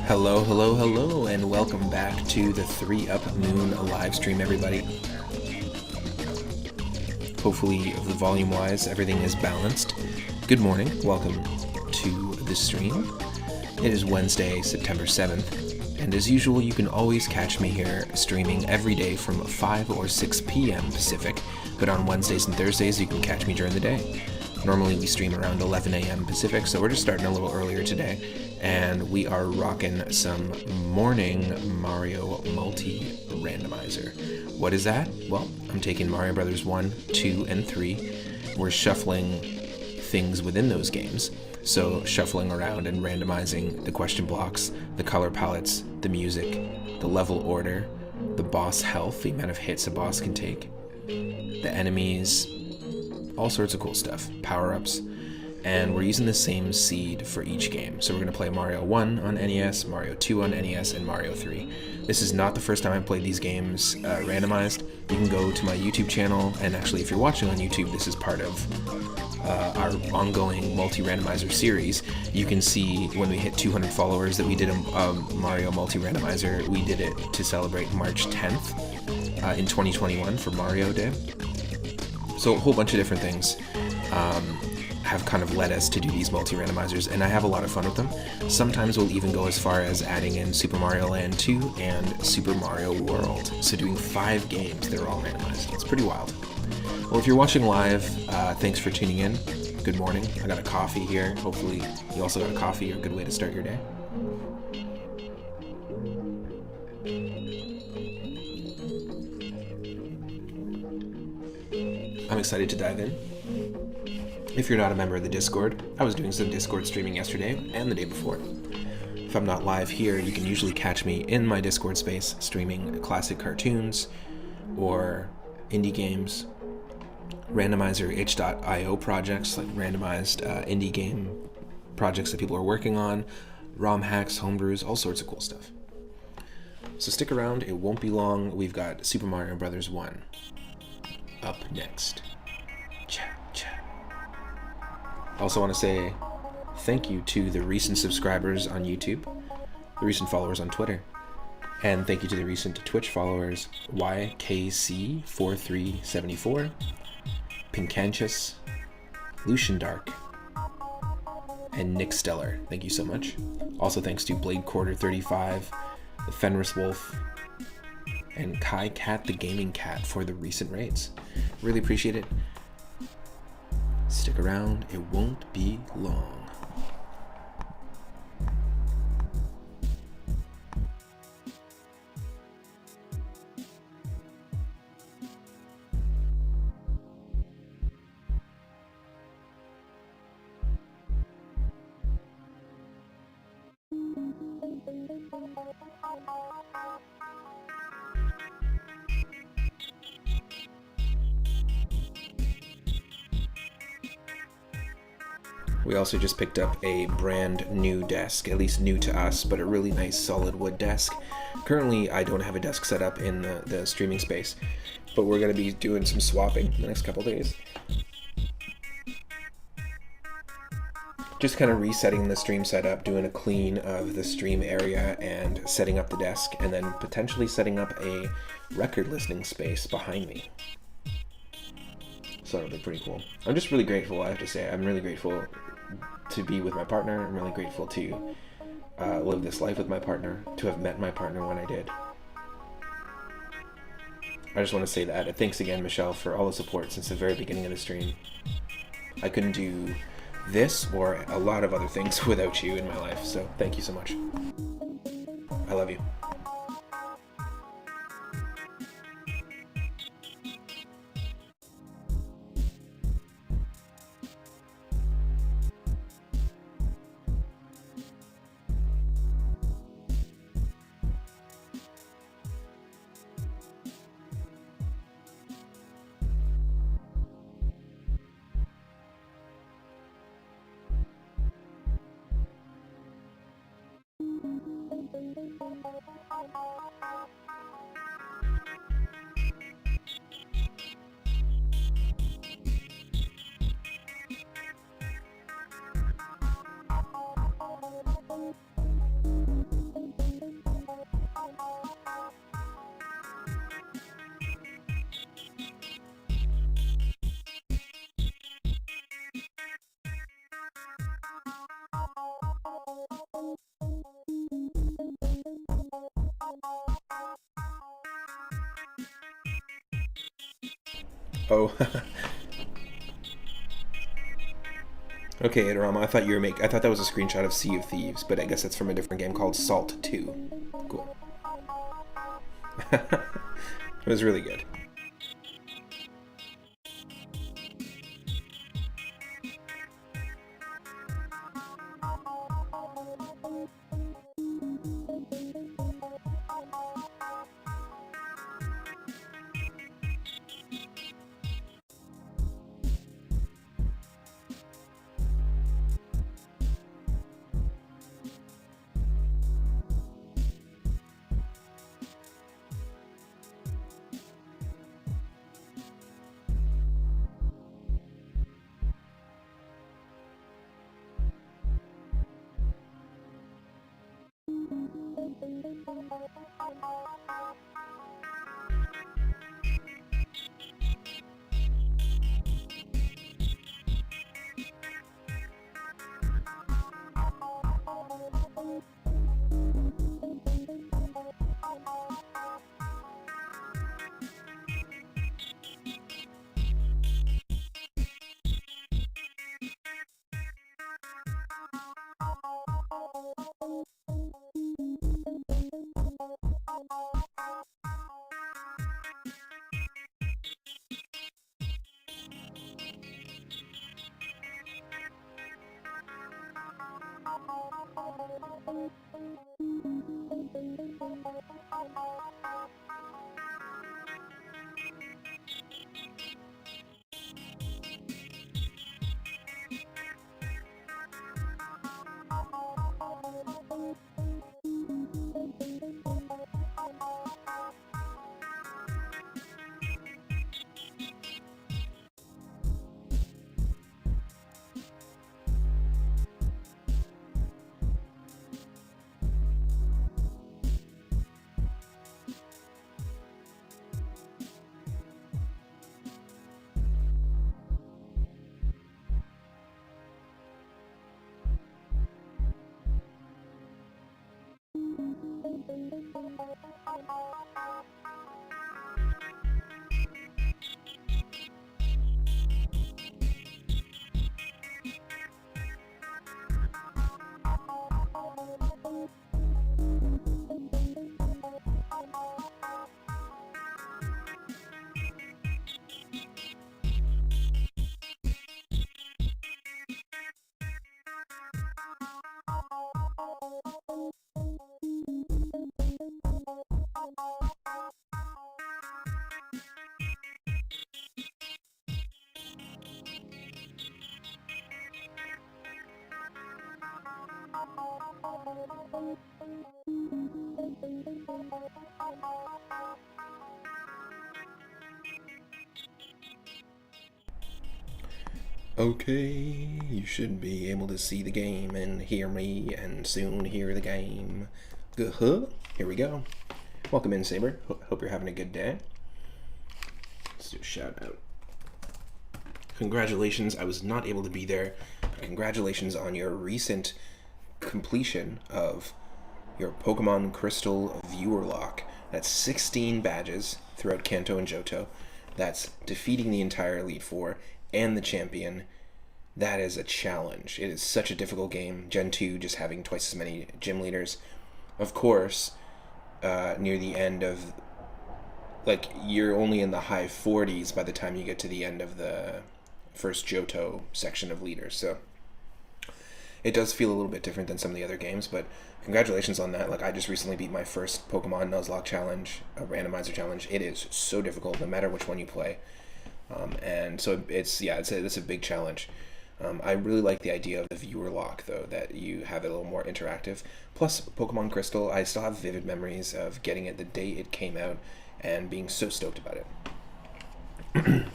Hello, hello, hello, and welcome back to the 3 Up Moon live stream, everybody. Hopefully, the volume-wise, everything is balanced. Good morning, welcome to the stream. It is Wednesday, September 7th, and as usual, you can always catch me here streaming every day from 5 or 6 p.m. Pacific, but on Wednesdays and Thursdays, you can catch me during the day. Normally, we stream around 11 a.m. Pacific, so we're just starting a little earlier today. And we are rocking some morning Mario Multi-Randomizer. What is that? Well, I'm taking Mario Brothers 1, 2, and 3. We're shuffling things within those games. So shuffling around and randomizing the question blocks, the color palettes, the music, the level order, the boss health, the amount of hits a boss can take, the enemies, all sorts of cool stuff, power-ups. And we're using the same seed for each game. So we're going to play Mario 1 on NES, Mario 2 on NES, and Mario 3. This is not the first time I've played these games randomized. You can go to my YouTube channel, and actually if you're watching on YouTube, this is part of our ongoing Multi-Randomizer series. You can see when we hit 200 followers that we did a Mario Multi-Randomizer. We did it to celebrate March 10th in 2021 for Mario Day. So a whole bunch of different things have kind of led us to do these multi-randomizers, and I have a lot of fun with them. Sometimes we'll even go as far as adding in Super Mario Land 2 and Super Mario World. So doing 5 games that are all randomized. It's pretty wild. Well, if you're watching live, thanks for tuning in. Good morning. I got a coffee here. Hopefully you also got a coffee, or a good way to start your day. I'm excited to dive in. If you're not a member of the Discord, I was doing some Discord streaming yesterday and the day before. If I'm not live here, you can usually catch me in my Discord space streaming classic cartoons or indie games, randomizer itch.io projects, like randomized indie game projects that people are working on, ROM hacks, homebrews, all sorts of cool stuff. So stick around, it won't be long. We've got Super Mario Brothers 1 up next. I also want to say thank you to the recent subscribers on YouTube, the recent followers on Twitter, and thank you to the recent Twitch followers YKC4374, Pinkanchus, Lucian Dark, and Nick Stellar. Thank you so much. Also thanks to Blade Quarter 35, the Fenris Wolf, and Kai Cat the Gaming Cat for the recent raids. Really appreciate it. Stick around, it won't be long. We also just picked up a brand new desk, at least new to us, but a really nice solid wood desk. Currently, I don't have a desk set up in the streaming space, but we're going to be doing some swapping the next couple days. Just kind of resetting the stream setup, doing a clean of the stream area and setting up the desk, and then potentially setting up a record listening space behind me. So it'll be pretty cool. I'm just really grateful, I have to say. I'm really grateful to be with my partner. I'm really grateful to live this life with my partner, to have met my partner when I did. I just want to say that. Thanks again, Michelle, for all the support since the very beginning of the stream. I couldn't do this or a lot of other things without you in my life, so thank you so much. I love you. Oh. Okay, Adorama, I thought you were I thought that was a screenshot of Sea of Thieves, but I guess that's from a different game called Salt 2. Cool. It was really good. Okay, you should be able to see the game and hear me and soon hear the game. Good. Here we go. Welcome in, Saber. Hope you're having a good day. Let's do a shout out. Congratulations, I was not able to be there. Congratulations on your recent completion of your Pokemon Crystal viewer lock. That's 16 badges throughout Kanto and Johto. That's defeating the entire Elite Four and the champion. That is a challenge. It is such a difficult game. Gen 2 just having twice as many gym leaders. Of course, near the end of, like, you're only in the high 40s by the time you get to the end of the first Johto section of leaders. So it does feel a little bit different than some of the other games, but congratulations on that. Like, I just recently beat my first Pokemon Nuzlocke challenge, a randomizer challenge. It is so difficult no matter which one you play. And so it's a big challenge. I really like the idea of the viewer lock, though, that you have it a little more interactive. Plus, Pokemon Crystal, I still have vivid memories of getting it the day it came out and being so stoked about it.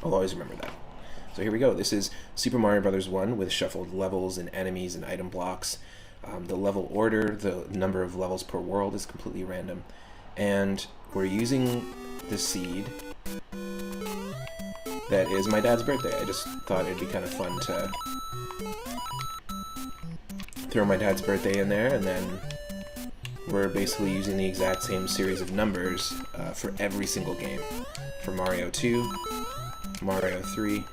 I'll always remember that. So here we go. This is Super Mario Bros. 1 with shuffled levels and enemies and item blocks. The level order, the number of levels per world is completely random. And we're using the seed that is my dad's birthday. I just thought it'd be kind of fun to throw my dad's birthday in there, and then we're basically using the exact same series of numbers for every single game. For Mario 2, Mario 3.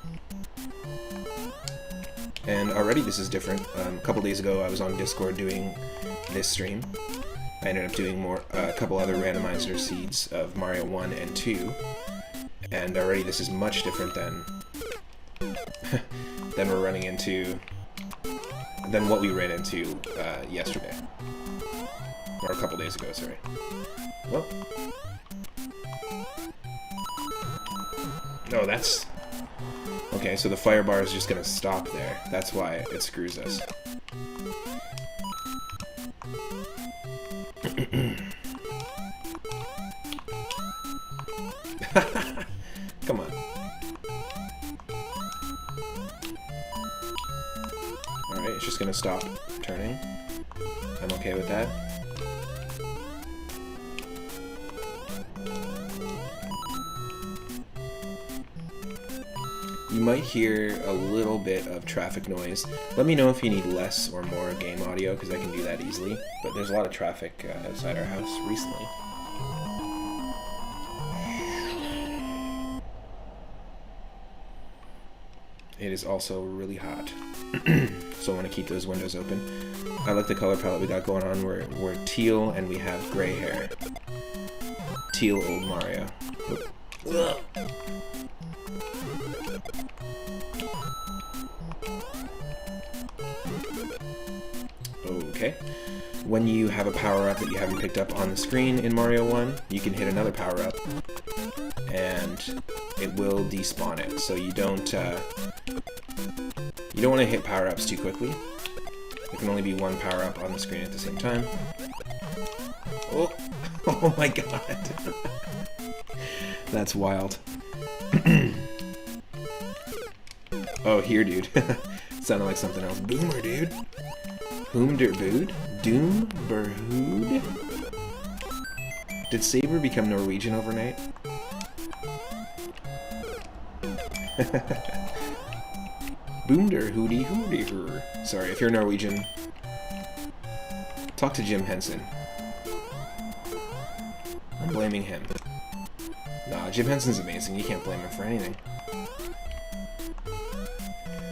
And already this is different. A couple days ago I was on Discord doing this stream. I ended up doing a couple other randomizer seeds of Mario 1 and 2. And already this is much different than we're running into, than what we ran into yesterday. Or a couple days ago, sorry. Well. No, that's... Okay, so the fire bar is just gonna stop there. That's why it screws us. Come on. Alright, it's just gonna stop turning. I'm okay with that. You might hear a little bit of traffic noise. Let me know if you need less or more game audio, because I can do that easily. But there's a lot of traffic outside our house recently. It is also really hot, so I want to keep those windows open. I like the color palette we got going on. We're teal and we have gray hair. Teal old Mario. Ugh. Okay. When you have a power-up that you haven't picked up on the screen in Mario 1, you can hit another power-up, and it will despawn it. So you don't want to hit power-ups too quickly. There can only be one power-up on the screen at the same time. Oh, oh my god. That's wild. Oh, here, dude. Sounded like something else. Boomer, dude. Hoomderbood? Doomberhood? Did Saber become Norwegian overnight? Boomder hootie hootie hoo. Sorry, if you're Norwegian, talk to Jim Henson. I'm blaming him. Nah, Jim Henson's amazing. You can't blame him for anything.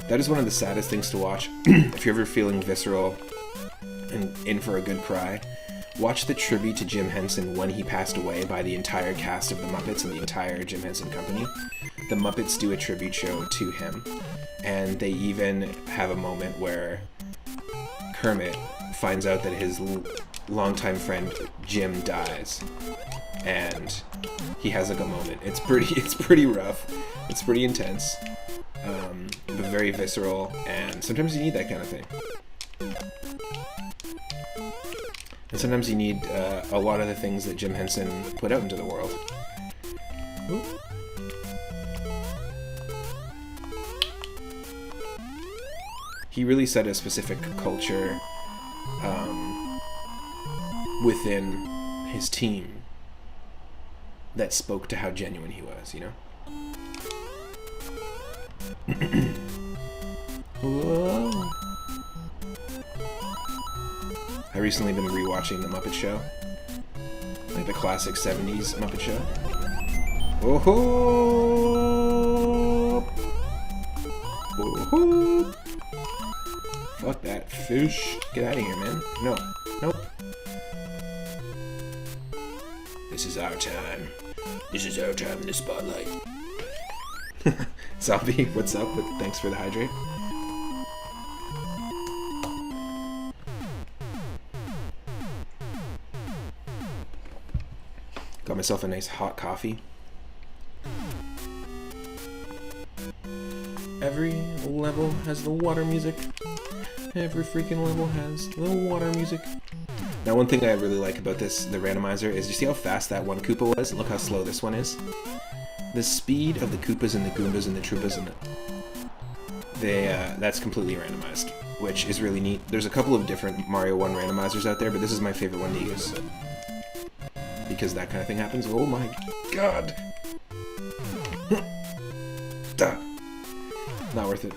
That is one of the saddest things to watch. If you're ever feeling visceral and in for a good cry, watch the tribute to Jim Henson when he passed away by the entire cast of the Muppets and the entire Jim Henson Company. The Muppets do a tribute show to him, and they even have a moment where Kermit finds out that his longtime friend Jim dies, and he has like a moment. It's pretty rough. It's pretty intense. But very visceral, and sometimes you need that kind of thing. And sometimes you need a lot of the things that Jim Henson put out into the world. Ooh. He really set a specific culture within his team that spoke to how genuine he was, you know? Whoa. I recently been rewatching The Muppet Show, like the classic 70s Muppet Show. Oh ho! Oh ho! Fuck that fish! Get out of here, man! No, nope. This is our time. This is our time in the spotlight. Zombie, what's up? Thanks for the hydrate. Got myself a nice hot coffee. Every level has the water music. Every freaking level has the water music. Now, one thing I really like about the randomizer is, you see how fast that one Koopa was? Look how slow this one is. The speed of the Koopas and the Goombas and the Troopas and that's completely randomized, which is really neat. There's a couple of different Mario 1 randomizers out there, but this is my favorite one to use, because that kind of thing happens. Oh my god! Duh. Not worth it.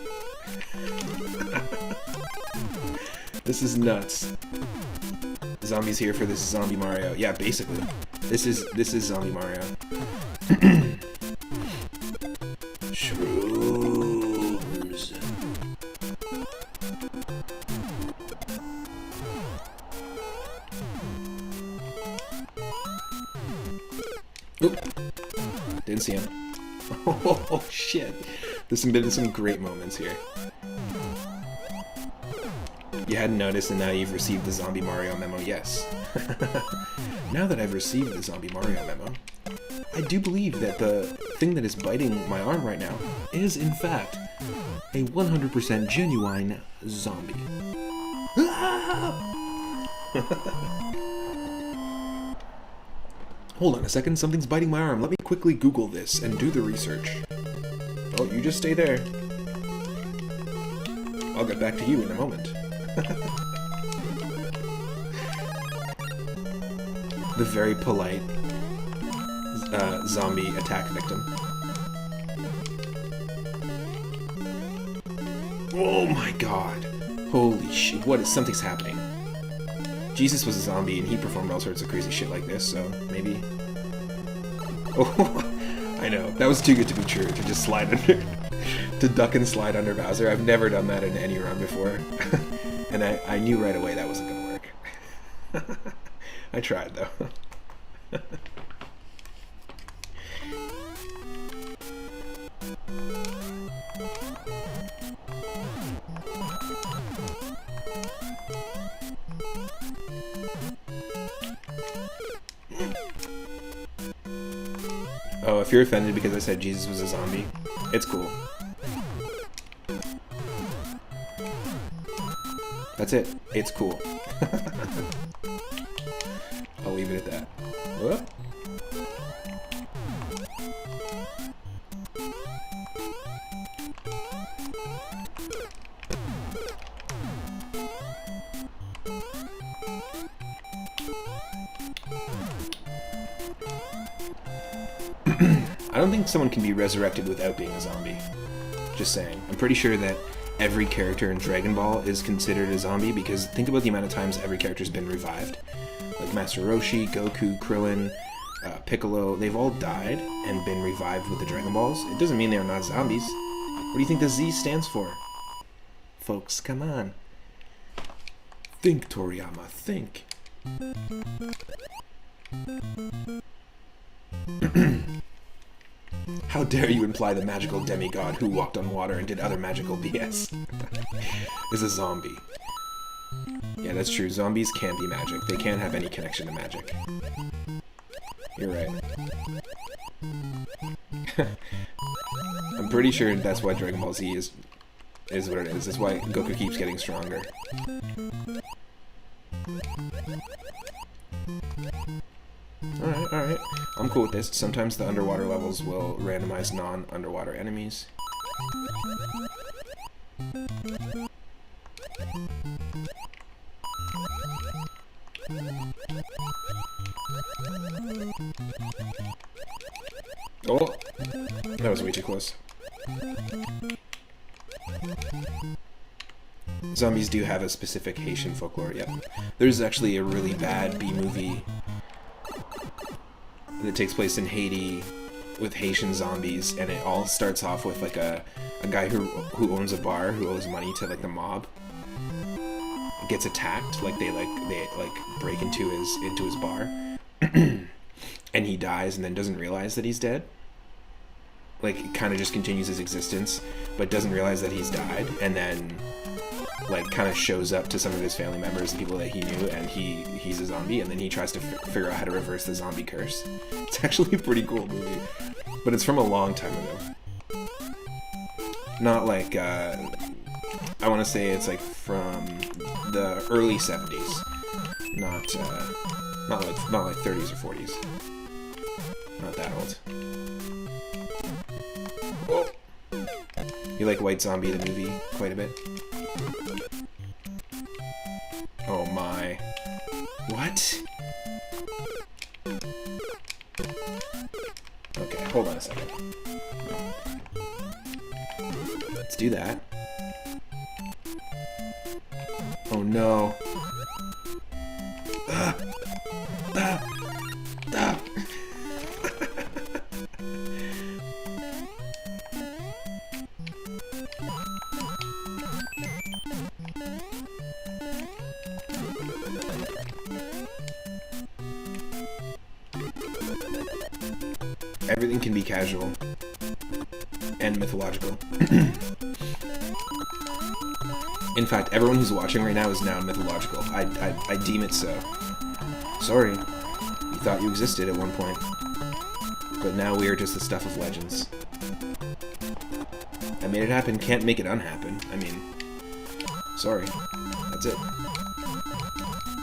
This is nuts. Zombies here for this zombie Mario. Yeah, basically. This is zombie Mario. Sure. Oop. Didn't see him. Oh, shit. There's been some great moments here. You hadn't noticed, and now you've received the Zombie Mario memo. Yes. Now that I've received the Zombie Mario memo, I do believe that the thing that is biting my arm right now is, in fact, a 100% genuine zombie. Hold on a second, something's biting my arm. Let me quickly Google this and do the research. Oh, you just stay there. I'll get back to you in a moment. The very polite zombie attack victim. Oh my god. Holy shit, something's happening. Jesus was a zombie and he performed all sorts of crazy shit like this, so maybe... Oh, I know, that was too good to be true, to just slide under... to duck and slide under Bowser. I've never done that in any run before. And I knew right away that wasn't gonna work. I tried, though. Oh, if you're offended because I said Jesus was a zombie, it's cool. That's it. It's cool. I'll leave it at that. Whoop. I don't think someone can be resurrected without being a zombie. Just saying. I'm pretty sure that every character in Dragon Ball is considered a zombie, because think about the amount of times every character's been revived. Like Master Roshi, Goku, Krillin, Piccolo, they've all died and been revived with the Dragon Balls. It doesn't mean they are not zombies. What do you think the Z stands for? Folks, come on. Think, Toriyama, think. How dare you imply the magical demigod who walked on water and did other magical BS is a zombie. Yeah, that's true. Zombies can't be magic. They can't have any connection to magic. You're right. I'm pretty sure that's why Dragon Ball Z is what it is. That's why Goku keeps getting stronger. Alright. I'm cool with this. Sometimes the underwater levels will randomize non-underwater enemies. Oh! That was way too close. Zombies do have a specific Haitian folklore, yep. There's actually a really bad B-movie that takes place in Haiti with Haitian zombies, and it all starts off with like a guy who owns a bar, who owes money to like the mob, gets attacked, like they break into his bar, and he dies and then doesn't realize that he's dead. Like, it kind of just continues his existence, but doesn't realize that he's died, and then like kind of shows up to some of his family members and people that he knew, and he's a zombie, and then he tries to figure out how to reverse the zombie curse. It's actually a pretty cool movie, but it's from a long time ago. Not like I want to say it's like from the early 70s, not like 30s or 40s. Not that old. Oh. You like White Zombie the movie quite a bit? Oh my. What? Okay, hold on a second. Let's do that. Oh no. Ah! Ah! Ah! Everything can be casual and mythological. In fact, everyone who's watching right now is now mythological. I deem it so. Sorry, you thought you existed at one point, but now we are just the stuff of legends. I made it happen, can't make it unhappen. I mean, sorry, that's it.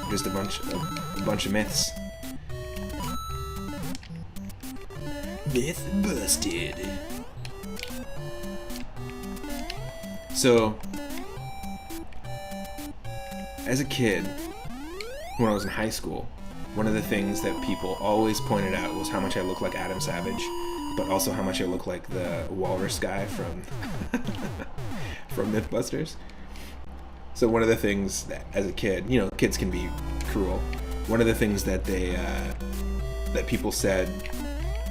Just a bunch of myths. Myth busted. So, as a kid, when I was in high school, one of the things that people always pointed out was how much I look like Adam Savage, but also how much I look like the walrus guy from from Mythbusters. So one of the things that, as a kid, you know, kids can be cruel. One of the things that that people said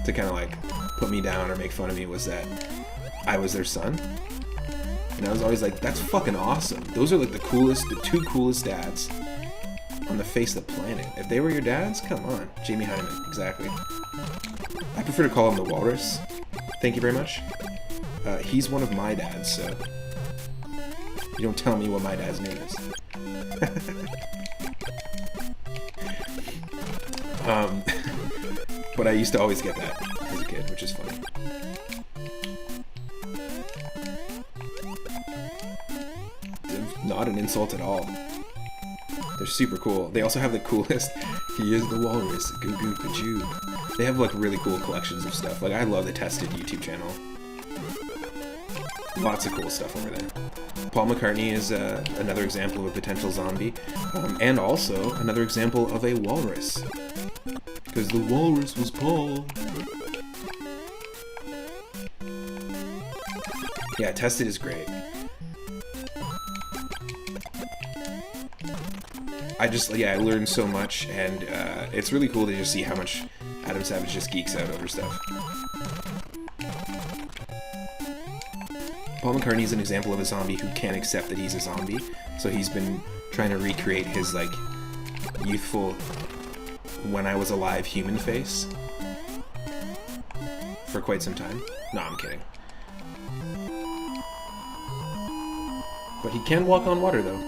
to kind of like put me down or make fun of me was that I was their son. And I was always like, that's fucking awesome. Those are like the two coolest dads on the face of the planet. If they were your dads, come on. Jamie Hyneman, exactly. I prefer to call him the Walrus. Thank you very much. He's one of my dads, so you don't tell me what my dad's name is. But I used to always get that as a kid, which is funny. Not an insult at all. They're super cool. They also have the coolest, he is the walrus, goo goo gajoo. They have like really cool collections of stuff. Like I love the Tested YouTube channel. Lots of cool stuff over there. Paul McCartney is another example of a potential zombie. And also another example of a walrus. Because the walrus was Paul. Yeah, Tested is great. I learned so much, and it's really cool to just see how much Adam Savage just geeks out over stuff. Paul McCartney is an example of a zombie who can't accept that he's a zombie, so he's been trying to recreate his, like, youthful, when I was alive human face for quite some time. No, I'm kidding. But he can walk on water, though.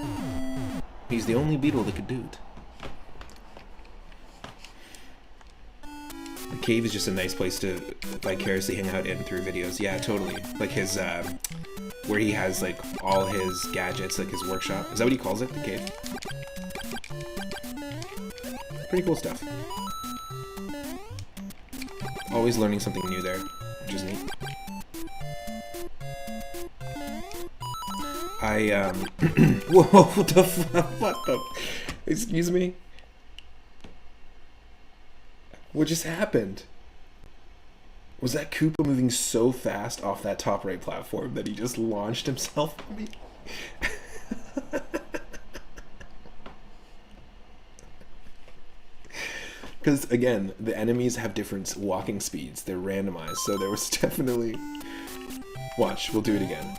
He's the only beetle that could do it. The cave is just a nice place to vicariously hang out in through videos. Yeah, totally. Like his, where he has like all his gadgets, like his workshop. Is that what he calls it? The cave? Pretty cool stuff. Always learning something new there, which is neat. Whoa, what the fuck? What the? Excuse me? What just happened? Was that Koopa moving so fast off that top right platform that he just launched himself at me? Because, again, the enemies have different walking speeds. They're randomized, so there was definitely... Watch, we'll do it again.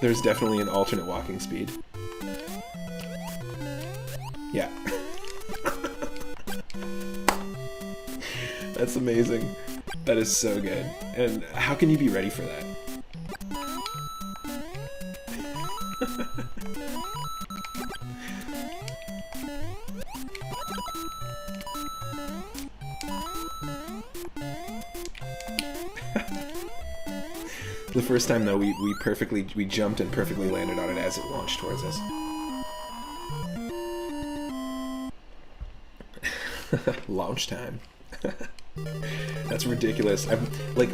There's definitely an alternate walking speed. Yeah. That's amazing. That is so good. And how can you be ready for that? The first time, though, we jumped and perfectly landed on it as it launched towards us. Launch time. That's ridiculous. Like,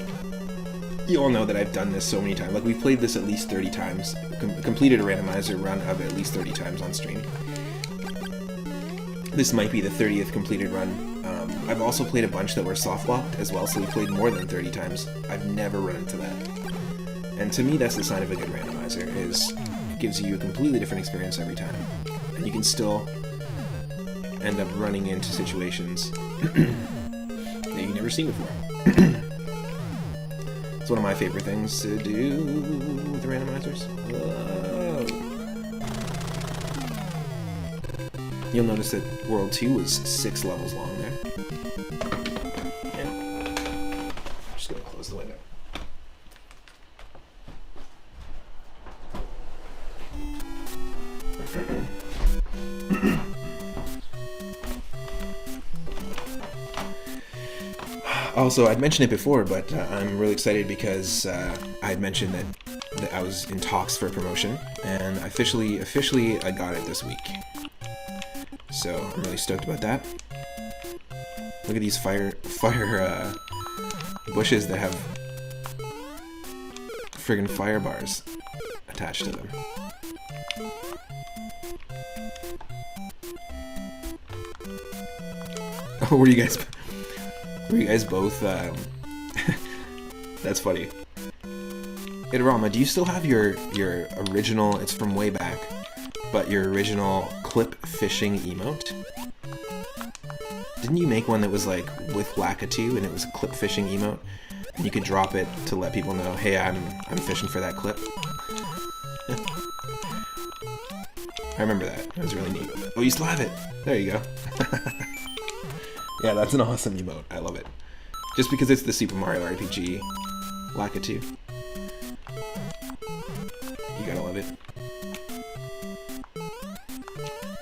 you all know that I've done this so many times. Like, we've played this at least 30 times. Completed a randomizer run of it at least 30 times on stream. This might be the 30th completed run. I've also played a bunch that were soft-locked as well, so we played more than 30 times. I've never run into that. And to me, that's the sign of a good randomizer, is it gives you a completely different experience every time. And you can still end up running into situations that you've never seen before. It's one of my favorite things to do with the randomizers. Whoa. You'll notice that World 2 was 6 levels long there. Also, I'd mentioned it before, but I'm really excited because I had mentioned that I was in talks for a promotion, and officially I got it this week. So I'm really stoked about that. Look at these fire bushes that have friggin' fire bars attached to them. Oh, were you guys both? That's funny. Itarama, do you still have your original? It's from way back, but your original clip fishing emote? Didn't you make one that was like with Lakitu, and it was a clip fishing emote, and you could drop it to let people know, hey, I'm fishing for that clip. I remember that. It was really neat. Oh, you still have it. There you go. Yeah, that's an awesome emote. I love it. Just because it's the Super Mario RPG Lakitu. You gotta love it.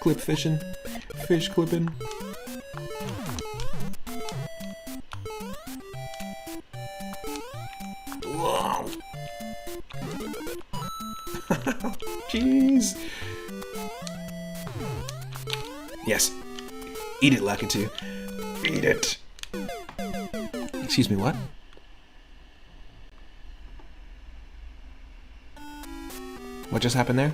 Clip fishing. Fish clipping. Whoa! Jeez! Yes. Eat it, Lakitu. Eat it. Excuse me, what? What just happened there?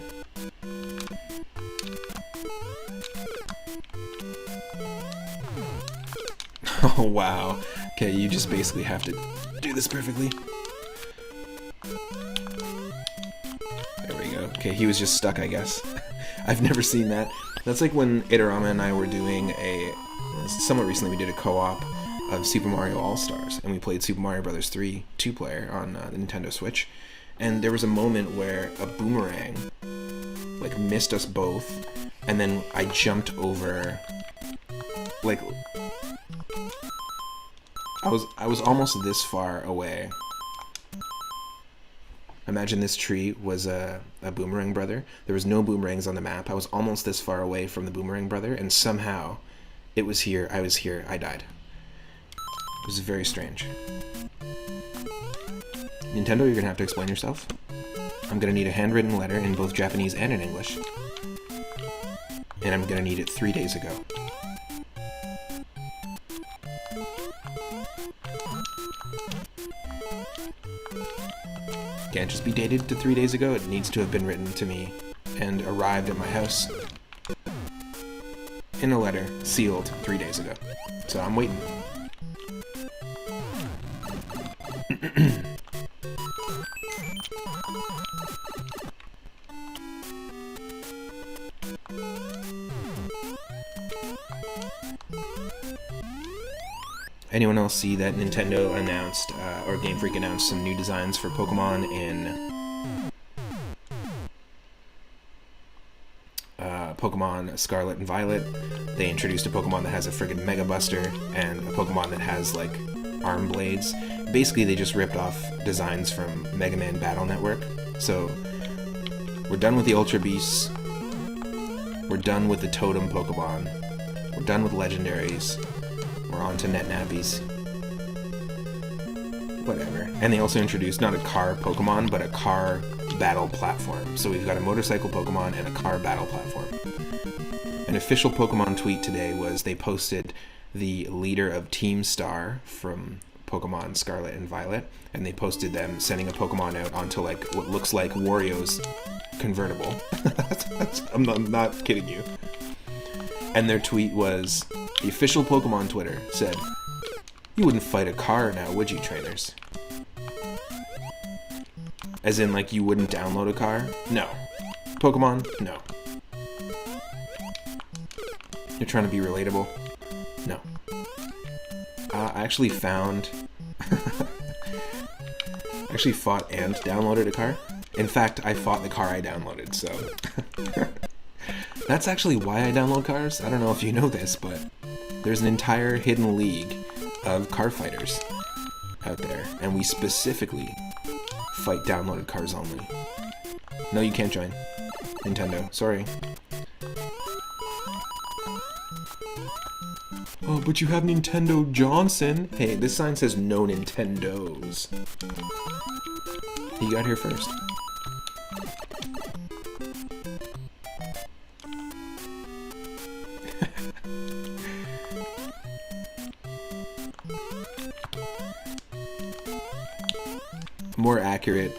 Oh, wow. Okay, you just basically have to do this perfectly. There we go. Okay, he was just stuck, I guess. I've never seen that. That's like when Itarama and I were doing somewhat recently, we did a co-op of Super Mario All-Stars, and we played Super Mario Bros. 3 2-player on the Nintendo Switch, and there was a moment where a boomerang like missed us both, and then I jumped over, like, I was almost this far away. Imagine this tree was a boomerang brother. There was no boomerangs on the map. I was almost this far away from the boomerang brother, and somehow it was here, I was here, I died. It was very strange. Nintendo, you're gonna have to explain yourself. I'm gonna need a handwritten letter in both Japanese and in English. And I'm gonna need it 3 days ago. Can't just be dated to 3 days ago. It needs to have been written to me and arrived at my house in a letter sealed 3 days ago. So I'm waiting. Anyone else see that Nintendo announced, or Game Freak announced some new designs for Pokemon in Pokemon Scarlet and Violet? They introduced a Pokemon that has a friggin' Mega Buster and a Pokemon that has, like, arm blades. Basically, they just ripped off designs from Mega Man Battle Network. So, we're done with the Ultra Beasts. We're done with the Totem Pokemon. We're done with Legendaries. We're on to Net Nappies. Whatever. And they also introduced not a car Pokemon, but a car battle platform. So we've got a motorcycle Pokemon and a car battle platform. An official Pokemon tweet today was they posted the leader of Team Star from Pokemon Scarlet and Violet, and they posted them sending a Pokemon out onto, like, what looks like Wario's convertible. I'm not kidding you. And their tweet was, the official Pokemon Twitter said, "You wouldn't fight a car now, would you, trainers?" As in, like, you wouldn't download a car? No. Pokemon? No. You're trying to be relatable? No. I actually found... I actually fought and downloaded a car. In fact, I fought the car I downloaded, so... That's actually why I download cars. I don't know if you know this, but there's an entire hidden league of car fighters out there, and we specifically fight downloaded cars only. No, you can't join. Nintendo, sorry. Oh, but you have Nintendo Johnson. Hey, this sign says no Nintendos. You got here first. More accurate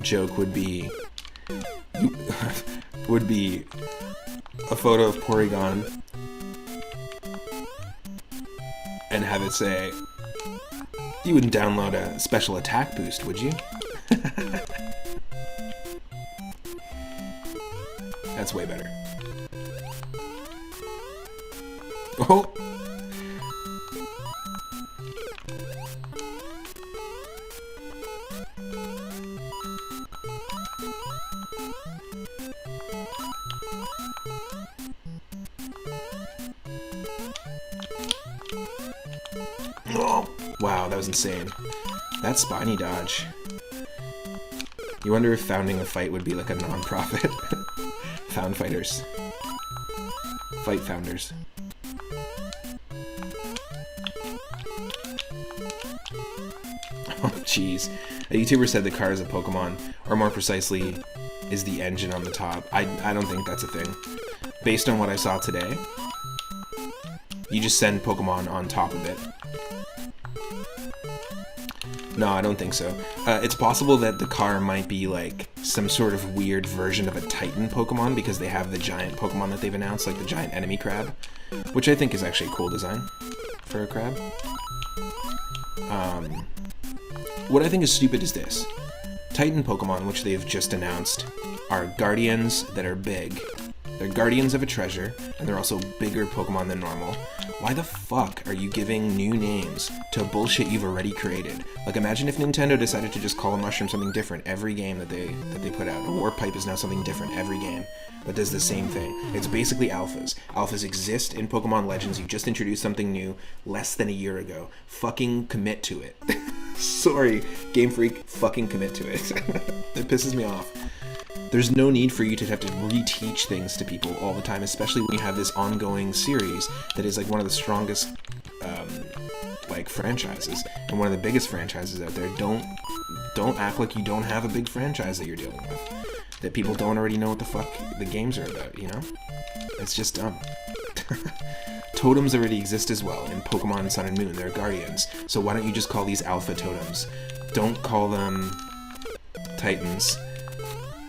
joke would be a photo of Porygon and have it say, you wouldn't download a special attack boost, would you? That's way better. Oh! Oh! Wow, that was insane. That spiny dodge. You wonder if founding a fight would be like a non-profit. Found fighters. Fight founders. Oh, jeez. A YouTuber said the car is a Pokemon, or more precisely, is the engine on the top. I don't think that's a thing. Based on what I saw today, you just send Pokemon on top of it. No, I don't think so. It's possible that the car might be like some sort of weird version of a Titan Pokemon because they have the giant Pokemon that they've announced, like the giant enemy crab, which I think is actually a cool design for a crab. What I think is stupid is this. Titan Pokemon, which they've just announced, are guardians that are big. They're guardians of a treasure, and they're also bigger Pokemon than normal. Why the fuck are you giving new names to bullshit you've already created? Like, imagine if Nintendo decided to just call a mushroom something different every game that they put out. A warp pipe is now something different every game that does the same thing. It's basically alphas. Alphas exist in Pokemon Legends. You just introduced something new less than a year ago. Fucking commit to it. Sorry, Game Freak, fucking commit to it. It pisses me off. There's no need for you to have to reteach things to people all the time, especially when you have this ongoing series that is like one of the strongest like franchises and one of the biggest franchises out there. Don't act like you don't have a big franchise that you're dealing with, that people don't already know what the fuck the games are about, you know? It's just dumb. Totems already exist as well in Pokemon Sun and Moon. They're guardians. So why don't you just call these alpha totems? Don't call them Titans.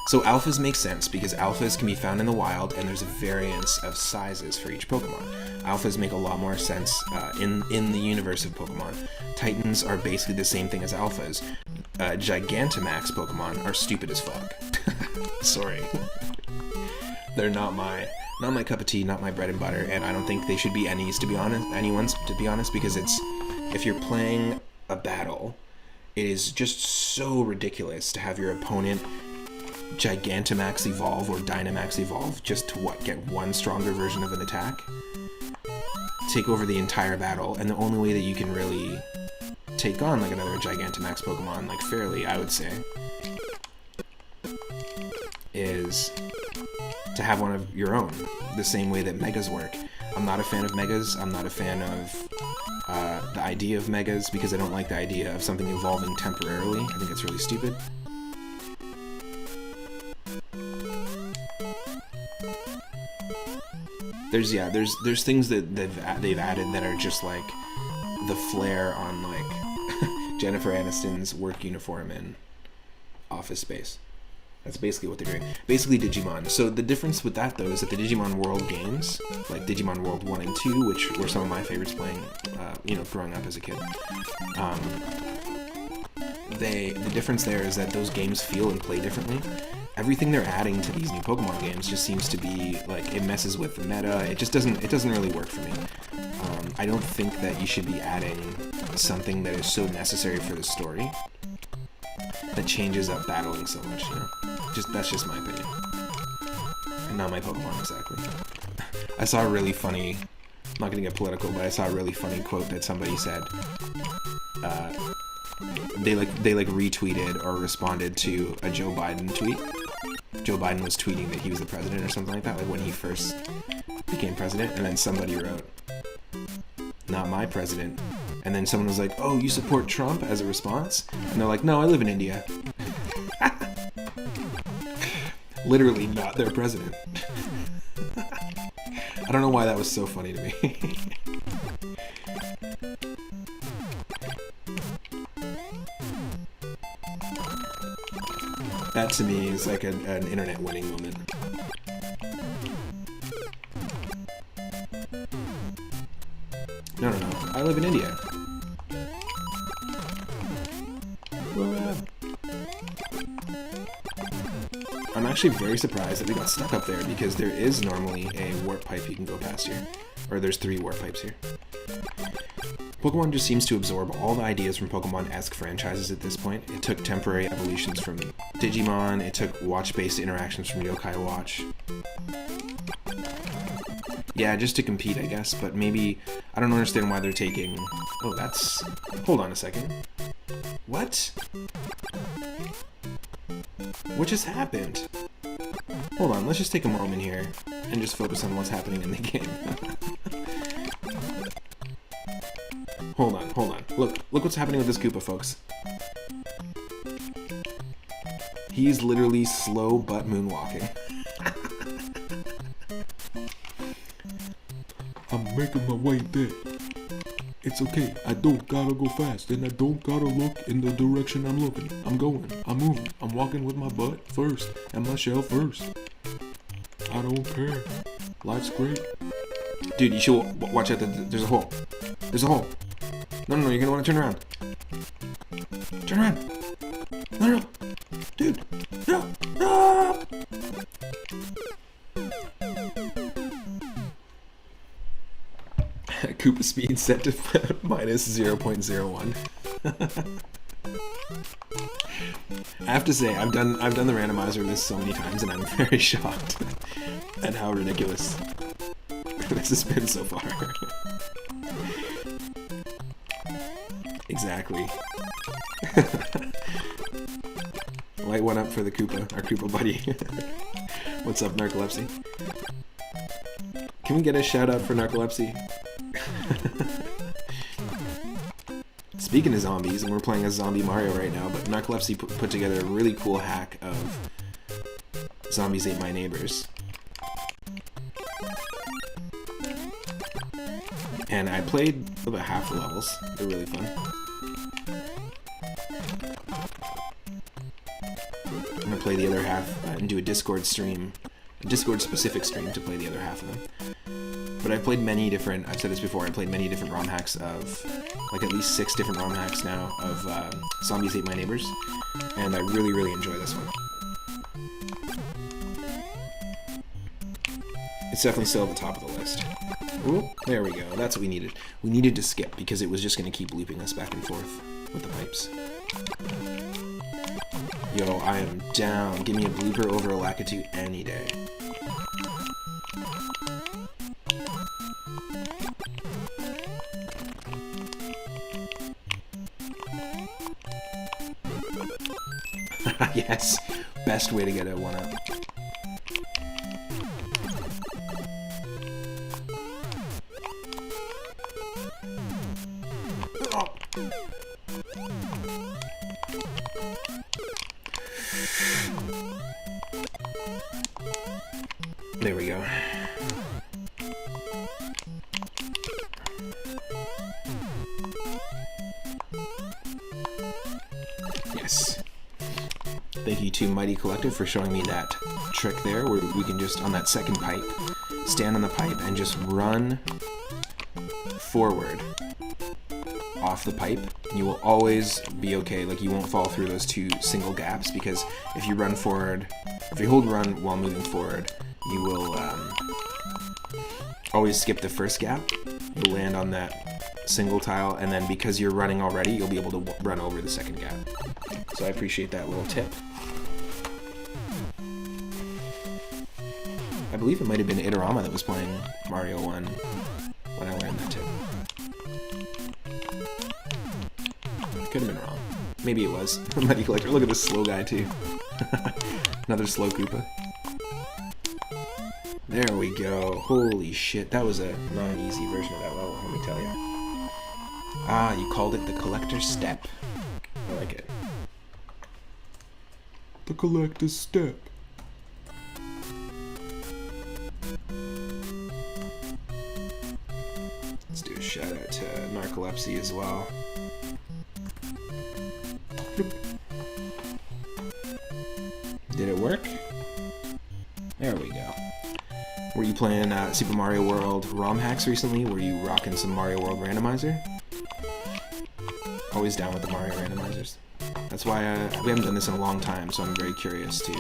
So alphas make sense because alphas can be found in the wild and there's a variance of sizes for each Pokemon. Alphas make a lot more sense in the universe of Pokemon. Titans are basically the same thing as alphas. Gigantamax Pokemon are stupid as fuck. Sorry. They're not my cup of tea, not my bread and butter, and I don't think they should be anyone's to be honest, because if you're playing a battle, it is just so ridiculous to have your opponent Gigantamax evolve or Dynamax evolve just to get one stronger version of an attack, take over the entire battle, and the only way that you can really take on like another Gigantamax Pokemon like fairly, I would say, is to have one of your own, the same way that Megas work. I'm not a fan of Megas. I'm not a fan of the idea of Megas because I don't like the idea of something evolving temporarily. I think it's really stupid. There's things that they've added that are just like the flair on like Jennifer Aniston's work uniform in Office Space. That's basically what they're doing. Basically Digimon. So the difference with that though is that the Digimon World games, like Digimon World 1 and 2, which were some of my favorites playing, growing up as a kid. The difference there is that those games feel and play differently. Everything they're adding to these new Pokemon games just seems to be like it messes with the meta. It doesn't really work for me. I don't think that you should be adding something that is so necessary for the story that changes up battling so much, you know? That's just my opinion. And not my Pokemon exactly. I saw a really funny, I'm not gonna get political, but I saw a really funny quote that somebody said. They retweeted or responded to a Joe Biden tweet. Joe Biden was tweeting that he was the president or something like that, like when he first became president, and then somebody wrote, not my president. And then someone was like, oh, you support Trump as a response? And they're like, no, I live in India. Literally not their president. I don't know why that was so funny to me. That to me is like an internet winning moment. No, I live in India. I'm actually very surprised that we got stuck up there because there is normally a warp pipe you can go past here. Or there's 3 warp pipes here. Pokemon just seems to absorb all the ideas from Pokemon-esque franchises at this point. It took temporary evolutions from Digimon, it took watch-based interactions from Yokai Watch. Yeah, just to compete, I guess, but maybe... I don't understand why they're taking... Oh, that's... Hold on a second. What? What just happened? Hold on, let's just take a moment here and just focus on what's happening in the game. Hold on. Look what's happening with this Koopa, folks. He's literally slow butt moonwalking. I'm making my way there. It's okay, I don't gotta go fast, and I don't gotta look in the direction I'm looking. I'm going, I'm moving, I'm walking with my butt first, and my shell first. I don't care. Life's great. Dude, you should watch out, there's a hole. There's a hole. No, you're gonna wanna turn around. Turn around. No. Dude, no. Koopa speed set to minus 0.01. I have to say, I've done the randomizer list so many times, and I'm very shocked at how ridiculous this has been so far. Exactly. Light one up for the Koopa, our Koopa buddy. What's up, Narcolepsy? Can we get a shout out for Narcolepsy? Speaking of zombies, and we're playing as Zombie Mario right now, but Narcolepsy put together a really cool hack of Zombies Ate My Neighbors. And I played about half the levels. They're really fun. I'm gonna play the other half and do a Discord stream, a Discord specific stream to play the other half of them. But I've played many different, I've said this before, I played many different ROM hacks of, like at least 6 different ROM hacks now of Zombies Ate My Neighbors, and I really enjoy this one. It's definitely still at the top of the list. Ooh, there we go, that's what we needed. We needed to skip because it was just going to keep looping us back and forth with the pipes. Yo, I am down. Give me a blooper over a Lakitu any day. Yes, best way to get a 1-up. There we go. Yes. Thank you to Mighty Collective for showing me that trick there, where we can just, on that second pipe, stand on the pipe and just run forward off the pipe. You will always be okay, like you won't fall through those 2 single gaps, because if you run forward, if you hold run while moving forward, you will always skip the first gap. You'll land on that single tile, and then because you're running already, you'll be able to run over the second gap. So I appreciate that little tip. I believe it might have been Itorama that was playing Mario 1 when I learned that tip. Could have been wrong. Maybe it was. Mighty Collector. Look at this slow guy too. Another slow Koopa. There we go. Holy shit, that was a non-easy version of that level, let me tell you. Ah, you called it the collector's step. I like it. The collector's step. Let's do a shout out to Narcolepsy as well. Did it work? There we go. Were you playing Super Mario World ROM hacks recently? Were you rocking some Mario World Randomizer? Always down with the Mario Randomizers. That's why we haven't done this in a long time, so I'm very curious to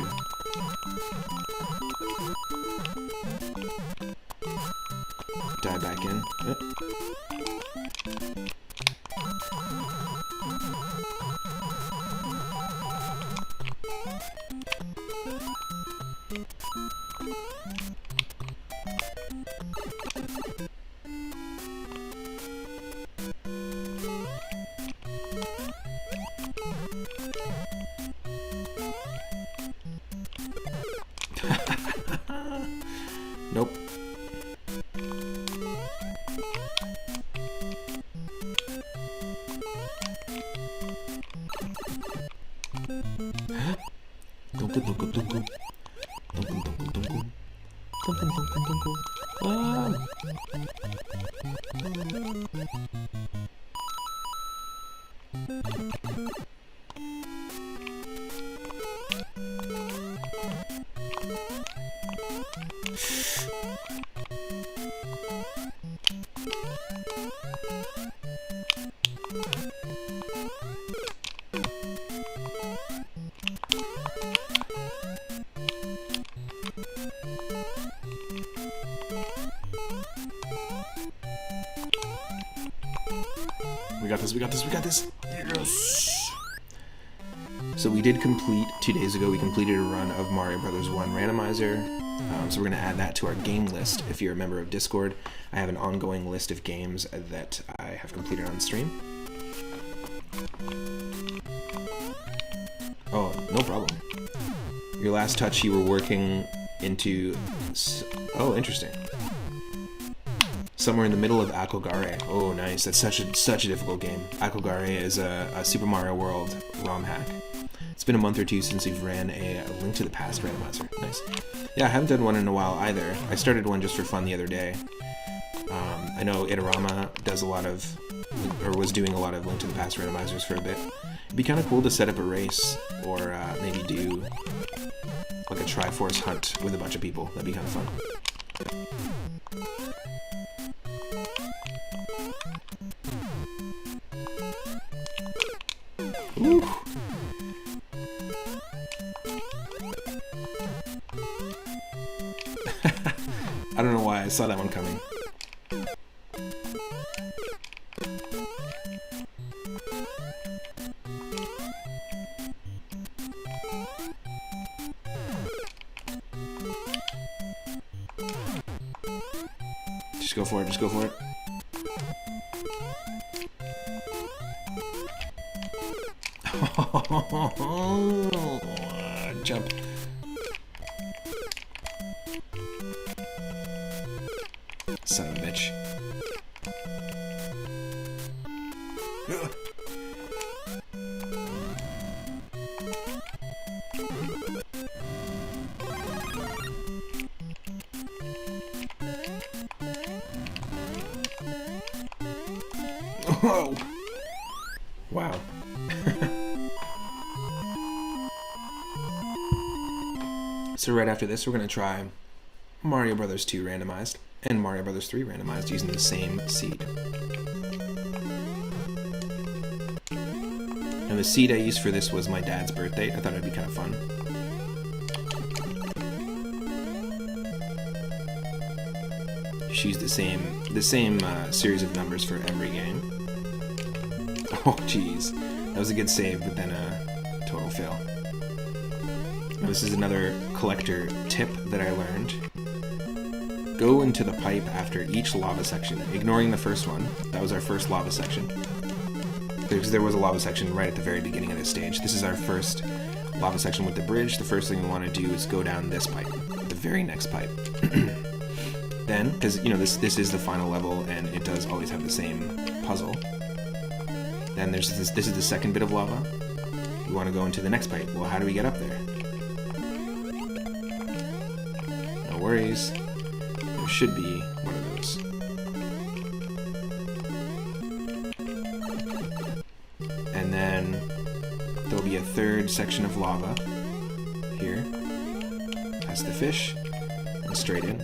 dive back in. Nope. We got this, we got this, we got this! Yes! So we did complete, 2 days ago, we completed a run of Mario Brothers 1 Randomizer. So we're going to add that to our game list. If you're a member of Discord, I have an ongoing list of games that I have completed on stream. Oh, no problem. Your last touch, you were working into... Oh, interesting. Somewhere in the middle of Akogare. Oh, nice. That's such a difficult game. Akogare is a Super Mario World ROM hack. It's been a month or two since we've ran a Link to the Past randomizer. Nice. Yeah, I haven't done one in a while either. I started one just for fun the other day. I know Itarama does a lot of, or was doing a lot of Link to the Past randomizers for a bit. It'd be kind of cool to set up a race, or maybe do like a Triforce hunt with a bunch of people. That'd be kind of fun. Ooh. I don't know why I saw that one coming. Just go for it, just go for it. Jump. Son of a bitch. Oh! Wow. So right after this, we're going to try Mario Brothers 2 randomized and Mario Brothers 3 randomized using the same seed. And the seed I used for this was my dad's birthday. I thought it'd be kind of fun. Just use the same series of numbers for every game. Oh, jeez. That was a good save, but then a total fail. Now, this is another collector tip that I learned. Go into the pipe after each lava section, ignoring the first one. That was our first lava section. There was a lava section right at the very beginning of this stage. This is our first lava section with the bridge. The first thing we want to do is go down this pipe, the very next pipe. Then, because, you know, this is the final level, and it does always have the same puzzle. Then there's this is the second bit of lava. We want to go into the next pipe. Well, how do we get up there? No worries. There should be one of those. And then there'll be a third section of lava here. Past the fish. And straight in.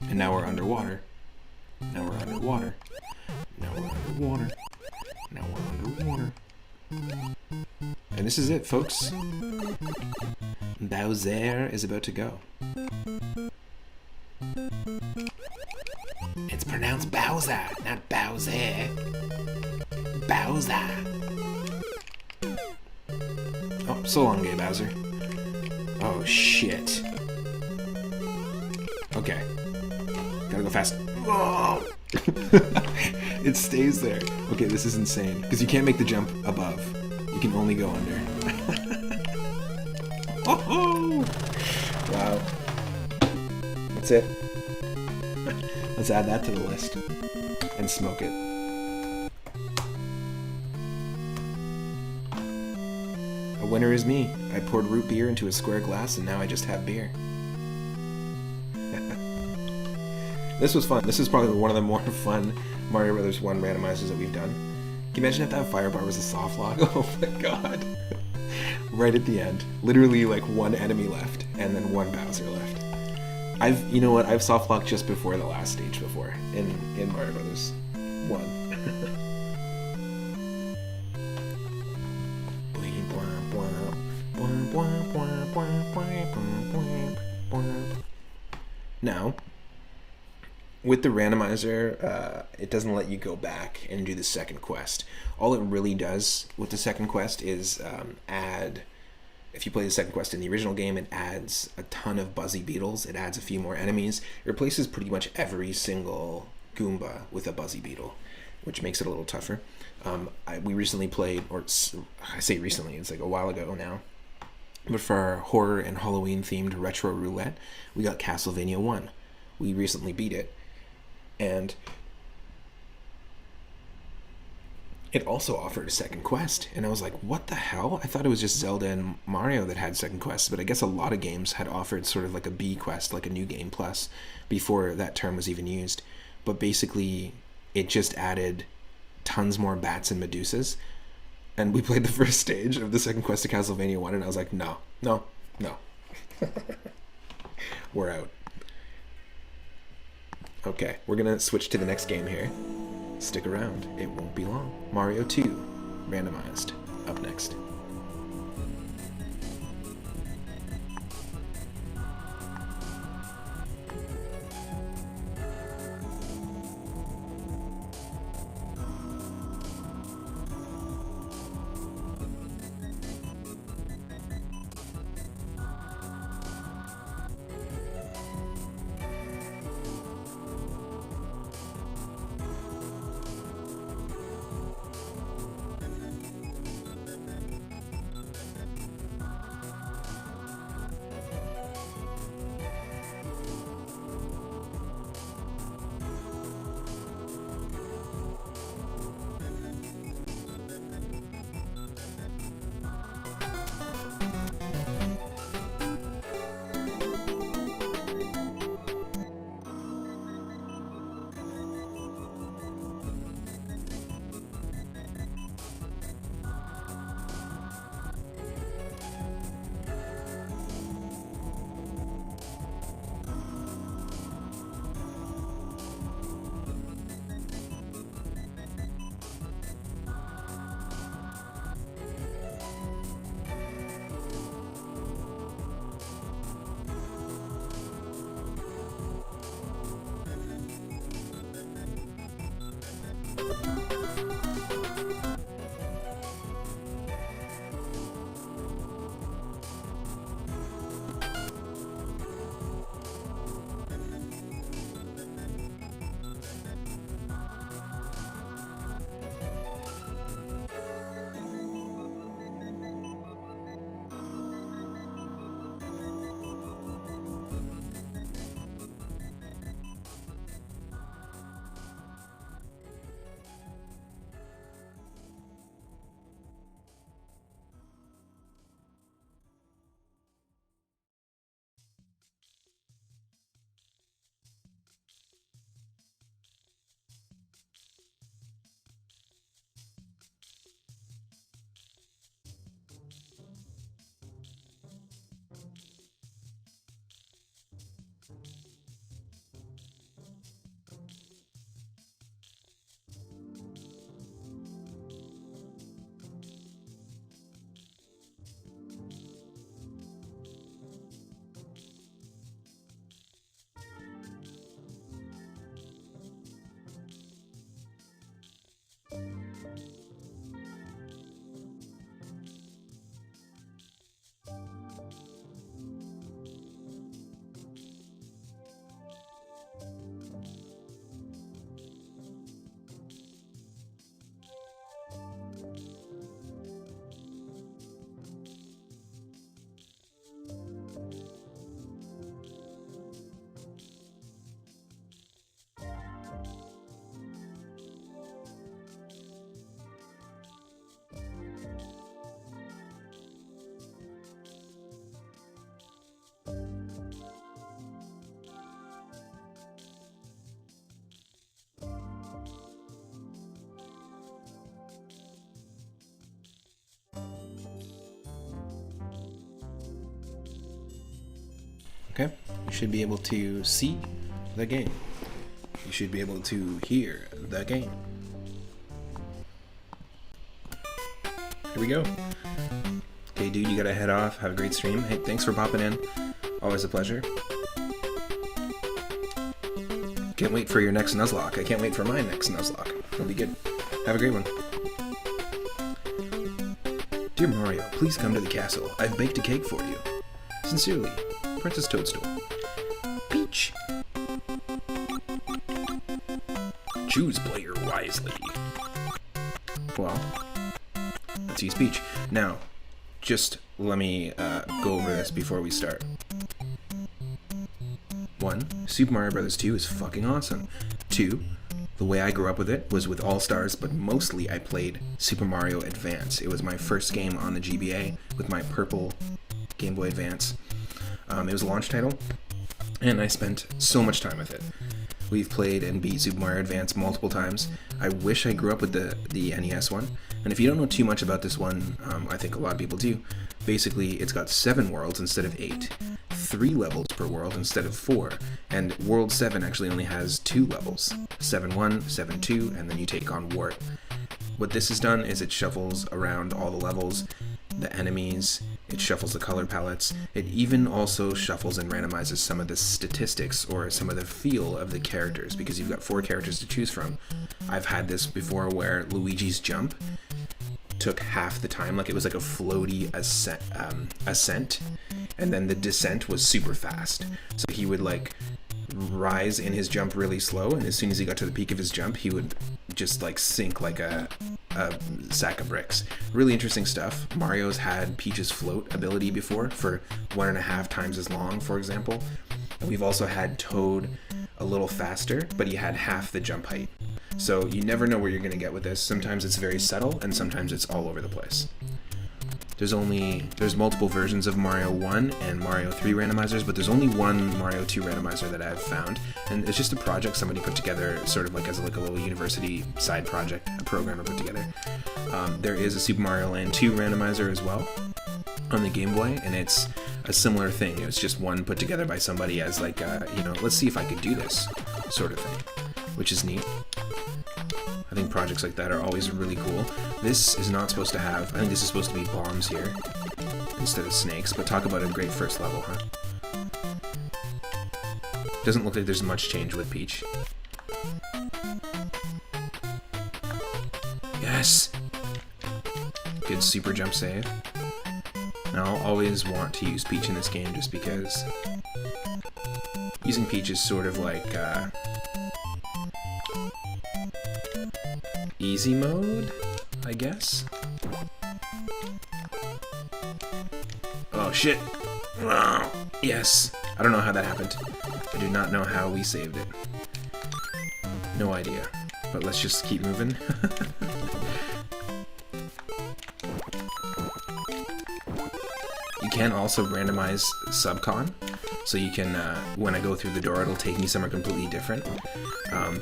And now we're underwater. Now we're underwater. Now we're underwater. Now we're underwater. And this is it, folks. Bowser is about to go. It's pronounced Bowser, not Bowser. Bowser. Oh, so long, gay Bowser. Oh, shit. Okay. Gotta go fast. Oh! It stays there. Okay, this is insane. Because you can't make the jump above. You can only go under. Oh! Wow. That's it. Let's add that to the list. And smoke it. A winner is me. I poured root beer into a square glass and now I just have beer. This was fun. This is probably one of the more fun Mario Brothers 1 randomizers that we've done. Can you imagine if that fire bar was a soft lock? Oh my god. Right at the end. Literally like one enemy left, and then one Bowser left. You know what, I've soft locked just before the last stage before, in Mario Brothers 1. Now, with the randomizer, it doesn't let you go back and do the second quest. All it really does with the second quest is add, if you play the second quest in the original game, it adds a ton of Buzzy Beetles. It adds a few more enemies. It replaces pretty much every single Goomba with a Buzzy Beetle, which makes it a little tougher. We recently played, or I say recently, it's like a while ago now, but for our horror and Halloween themed retro roulette, we got Castlevania 1. We recently beat it. And it also offered a second quest. And I was like, what the hell? I thought it was just Zelda and Mario that had second quests, but I guess a lot of games had offered sort of like a B quest, like a New Game Plus, before that term was even used. But basically, it just added tons more bats and Medusas. And we played the first stage of the second quest of Castlevania 1, and I was like, no. We're out. Okay, we're gonna switch to the next game here. Stick around, it won't be long. Mario 2, randomized, up next. Okay? You should be able to see the game. You should be able to hear the game. Here we go. Okay, dude, you gotta head off. Have a great stream. Hey, thanks for popping in. Always a pleasure. Can't wait for your next Nuzlocke. I can't wait for my next Nuzlocke. It'll be good. Have a great one. Dear Mario, please come to the castle. I've baked a cake for you. Sincerely, Princess Toadstool. Peach. Choose player wisely. Well, let's use Peach. Now, just let me go over this before we start. 1. Super Mario Bros. 2 is fucking awesome. 2. The way I grew up with it was with All-Stars, but mostly I played Super Mario Advance. It was my first game on the GBA with my purple Game Boy Advance. It was a launch title, and I spent so much time with it. We've played and beat Super Mario Advance multiple times. I wish I grew up with the NES one. And if you don't know too much about this one, I think a lot of people do. Basically, it's got 7 worlds instead of 8. 3 levels per world instead of 4, and World 7 actually only has 2 levels, 7-1, 7-2, and then you take on Wart. What this has done is it shuffles around all the levels, the enemies, it shuffles the color palettes, it even also shuffles and randomizes some of the statistics or some of the feel of the characters, because you've got 4 characters to choose from. I've had this before where Luigi's jump took half the time, like it was like a floaty ascent, and then the descent was super fast. So he would like rise in his jump really slow, and as soon as he got to the peak of his jump, he would just like sink like a sack of bricks. Really interesting stuff. Mario's had Peach's float ability before for 1.5 times as long, for example. And we've also had Toad a little faster, but he had half the jump height. So you never know where you're going to get with this. Sometimes it's very subtle, and sometimes it's all over the place. There's multiple versions of Mario 1 and Mario 3 randomizers, but there's only one Mario 2 randomizer that I've found, and it's just a project somebody put together, sort of like as like a little university side project, a programmer put together. There is a Super Mario Land 2 randomizer as well on the Game Boy, and it's a similar thing. It's just one put together by somebody as like, let's see if I could do this sort of thing, which is neat. I think projects like that are always really cool. This is not supposed to have, I think this is supposed to be bombs here instead of snakes, but talk about a great first level, huh? Doesn't look like there's much change with Peach. Yes! Good super jump save. Now I'll always want to use Peach in this game just because using Peach is sort of like, easy mode, I guess? Oh shit! Wow. Yes! I don't know how that happened. I do not know how we saved it. No idea. But let's just keep moving. You can also randomize subcon. So you can, when I go through the door, it'll take me somewhere completely different.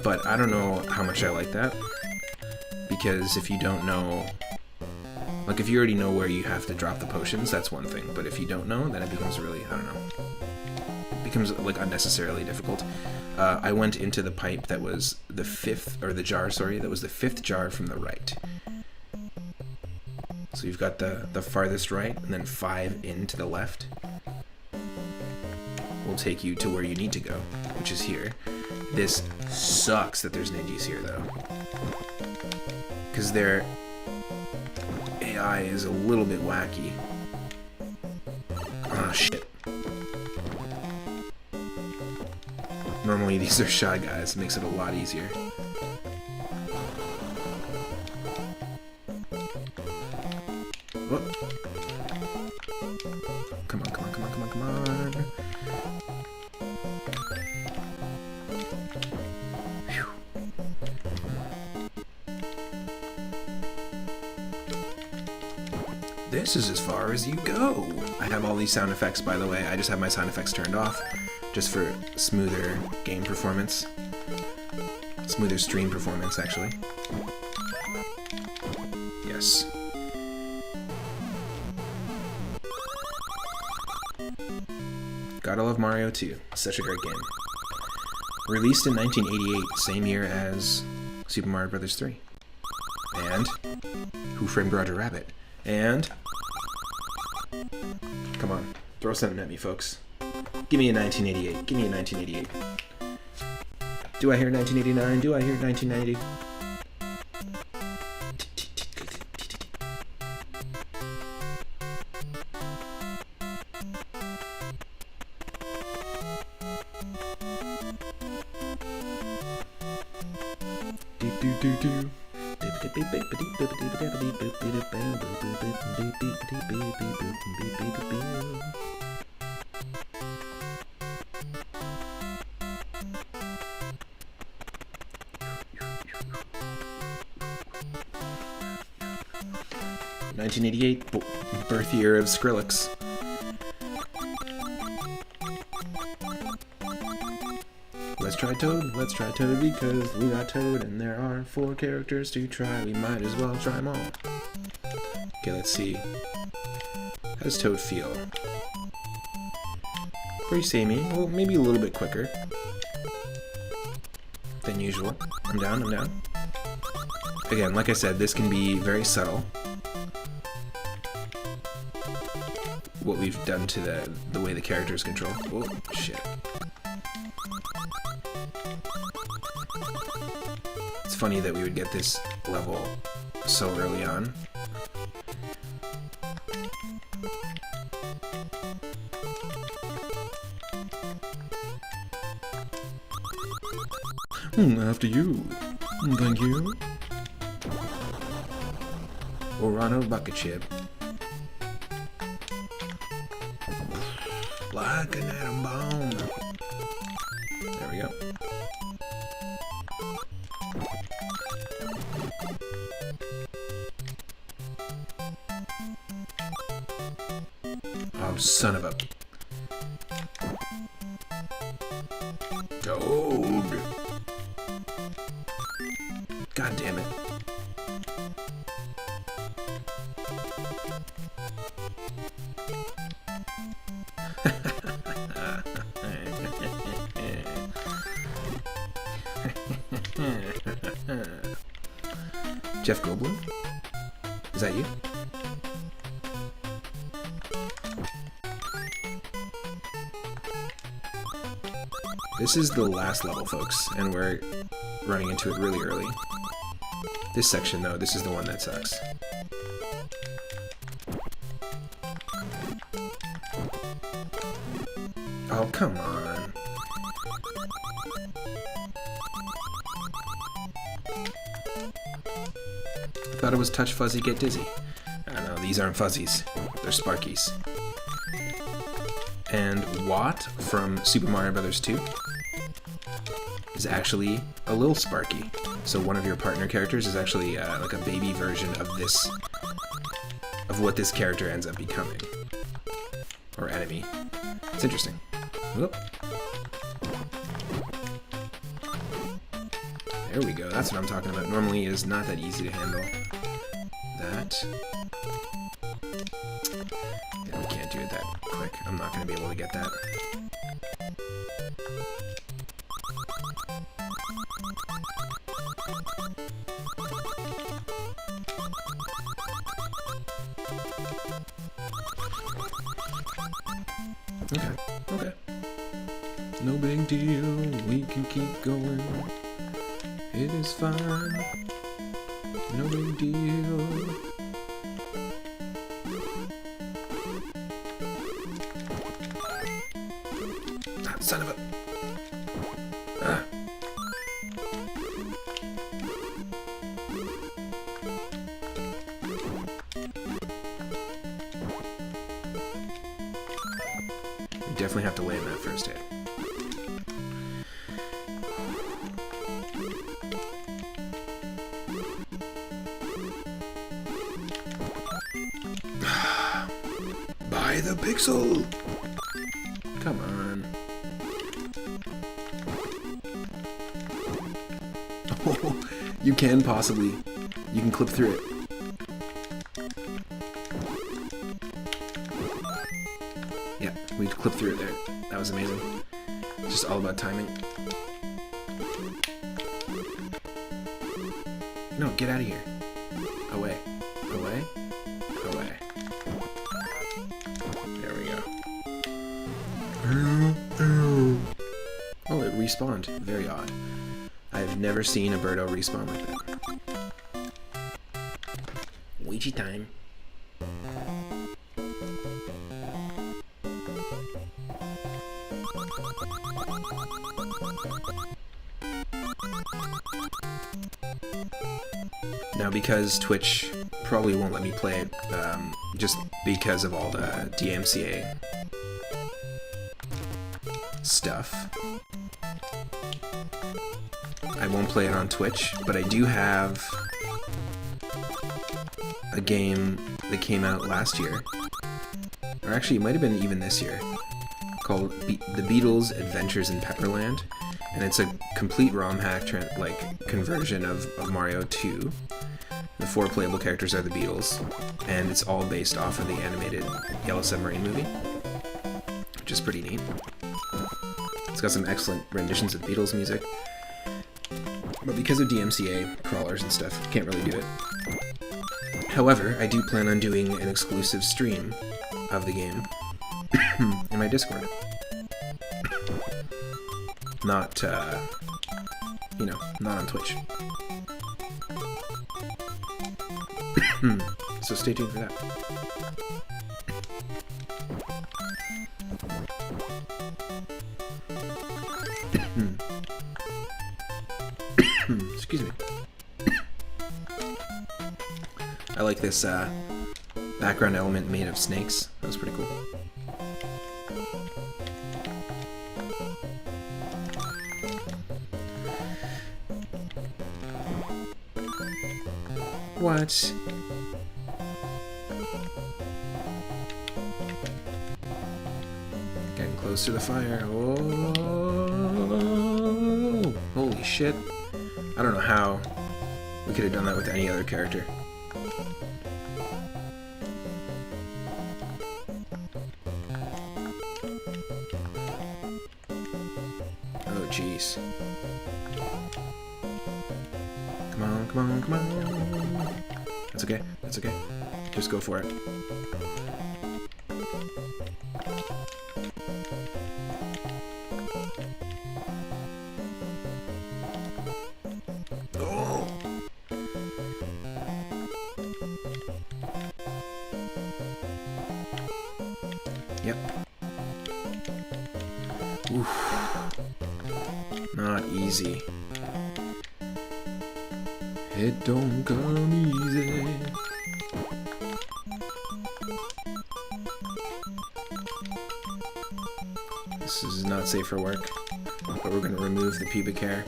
But I don't know how much I like that. Because if you don't know, like if you already know where you have to drop the potions, that's one thing. But if you don't know, then it becomes really, I don't know, it becomes like unnecessarily difficult. I went into the pipe that was the 5th, or the jar, sorry, that was the 5th jar from the right. So you've got the farthest right, and then 5 in to the left. Will take you to where you need to go, which is here. This sucks that there's ninjas here, though. Because their AI is a little bit wacky. Oh shit. Normally these are shy guys, it makes it a lot easier. Whoop. Come on, come on, come on, come on, come on. Whew. This is as far as you go. I have all these sound effects, by the way. I just have my sound effects turned off, just for smoother game performance. Smoother stream performance, actually. Yes. Gotta love Mario 2. Such a great game. Released in 1988, same year as Super Mario Bros. 3. And Who Framed Roger Rabbit. And come on, throw something at me, folks. Give me a 1988. Give me a 1988. Do I hear 1989? Do I hear 1990? ...1988, birth year of Skrillex. Let's try Toad because we got Toad and there are 4 characters to try. We might as well try them all. Okay, let's see. How does Toad feel? Pretty samey. Well, maybe a little bit quicker than usual. I'm down, I'm down. Again, like I said, this can be very subtle. What we've done to the way the characters control. Oh, shit. It's funny that we would get this level so early on. After you. Thank you. Orano bucket chip. Like an atom bomb. There we go. Oh, son of a... Toad! God damn it. Jeff Goldblum? Is that you? This is the last level, folks, and we're running into it really early. This section, though, this is the one that sucks. Oh, come on. I thought it was touch fuzzy, get dizzy. I don't know, these aren't fuzzies. They're sparkies. And Watt from Super Mario Bros. 2 is actually a little Sparky. So one of your partner characters is actually like a baby version of this, of what this character ends up becoming. Or enemy. It's interesting. Whoop. There we go, that's what I'm talking about. Normally it is not that easy to handle. That. Yeah, we can't do it that quick. I'm not going to be able to get that. Okay, okay. No big deal, we can keep going. It is fine. No big deal. Ah, son of a... Ah. You definitely have to land that first hit. By the pixel! Come on. Oh, you can possibly. You can clip through it. Yeah, we clip through it there. That was amazing. Just all about timing. No, get out of here. Away. Away. Away. There we go. Oh, it respawned. Very odd. I've never seen a Birdo respawn like that. Ouija time. Now, because Twitch probably won't let me play it, just because of all the DMCA stuff, I won't play it on Twitch, but I do have a game that came out last year, or actually it might have been even this year, called The Beatles Adventures in Pepperland, and it's a complete ROM hack conversion of Mario 2. The 4 playable characters are the Beatles, and it's all based off of the animated Yellow Submarine movie, which is pretty neat. It's got some excellent renditions of Beatles music, but because of DMCA crawlers and stuff, can't really do it. However, I do plan on doing an exclusive stream of the game in my Discord. Not, you know, not on Twitch. So stay tuned for that. Excuse me. I like this background element made of snakes. That was pretty cool. What? Getting close to the fire. Oh! Holy shit. I don't know how we could have done that with any other character. Oh, jeez. Come on, come on, come on. That's okay, that's okay. Just go for it. Oh! Yep. Oof. Not easy. It don't come easy. This is not safe for work, but we're going to remove the pubic hair.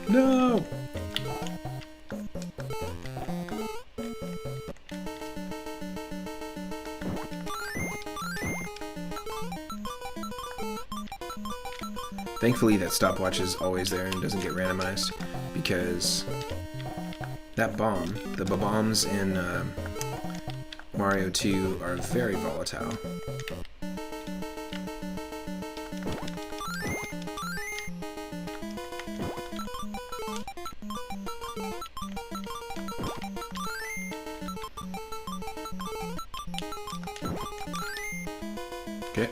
No! Thankfully, that stopwatch is always there and doesn't get randomized, because that bomb, the bombs in Mario 2 are very volatile. Okay.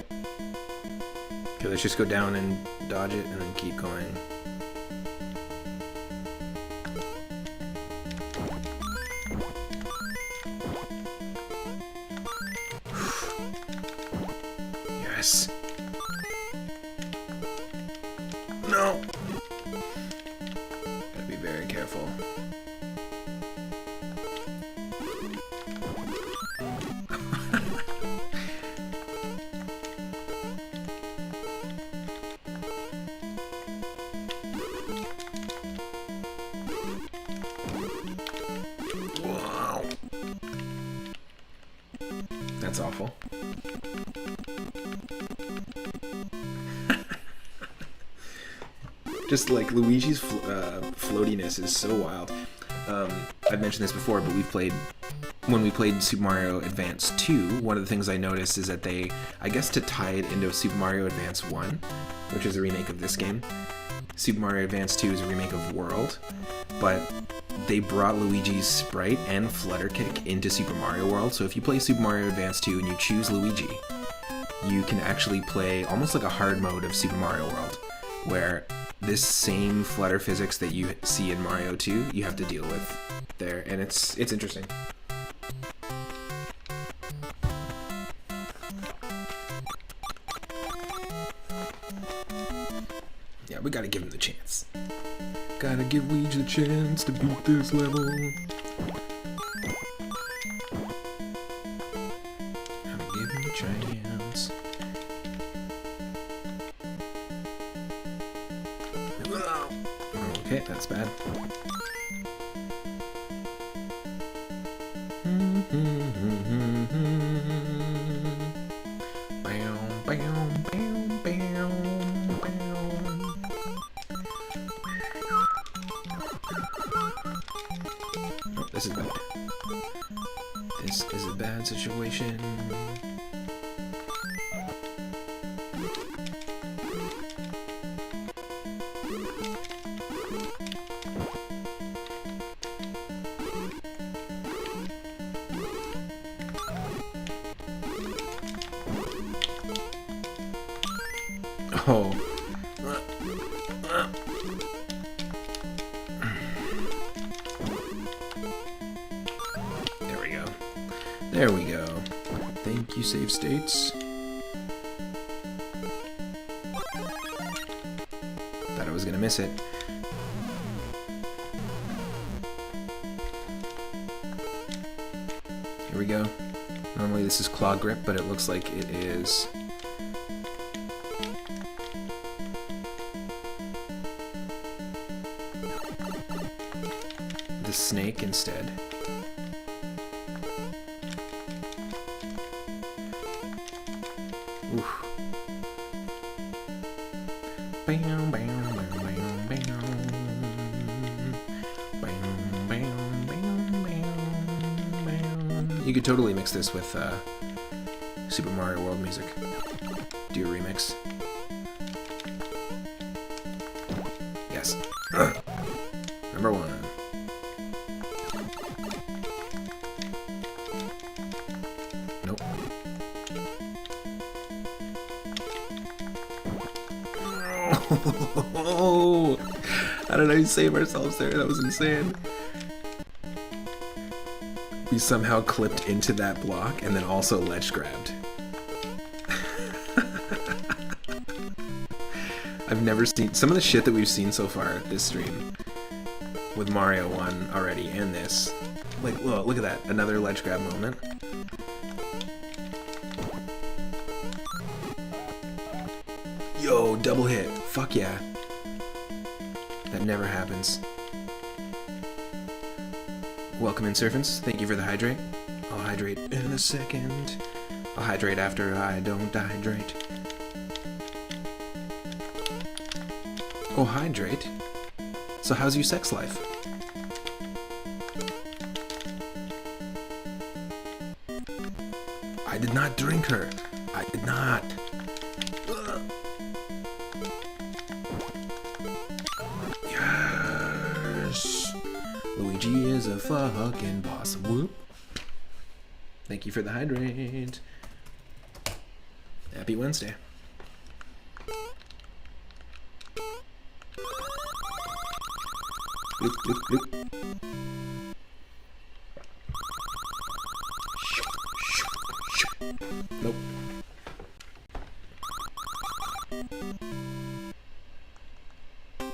Okay, let's just go down and dodge it and then keep going. Yes. No. Gotta be very careful. Wow. That's awful. Just like Luigi's floatiness is so wild. I've mentioned this before, but when we played Super Mario Advance 2, one of the things I noticed is that they, I guess to tie it into Super Mario Advance 1, which is a remake of this game, Super Mario Advance 2 is a remake of World, but they brought Luigi's sprite and flutter kick into Super Mario World, so if you play Super Mario Advance 2 and you choose Luigi, you can actually play almost like a hard mode of Super Mario World, where this same flutter physics that you see in Mario 2, you have to deal with there, and it's interesting. Yeah, we gotta give him the chance. Gotta give Luigi the chance to beat this level. Gotta give him the chance. Okay, that's bad. Oh, this is bad. This is a bad situation. Oh. There we go. There we go. Thank you, save states. Thought I was gonna miss it. Here we go. Normally this is claw grip, but it looks like it is the snake instead. Oof. Bam, bam, bam, bam, bam. Bam, bam, bam, bam, bam. You could totally mix this with Super Mario World music. Do a remix. Yes. Number one. Nope. Oh, how did I save ourselves there? That was insane. We somehow clipped into that block and then also ledge grabbed. I've never seen some of the shit that we've seen so far this stream with Mario 1 already and this. Like, look at that. Another ledge grab moment. Yo, double hit. Fuck yeah. That never happens. Welcome in, Surfins. Thank you for the hydrate. I'll hydrate in a second. I'll hydrate after I don't hydrate. Oh, hydrate? So how's your sex life? I did not drink her. I did not. Ugh. Yes. Luigi is a fucking boss. Whoop. Thank you for the hydrate. Happy Wednesday. Bloop, bloop, bloop. Nope.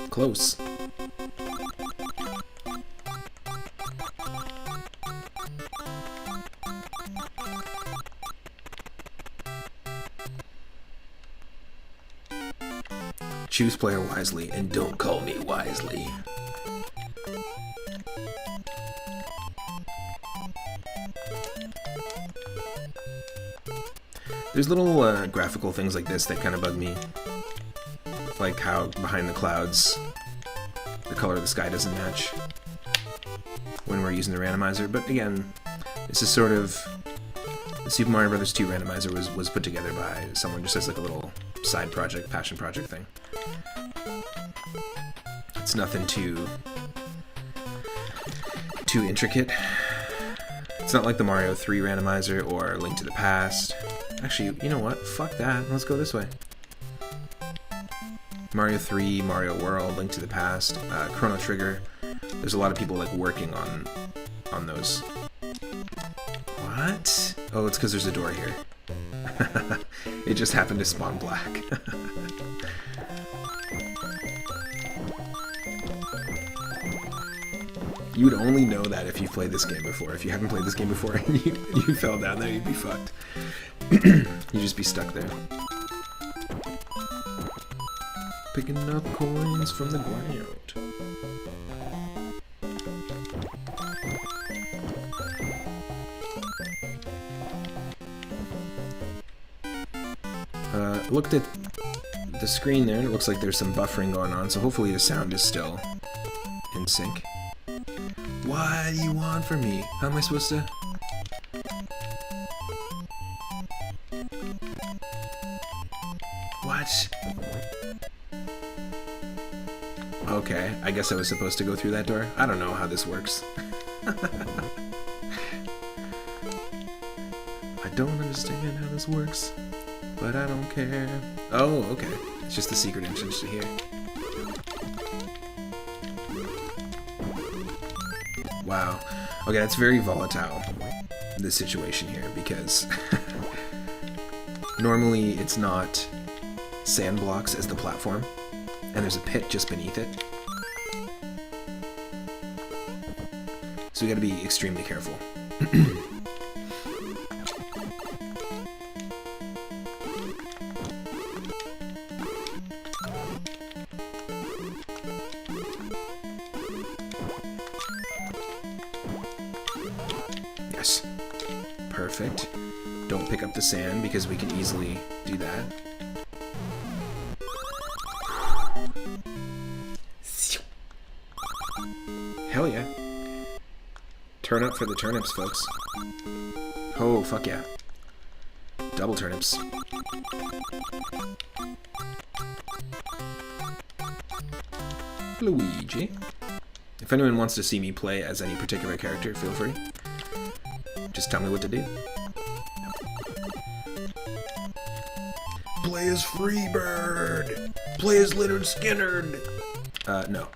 Close. Choose player wisely and don't call me wisely. There's little graphical things like this that kind of bug me. Like how behind the clouds, the color of the sky doesn't match. when we're using the randomizer, but again, this is sort of... The Super Mario Bros. 2 randomizer was put together by someone just as like a little side project, passion project thing. It's nothing too intricate. It's not like the Mario 3 randomizer or Link to the Past. Actually, you know what? Fuck that. Let's go this way. Mario 3, Mario World, Link to the Past, Chrono Trigger. There's a lot of people like working on those. What? Oh, it's because there's a door here. It just happened to spawn black. You would only know that if you've played this game before. If you haven't played this game before and you fell down there, you'd be fucked. You'd just be stuck there. Picking up coins from the ground. Looked at the screen there, and it looks like there's some buffering going on, so hopefully the sound is still in sync. What do you want from me? How am I supposed to... What? Okay, I guess I was supposed to go through that door. I don't know how this works. I don't understand how this works, but I don't care. Oh, okay. It's just the secret entrance to here. Wow. Okay, that's very volatile, this situation here, because normally it's not sand blocks as the platform, and there's a pit just beneath it. So we gotta be extremely careful. Yes. Perfect. Don't pick up the sand because we can easily do that. Hell yeah. Turn up for the turnips, folks. Oh, fuck yeah. Double turnips. Luigi. If anyone wants to see me play as any particular character, feel free. Just tell me what to do. Play as Freebird! Play as Leonard Skinnerd! No.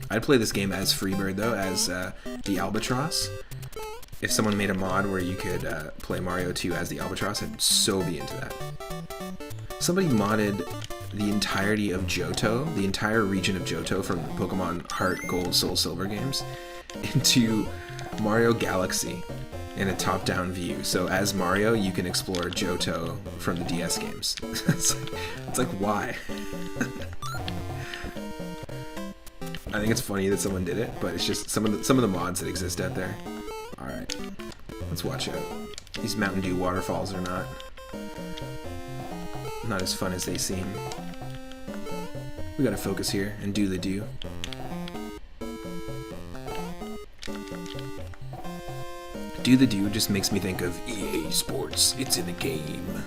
I'd play this game as Freebird, though, as the Albatross. If someone made a mod where you could play Mario 2 as the Albatross, I'd so be into that. Somebody modded the entirety of Johto, the entire region of Johto from Pokemon Heart, Gold, Soul, Silver games, into Mario Galaxy in a top-down view. So as Mario, you can explore Johto from the DS games. It's like, why? I think it's funny that someone did it, but it's just some of the mods that exist out there. All right, let's watch out. These Mountain Dew waterfalls are not as fun as they seem. We gotta focus here and do the do. Do the do just makes me think of EA Sports. It's in the game.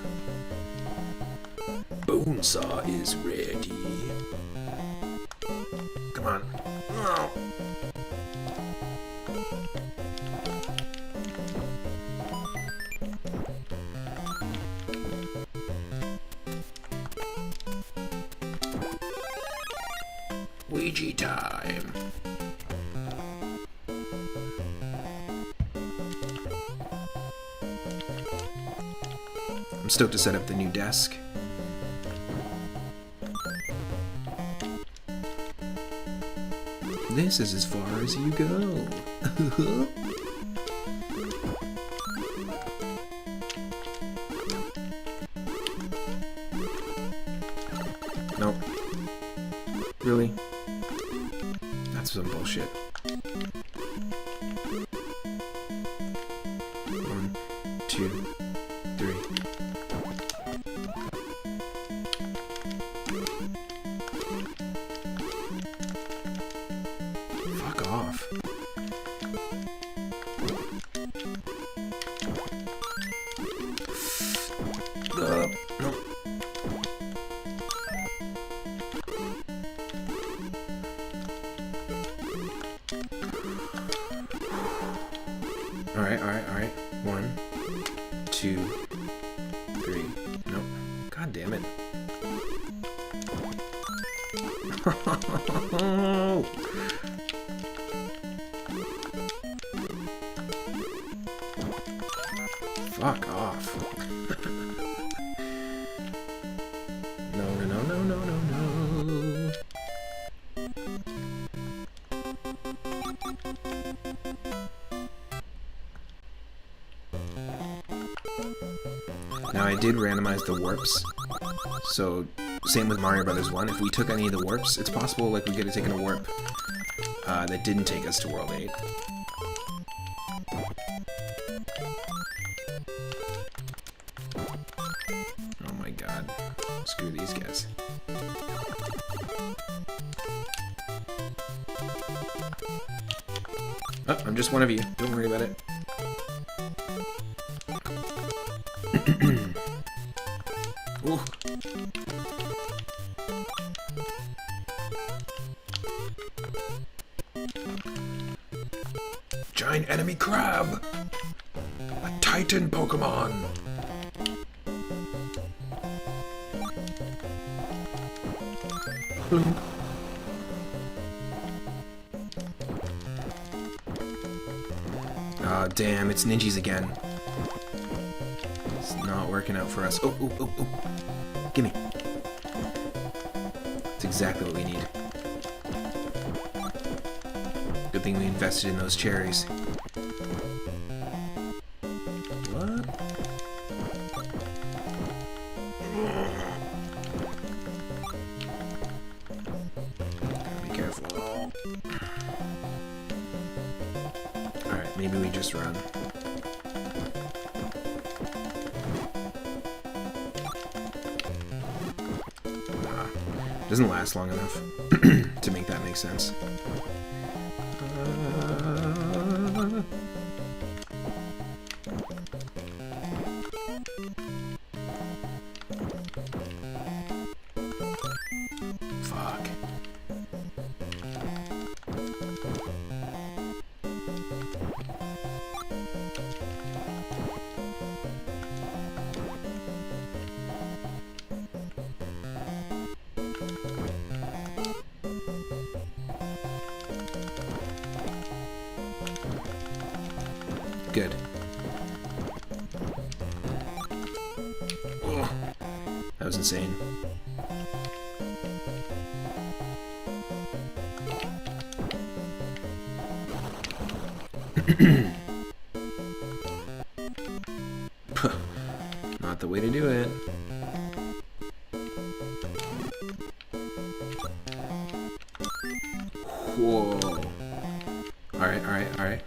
Bonesaw is ready. Come on. Oh. Ouija time. I'm stoked to set up the new desk. This is as far as you go. Nope. Really? That's some bullshit. 1, 2, 3. Alright, alright, alright. 1, 2, 3. Nope. God damn it. Fuck off. No, no, no, no, no, no, no. Now I did randomize the warps, so same with Mario Brothers 1. If we took any of the warps, it's possible like we could have taken a warp that didn't take us to World 8. Oh my god. Screw these guys. Oh, I'm just one of you. Don't worry about it. Ooh. Giant enemy crab! A Titan Pokemon! Oh, damn, it's ninjas again. It's not working out for us. Oh, oh, oh, oh. Gimme. That's exactly what we need. Good thing we invested in those cherries. What? Be careful. Alright, maybe we just run. Doesn't last long enough to make that make sense. Fuck. Good. Oh, that was insane. Not the way to do it. Whoa. Alright, alright, alright.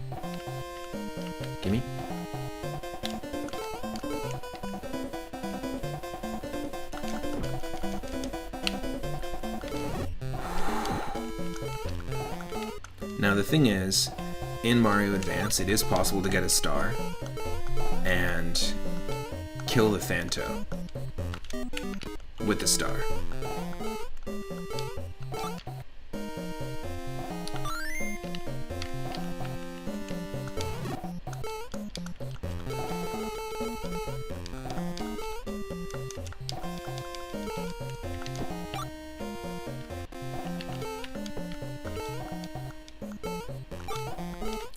Gimme. Now the thing is, in Mario Advance, it is possible to get a star and kill the Phanto with the star.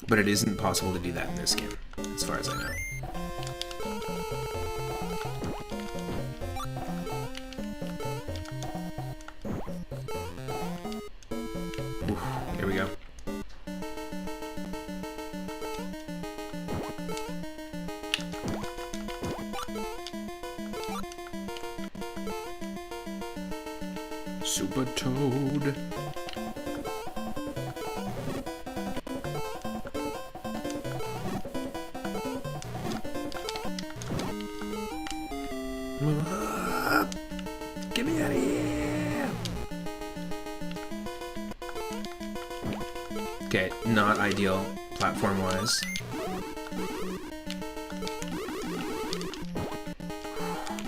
But it isn't possible to do that in this game, as far as I know. Oof, here we go. Super Toad. Get me out of here! Okay, not ideal platform-wise.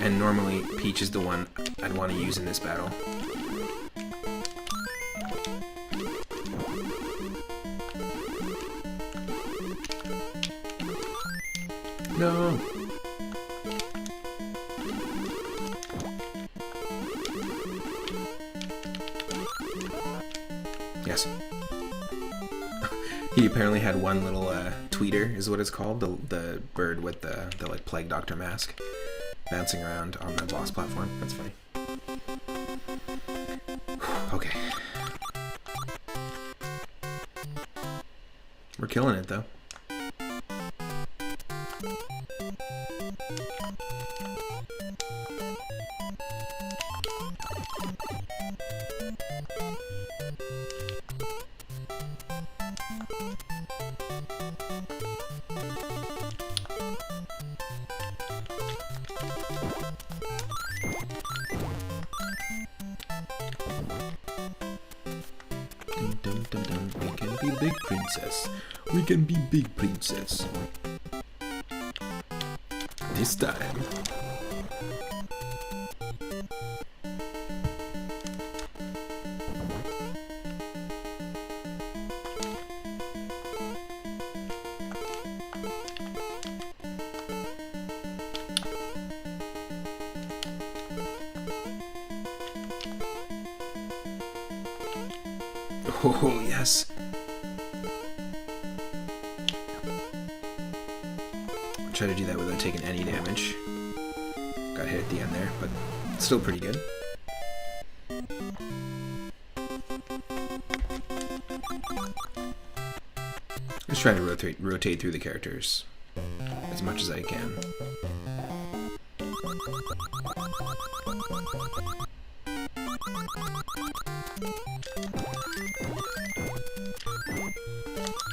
And normally, Peach is the one I'd want to use in this battle. No! Yes. He apparently had one little tweeter, is what it's called, the bird with the like Plague Doctor mask, bouncing around on the boss platform. That's funny. Okay. We're killing it though. We can be big princess. We can be big princess. This time. Oh, yes. Try to do that without taking any damage. Got hit at the end there, but still pretty good. Just try to rotate through the characters as much as I can.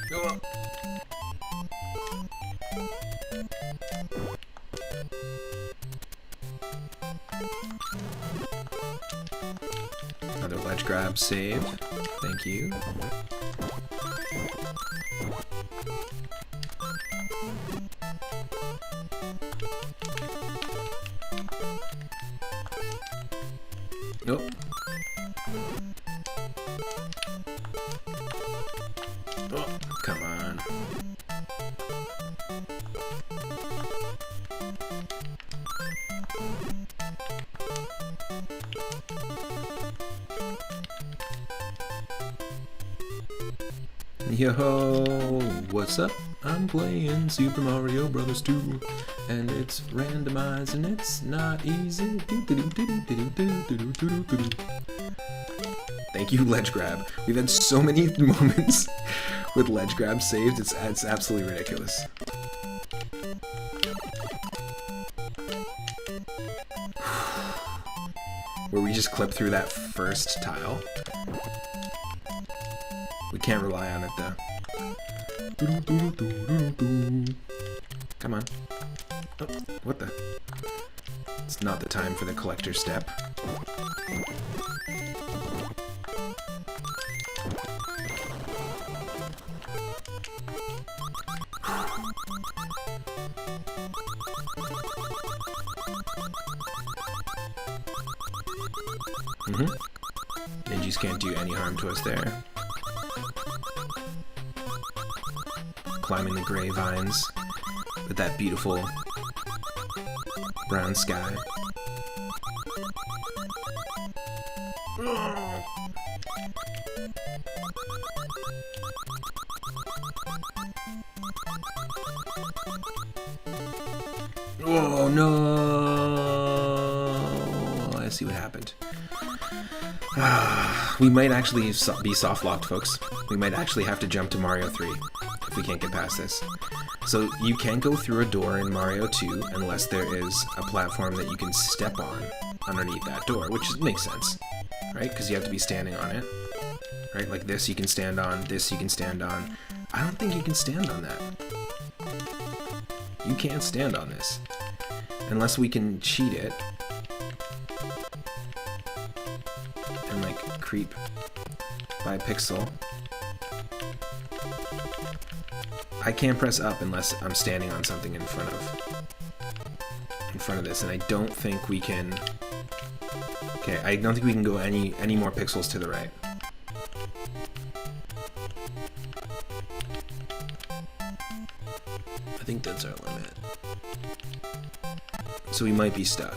Go on. Another ledge grab save. Thank you. Nope. Oh, come on. Yo, what's up? I'm playing Super Mario Bros. 2, and it's randomized and it's not easy. Thank you, ledge grab. We've had so many moments with ledge grab saved, it's absolutely ridiculous. Where we just clip through that first tile. We can't rely on it though. Come on. Oh, what the? It's not the time for the collector step. Ninjas can't do any harm to us there. Climbing the gray vines with that beautiful brown sky. Oh no! I see what happened. We might actually be soft locked, folks. We might actually have to jump to Mario 3 if we can't get past this. So you can't go through a door in Mario 2 unless there is a platform that you can step on underneath that door, which makes sense, right? Because you have to be standing on it, right? Like this you can stand on, this you can stand on. I don't think you can stand on that. You can't stand on this. Unless we can cheat it. And like creep by pixel. I can't press up unless I'm standing on something in front of this, and I don't think we can. Okay, I don't think we can go any more pixels to the right. I think that's our limit. So we might be stuck.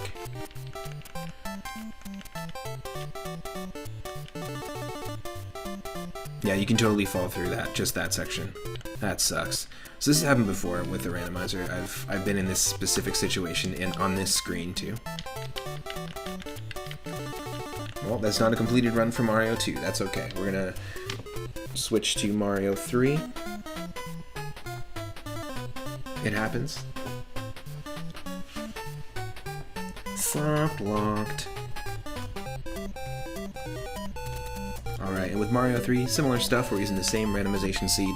Yeah, you can totally fall through that, just that section. That sucks. So this has happened before with the randomizer. I've been in this specific situation and on this screen too. Well, that's not a completed run for Mario 2. That's okay. We're gonna switch to Mario 3. It happens. Soft locked. Alright, and with Mario 3, similar stuff. We're using the same randomization seed.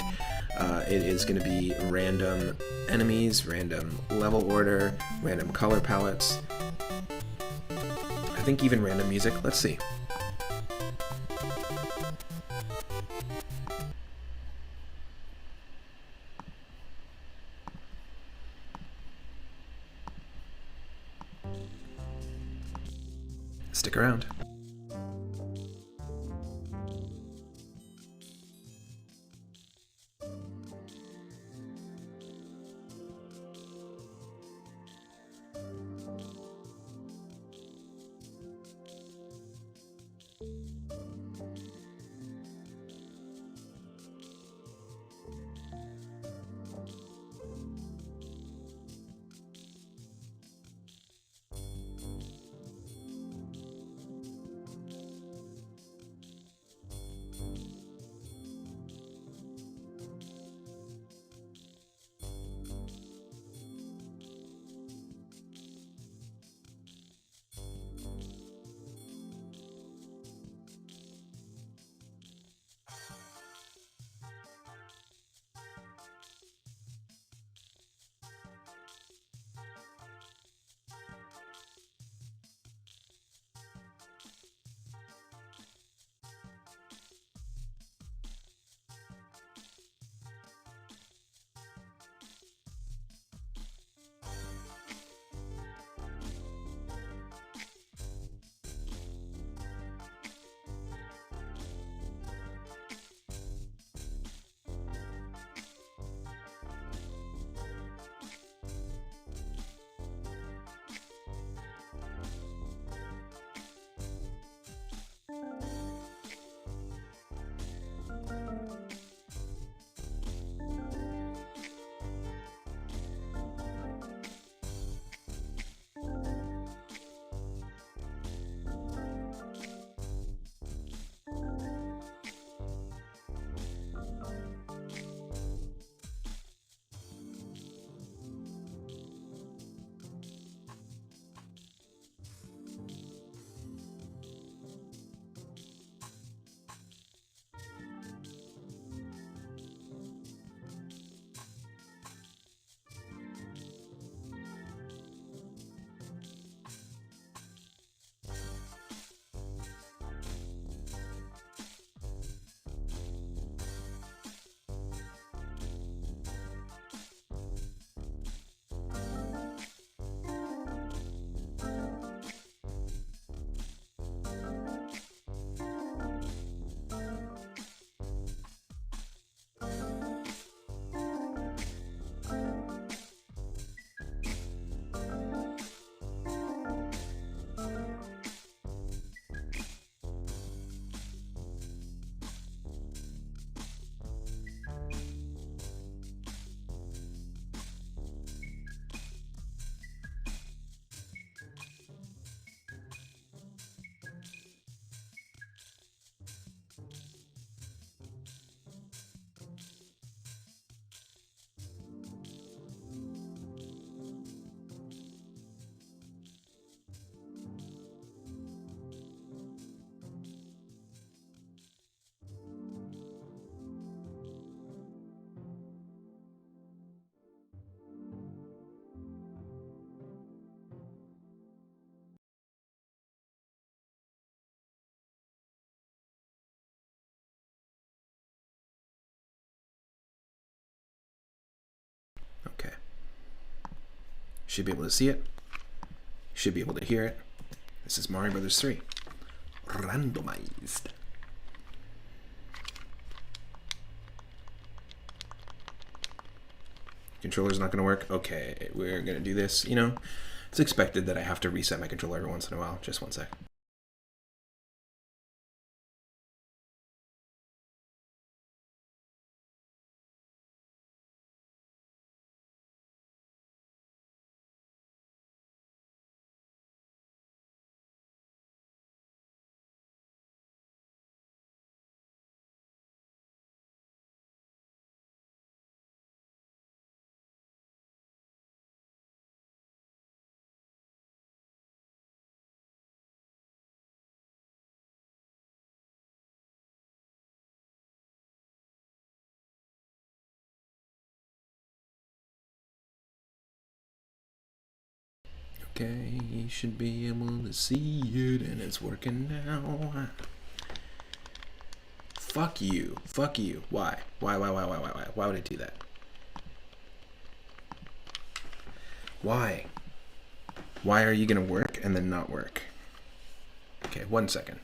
It is going to be random enemies, random level order, random color palettes. I think even random music. Let's see. Stick around. Okay. Should be able to see it. Should be able to hear it. This is Mario Brothers 3. Randomized. Controller's not gonna work. Okay, we're gonna do this. You know, it's expected that I have to reset my controller every once in a while. Just one sec. Okay, you should be able to see it, and it's working now. Fuck you. Fuck you. Why? Why would I do that? Why? Why are you gonna work and then not work? Okay, 1 second.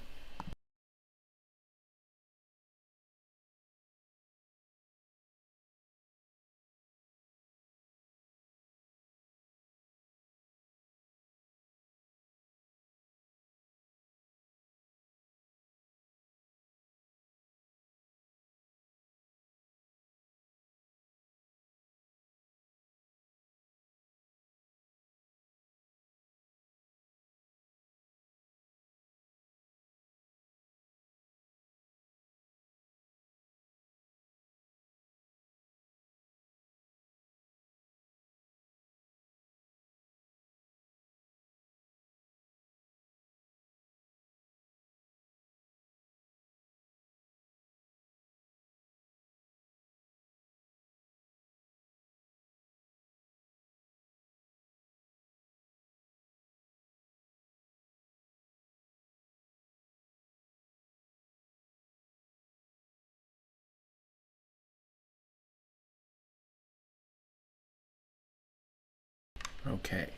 Okay.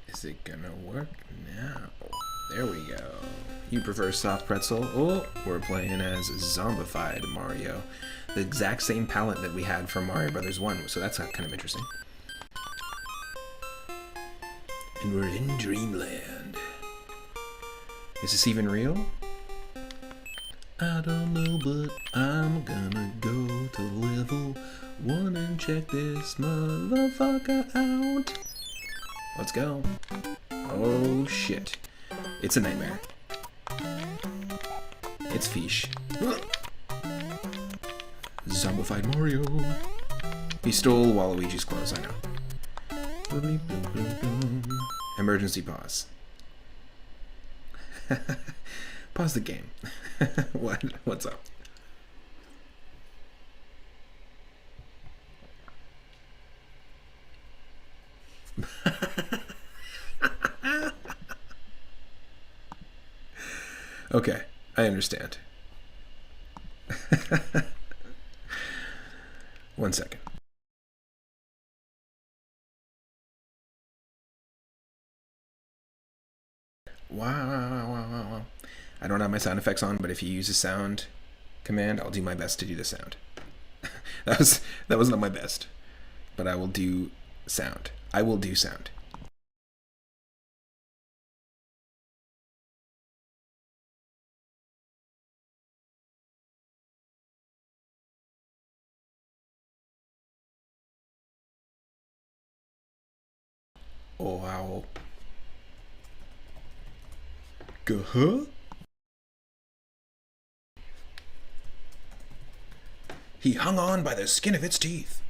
Is it gonna work now? There we go. You prefer soft pretzel? Oh, we're playing as zombified Mario. The exact same palette that we had from Mario Brothers 1, so that's kind of interesting. And we're in Dreamland. Is this even real? I don't know, but I'm gonna go to level 1 and check this motherfucker out. Let's go. Oh shit. It's a nightmare. It's fish. Zombified Mario. He stole Waluigi's clothes, I know. Emergency pause. Pause the game. What's up? Okay, I understand. 1 second. Wow. I don't have my sound effects on, but if you use a sound command, I'll do my best to do the sound. that was not my best, but I will do sound. I will do sound. Oh wow. Huh? He hung on by the skin of its teeth.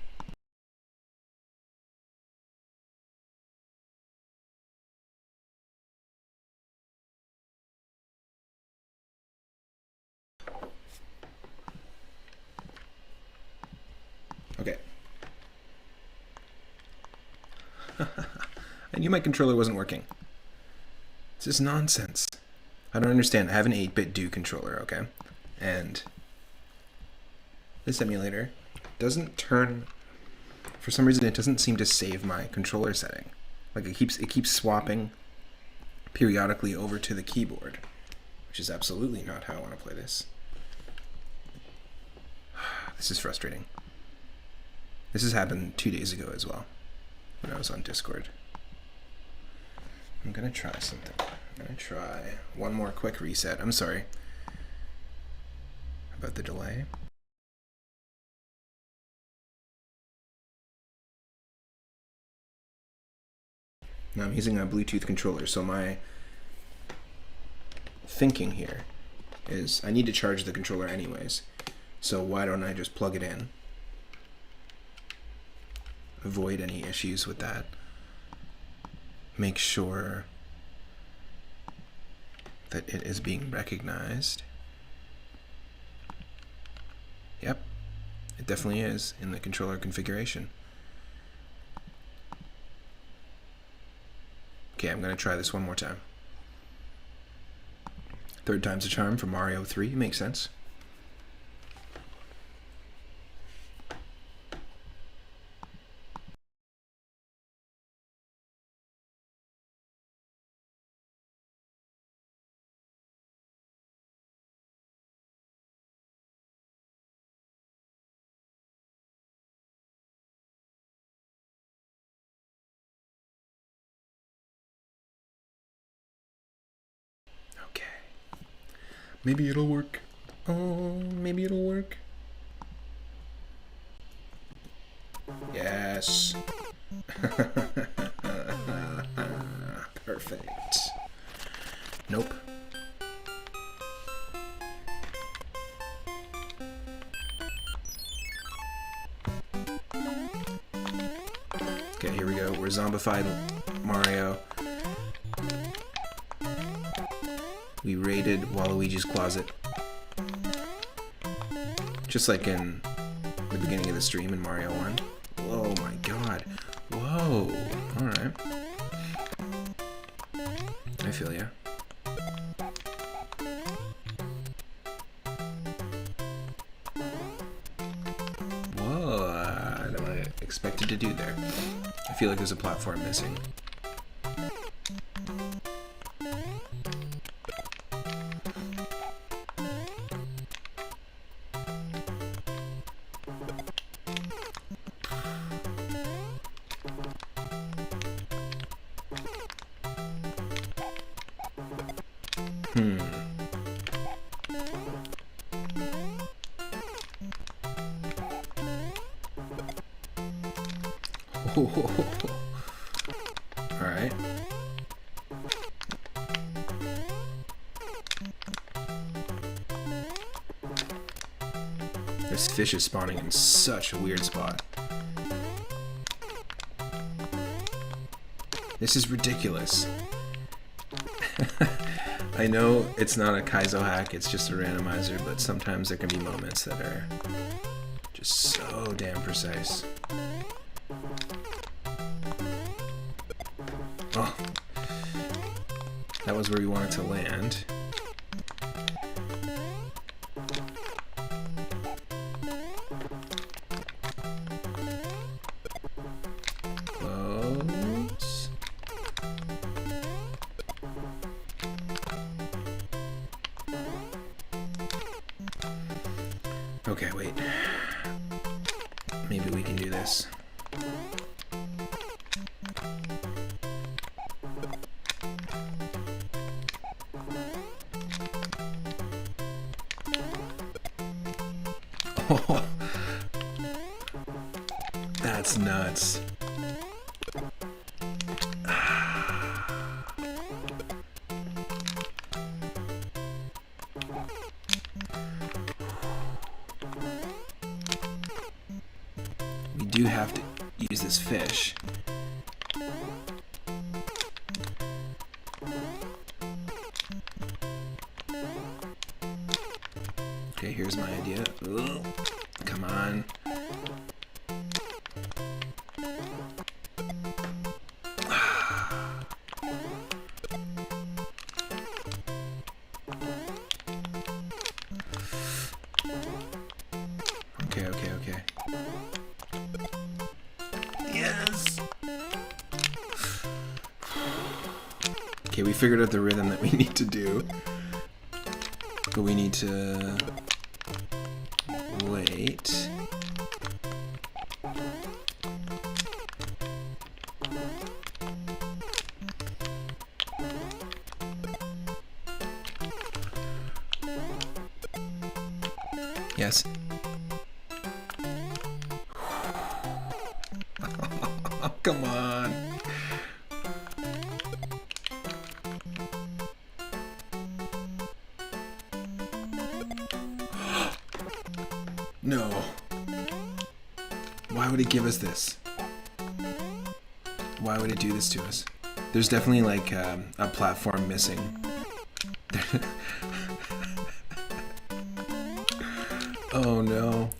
Okay. I knew my controller wasn't working. This is nonsense. I don't understand. I have an 8-bit do controller, okay? And this emulator doesn't turn, for some reason it doesn't seem to save my controller setting. Like it keeps swapping periodically over to the keyboard, which is absolutely not how I want to play this. This is frustrating. This has happened 2 days ago as well, when I was on Discord. I'm gonna try something. I'm gonna try one more quick reset. I'm sorry about the delay. Now I'm using a Bluetooth controller, so my thinking here is I need to charge the controller anyways. So why don't I just plug it in? Avoid any issues with that. Make sure that it is being recognized. Yep, it definitely is in the controller configuration. Okay, I'm going to try this one more time. Third time's a charm for Mario 3, makes sense. Okay. Maybe it'll work. Oh, maybe it'll work. Yes. Perfect. Nope. Okay, here we go. We're zombified Mario. We raided Waluigi's closet. Just like in the beginning of the stream in Mario 1. Whoa, my god. Whoa. Alright. I feel ya. What am I expected to do there? I feel like there's a platform missing. Alright. This fish is spawning in such a weird spot. This is ridiculous. I know it's not a Kaizo hack, it's just a randomizer, but sometimes there can be moments that are just so damn precise. Oh, that was where we wanted to land. Close. Okay, wait. Maybe we can do this. Oh, that's nuts. We do have to use this fish. Okay, here's my idea. Ooh, come on. Okay. Yes! Okay, we figured out the rhythm that we need to do. But we need to wait. Yes. Come on. No. Why would it give us this? Why would it do this to us? There's definitely like a platform missing. Oh no.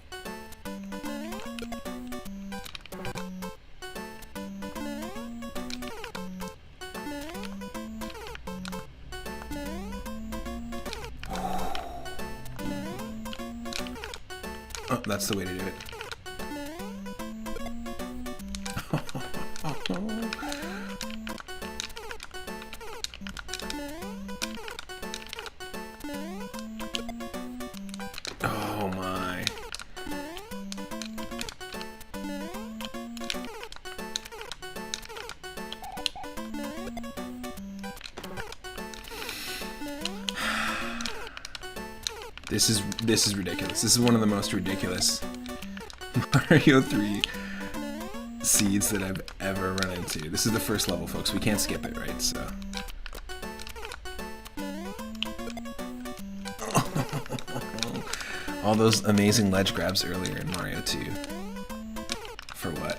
Oh, that's the way to do it. Oh my. This is ridiculous. This is one of the most ridiculous Mario 3 seeds that I've ever run into. This is the first level, folks. We can't skip it, right? So. All those amazing ledge grabs earlier in Mario 2. For what?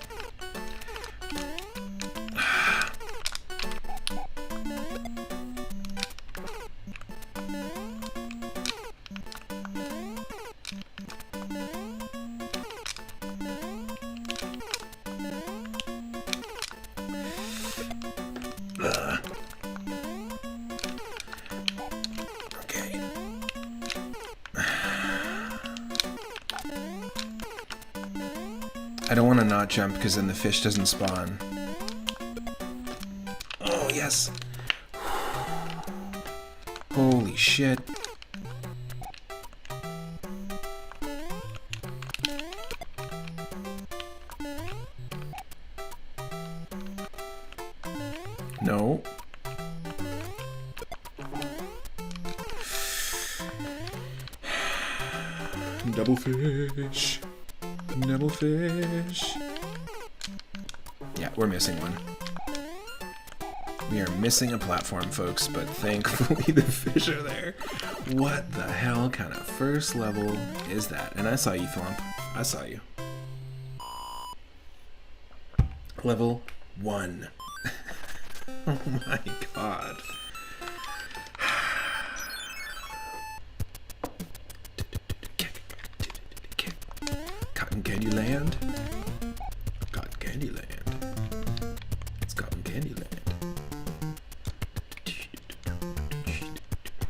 Okay. I don't want to not jump because then the fish doesn't spawn. Oh, yes. Holy shit. No. Double fish. Double fish. Yeah, we're missing one. We are missing a platform, folks, but thankfully the fish are there. What the hell kind of first level is that? And I saw you, Thwomp. I saw you. Level 1. Oh my god. Cotton Candy Land? Cotton Candy Land. It's Cotton Candy Land.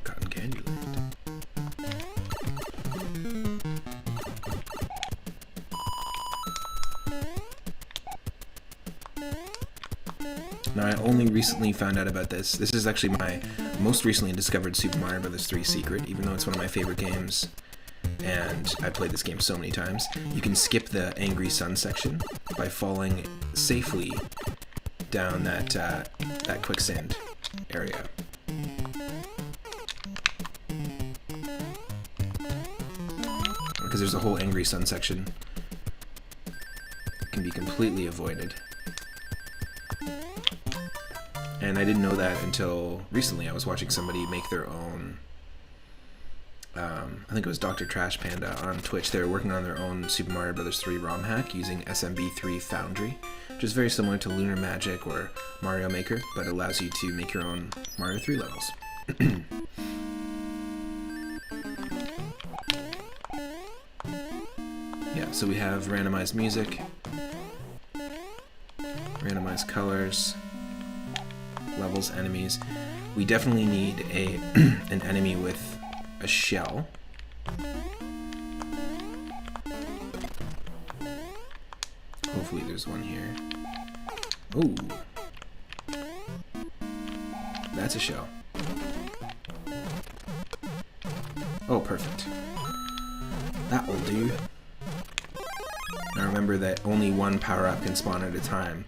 Cotton Candy Land. Now, I only recently found out about this. This is actually my most recently discovered Super Mario Bros. 3 secret, even though it's one of my favorite games. And I played this game so many times. You can skip the Angry Sun section by falling safely down that quicksand area. Because there's a whole Angry Sun section. It can be completely avoided. And I didn't know that until recently. I was watching somebody make their own, I think it was Dr. Trash Panda on Twitch. They were working on their own Super Mario Bros. 3 ROM hack using SMB1 Foundry, which is very similar to Lunar Magic or Mario Maker, but allows you to make your own Mario 3 levels. Yeah, so we have randomized music, randomized colors, levels, enemies. We definitely need an enemy with a shell. Hopefully there's one here. Ooh. That's a shell. Oh, perfect. That will do. Now remember that only one power-up can spawn at a time.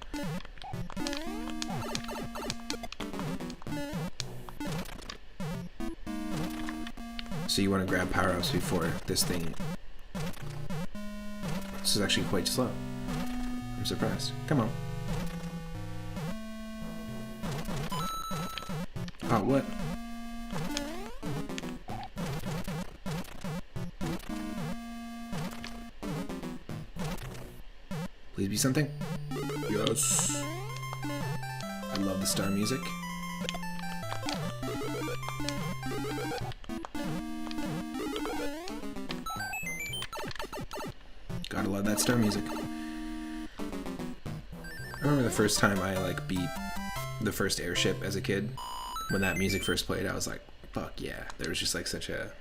So you want to grab power-ups before this thing This is actually quite slow. I'm surprised. Come on. Oh, what? Please be something. Yes. I love the star music. Gotta love that star music. I remember the first time I like beat the first airship as a kid. When that music first played, I was like, fuck yeah. There was just like such a...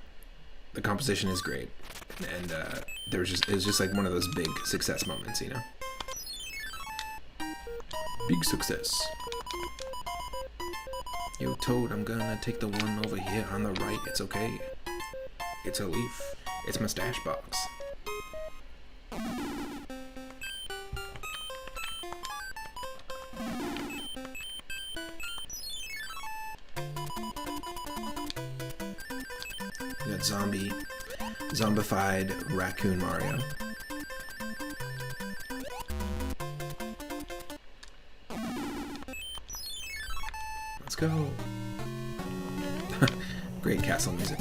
The composition is great. And it was just like one of those big success moments, you know? Big success. Yo, Toad, I'm gonna take the one over here on the right. It's okay. It's a leaf. It's my stash box. We got zombified raccoon Mario. Let's go. Great castle music.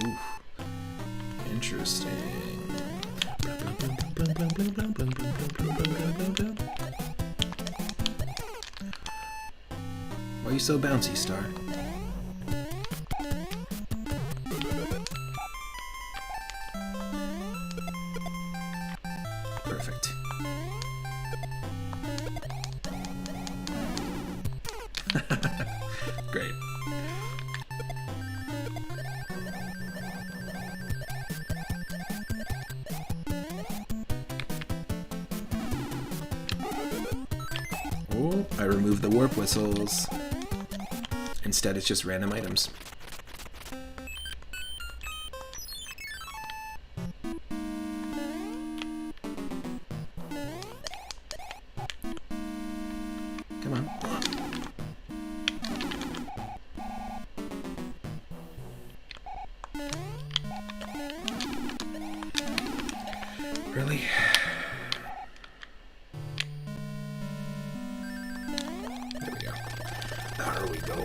Ooh, interesting. Why are you so bouncy, Star? Perfect. Great. Oh, I removed the warp whistles. Instead, it's just random items. Come on. Really? There we go. There we go.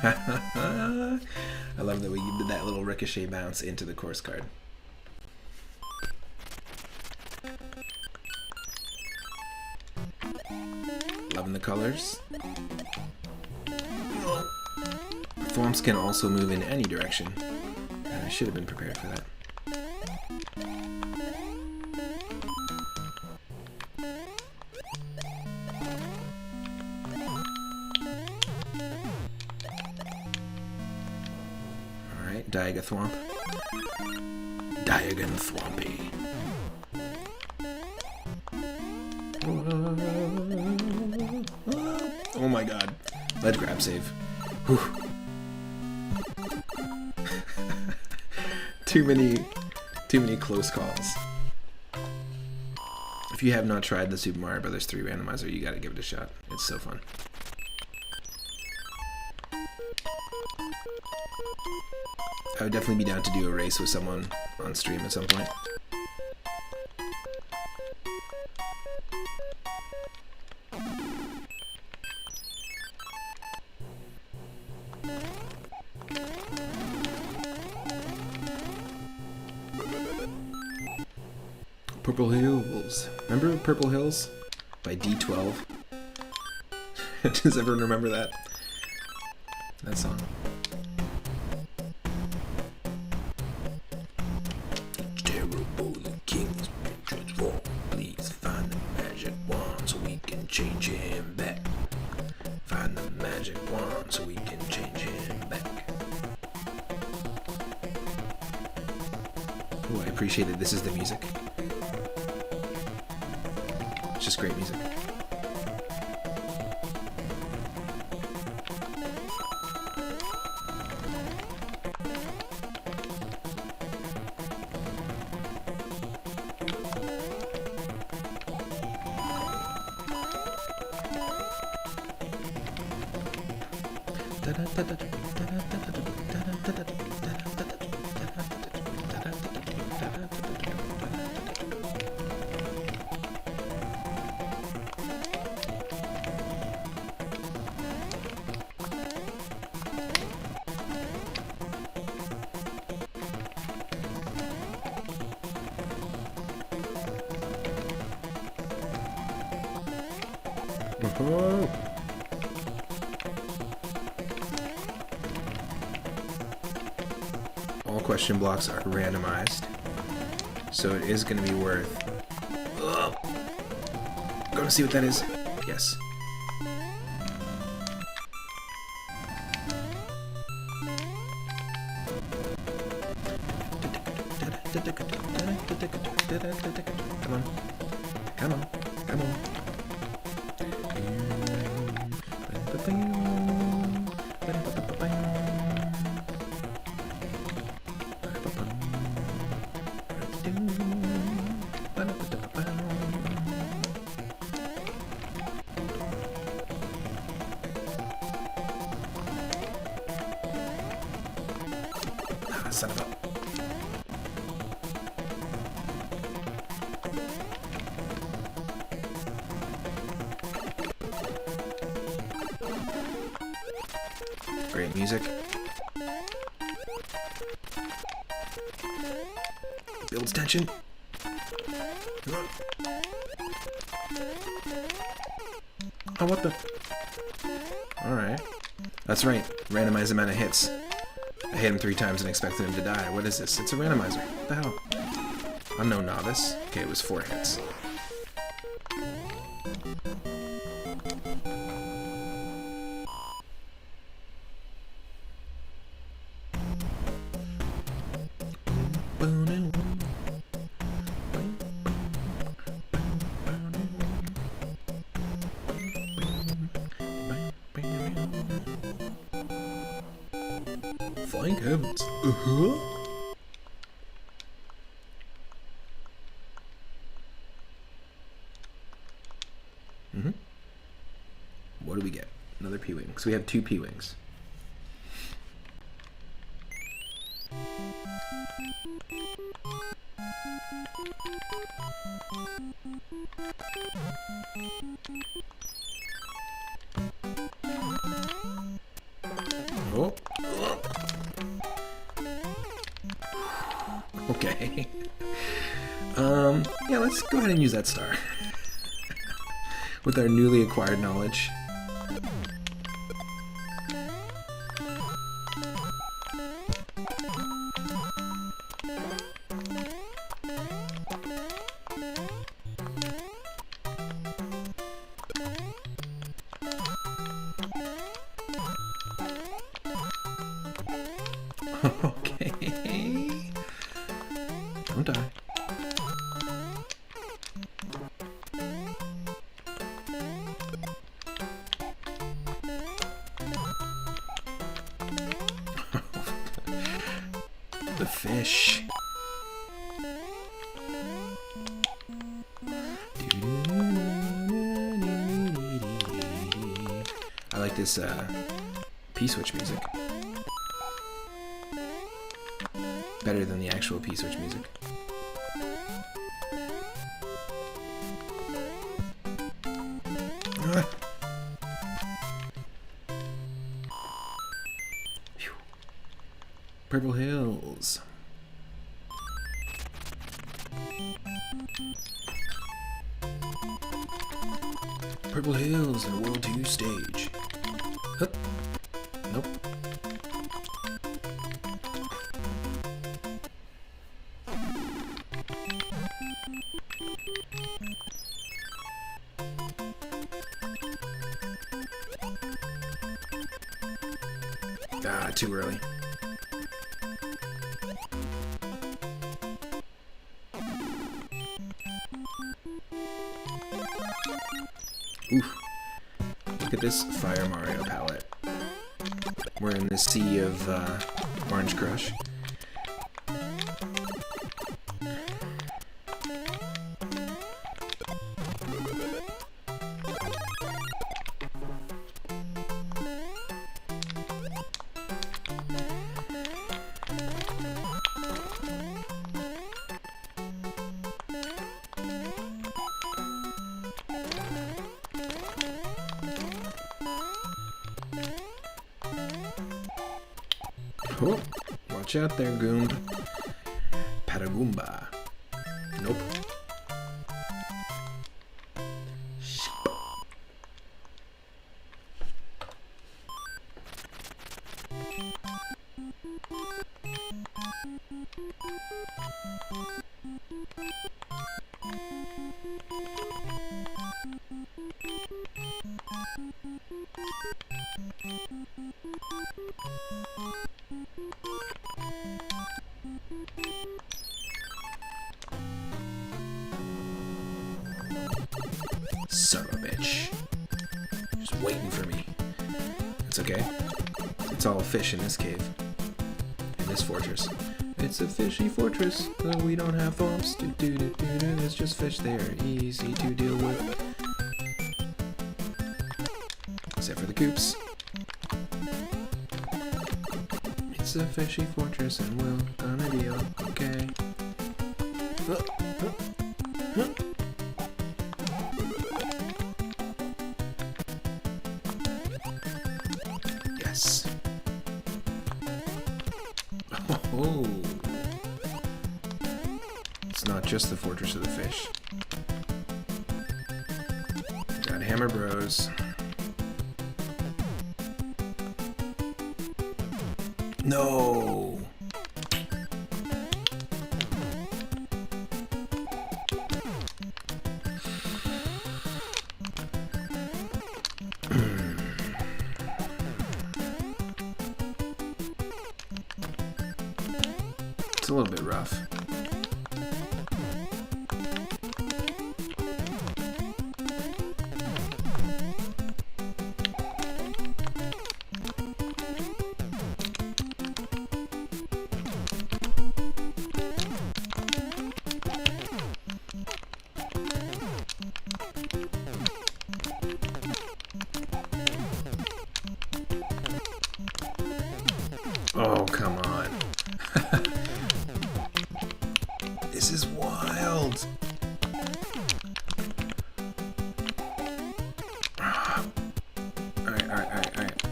I love that we did that little ricochet bounce into the course card. Loving the colors. Thwomps can also move in any direction. I should have been prepared for that. Alright, Diaga Thwomp. Diagon Thwompy. Oh my god. Ledge grab save. Whew. Too many close calls. If you have not tried the Super Mario Bros. 3 randomizer, you gotta give it a shot. It's so fun. I would definitely be down to do a race with someone on stream at some point. Purple Hills. Remember Purple Hills by D12? Does everyone remember that? That song. Terrible, the king's been transformed. Please find the magic wand so we can change him back. Find the magic wand so we can change him back. Oh, I appreciate it. This is the music. It's just great music. All question blocks are randomized, so it is going to be worth... Ugh. Go to see what that is. Yes. Come on. Come on. Come on. Son of a... Great music. Builds tension. Come on. Oh, what the... Alright. That's right. Randomized amount of hits. I hit him 3 times and expected him to die. What is this? It's a randomizer. What the hell? I'm no novice. Okay, it was 4 hits. Flying heavens. What do we get? Another P-Wing. So we have 2 P-Wings. Oh. Okay. Yeah, let's go ahead and use that star. With our newly acquired knowledge. Okay. Don't die. The fish. I like this P-switch music. Better than the actual P-switch music. Purple Hills. Purple Hills in World 2 stage. Huh. Nope. Ah, too early. Oof. Look at this Fire Mario palette. We're in the sea of Orange Crush. Oh, watch out there, Goomb. Patagoomba. Nope. Son of a bitch. Just waiting for me. It's okay. It's all fish in this cave. In this fortress. It's a fishy fortress, but we don't have farms. It's just fish there. Easy to deal with. Except for the coops. It's a fishy fortress and we're gonna deal. Okay. Yes. Oh. It's not just the fortress of the fish. Got Hammer Bros. No. It's a little bit rough. Oh, come on. This is wild. Alright.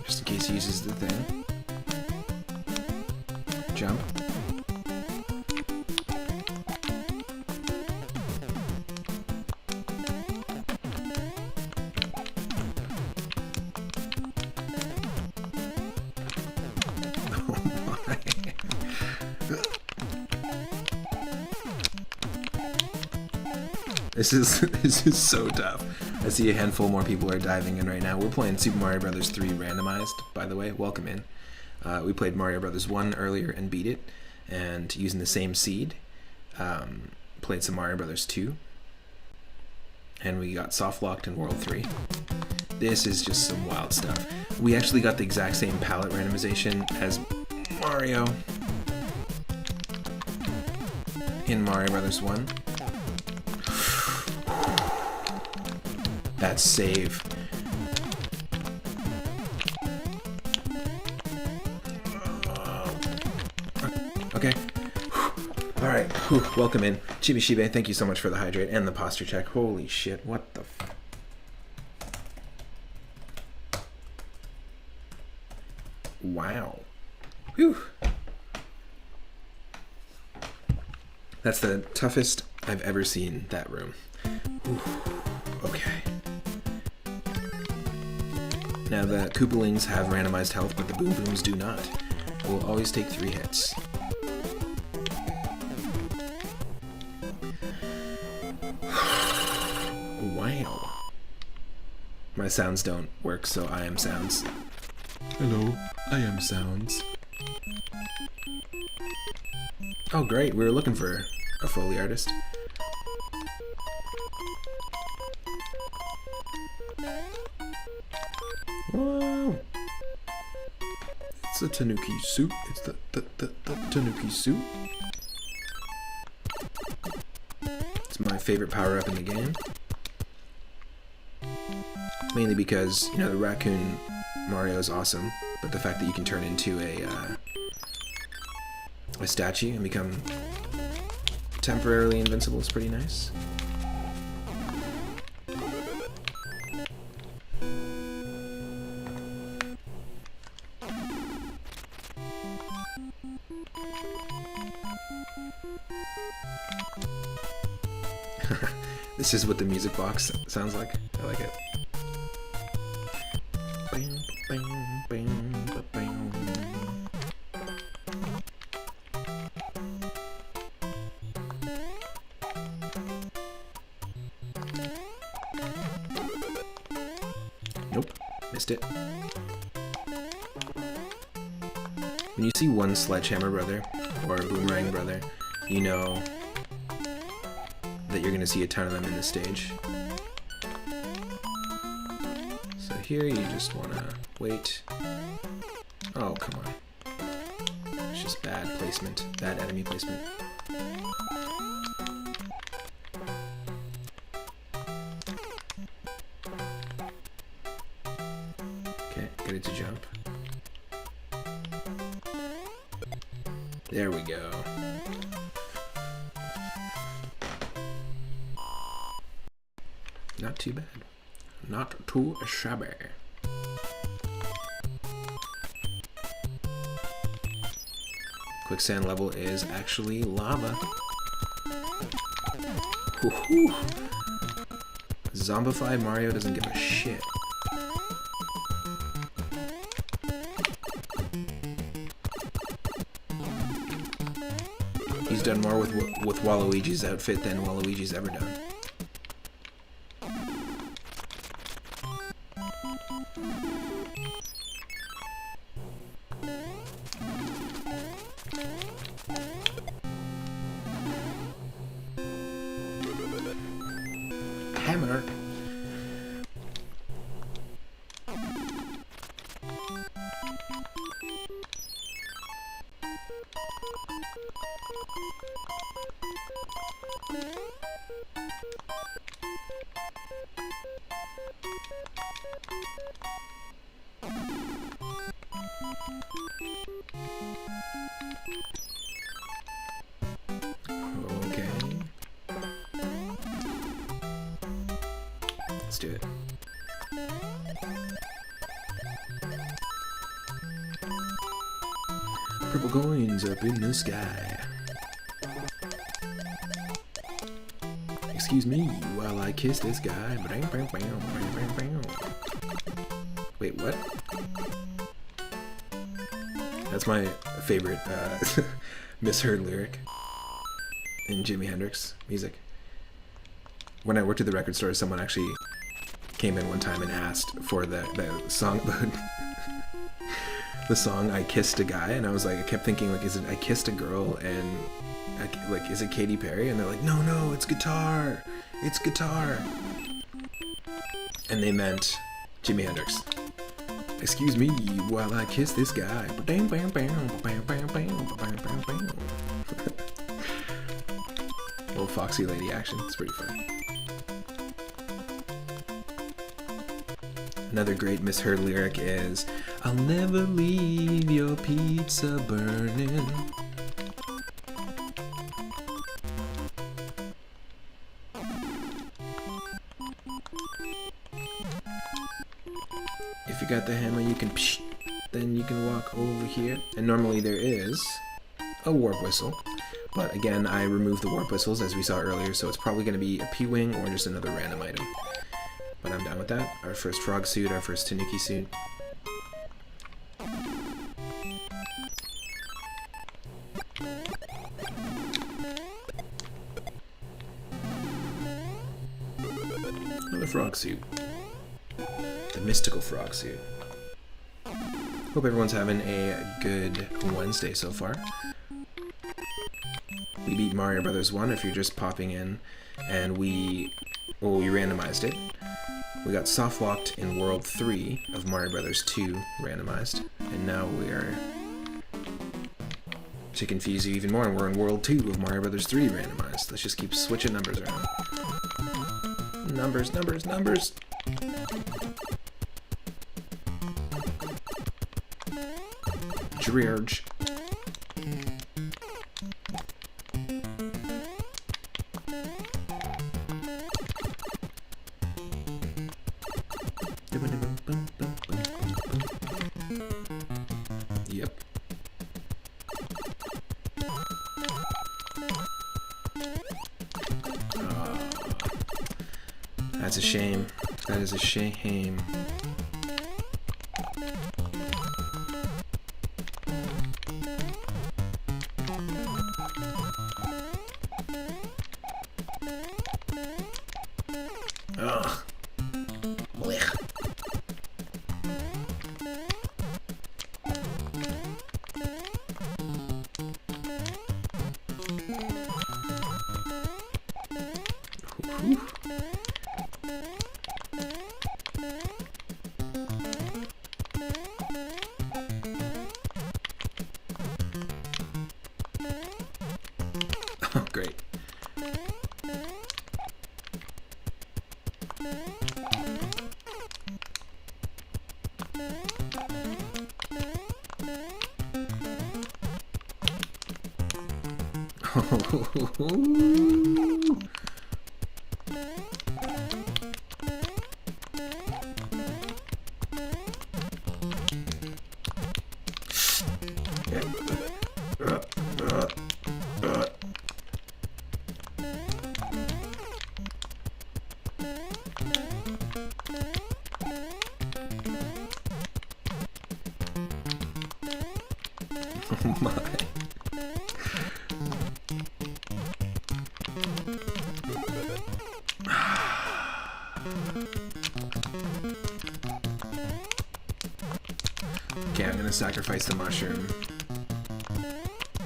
Just in case he uses the thing. Jump. This is so tough. I see a handful more people are diving in right now. We're playing Super Mario Bros. 3 randomized, by the way. Welcome in. We played Mario Bros. 1 earlier and beat it, and using the same seed, played some Mario Bros. 2, and we got soft locked in World 3. This is just some wild stuff. We actually got the exact same palette randomization as Mario in Mario Bros. 1. That save. Okay. Alright. Welcome in. Chibi Shibe, thank you so much for the hydrate and the posture check. Holy shit, what the f... Wow. Whew. That's the toughest I've ever seen that room. Ooh. Okay. Now the Koopalings have randomized health, but the Boom Booms do not. We'll always take 3 hits. Wow. My sounds don't work, so I am sounds. Hello, I am sounds. Oh great, we were looking for a Foley artist. Wow. It's a Tanuki suit. It's the Tanuki suit. It's my favorite power-up in the game. Mainly because, you know, the raccoon Mario is awesome, but the fact that you can turn into a statue and become temporarily invincible is pretty nice. This is what the music box sounds like. I like it. Nope, missed it. When you see one Sledgehammer Brother or a Boomerang Brother, you know that you're going to see a ton of them in the stage. So here you just want to wait. Oh, come on. It's just bad placement, bad enemy placement. Okay, get it to jump. There we go. Not too bad. Not too shabby. Quicksand level is actually lava. Woohoo! Zombified Mario doesn't give a shit. He's done more with Waluigi's outfit than Waluigi's ever done. Hammer. Okay. Let's do it. Purple coins up in the sky. Excuse me while I kiss this guy. Wait, what? That's my favorite misheard lyric in Jimi Hendrix music. When I worked at the record store, someone actually came in one time and asked for the song, the song "I Kissed a Guy," and I was like, I kept thinking, like, is it "I Kissed a Girl" and like, is it Katy Perry? And they're like, no, it's guitar, it's guitar, and they meant Jimi Hendrix. Excuse me while I kiss this guy. Little foxy lady action. It's pretty fun. Another great misheard lyric is, "I'll never leave your pizza burning." If you got the hammer, you can psh, then you can walk over here. And normally there is a warp whistle. But again, I removed the warp whistles as we saw earlier, so it's probably going to be a P-Wing or just another random item. But I'm done with that. Our first frog suit, our first Tanuki suit. Another frog suit. The mystical frog suit. Hope everyone's having a good Wednesday so far. We beat Mario Brothers 1 if you're just popping in, and we randomized it. We got soft locked in World 3 of Mario Brothers 2 randomized, and now we are, to confuse you even more, we're in World 2 of Mario Brothers 3 randomized. Let's just keep switching numbers around. Numbers. George. Yep. That's a shame. That is a shame. Ugh. Blech. Oh, great. Oh my. Okay, I'm gonna sacrifice the mushroom.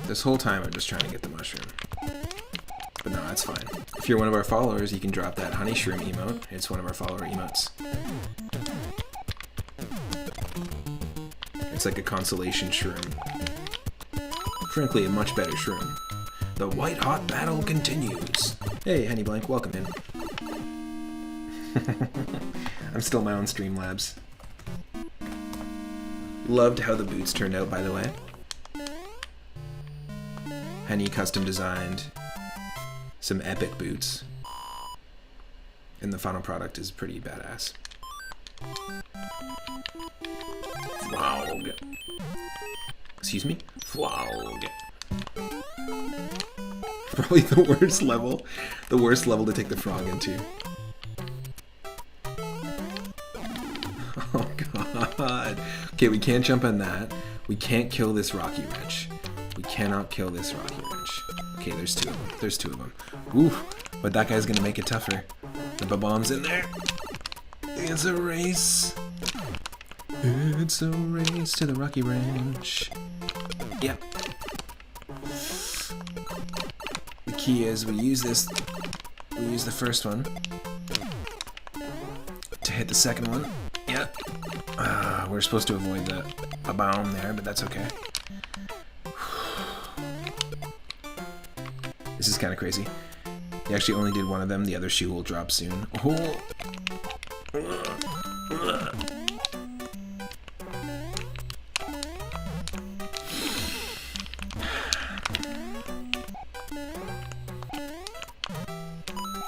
This whole time I'm just trying to get the mushroom. But no, that's fine. If you're one of our followers, you can drop that honey shroom emote. It's one of our follower emotes. It's like a consolation shroom. Frankly, a much better shroom. The white hot battle continues. Hey, Henny Blank, welcome in. I'm still my own Streamlabs. Loved how the boots turned out, by the way. Henny custom designed some epic boots. And the final product is pretty badass. Flog. Excuse me? Flog. Probably the worst level. The worst level to take the frog into. Oh god. Okay, we can't jump on that. We can't kill this rocky wrench. We cannot kill this rocky wrench. Okay, there's two of them. There's two of them. Ooh, but that guy's gonna make it tougher. The bomb's in there. It's a race. It's a race to the rocky wrench. Yep. The key is we use this. We use the first one to hit the second one. Yep. We're supposed to avoid a bomb there, but that's okay. This is kind of crazy. He actually only did one of them. The other shoe will drop soon. Oh.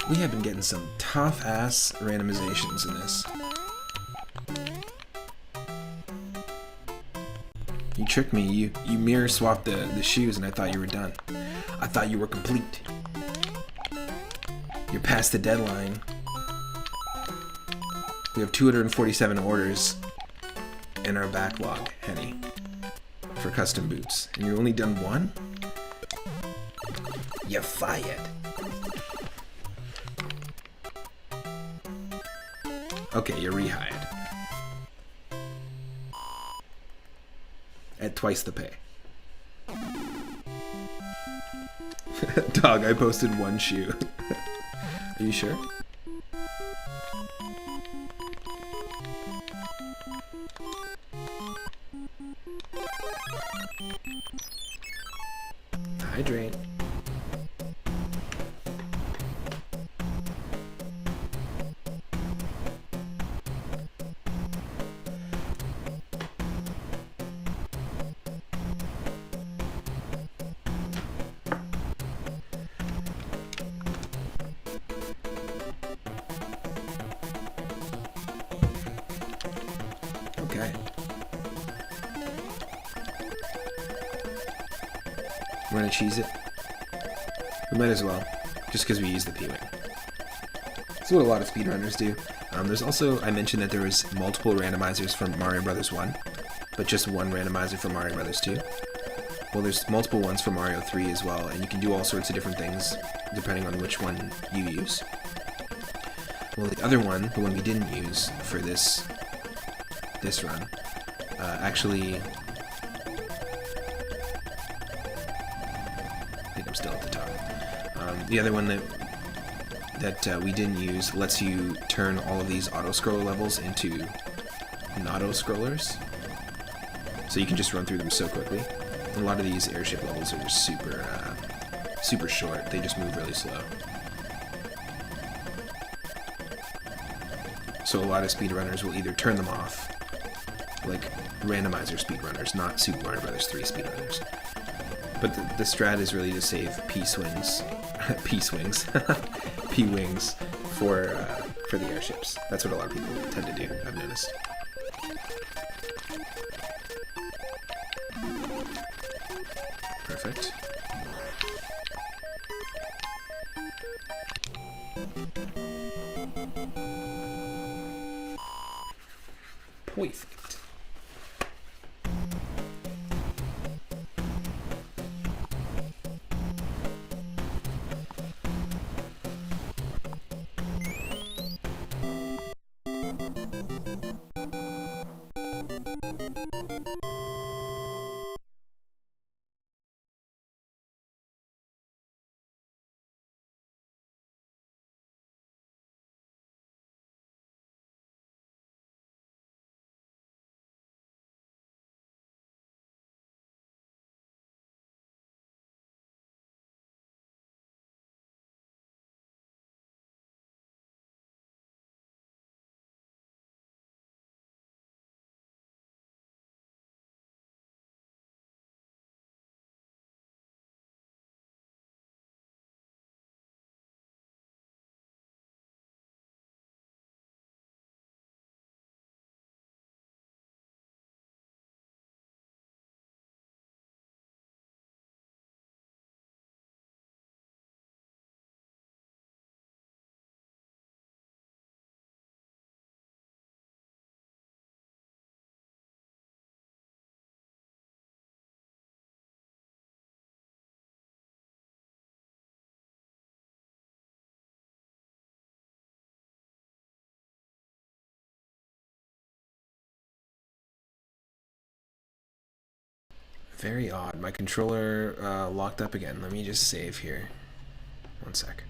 We have been getting some tough-ass randomizations in this. You tricked me. You mirror swapped the shoes and I thought you were done. I thought you were complete. You're past the deadline. We have 247 orders in our backlog, Henny, for custom boots. And you've only done one? You're fired. Okay, you're rehired. At twice the pay. Dog, I posted one shoe. Are you sure? Hydrate. Okay. We're gonna cheese it. We might as well, just because we use the P-Wing. That's what a lot of speedrunners do. There's also, I mentioned that there was multiple randomizers from Mario Brothers 1, but just one randomizer for Mario Brothers 2. Well, there's multiple ones for Mario 3 as well, and you can do all sorts of different things depending on which one you use. Well, the other one, the one we didn't use for this run, actually, I think I'm still at the top. The other one that we didn't use lets you turn all of these auto-scroller levels into not-auto-scrollers, so you can just run through them so quickly. And a lot of these airship levels are super short. They just move really slow. So a lot of speedrunners will either turn them off, like randomizer speedrunners, not Super Mario Bros. 3 speedrunners. But the strat is really to save P-swings, P-swings, P-wings for the airships. That's what a lot of people tend to do, I've noticed. Perfect. Perfect. Very odd. My controller locked up again. Let me just save here. One sec.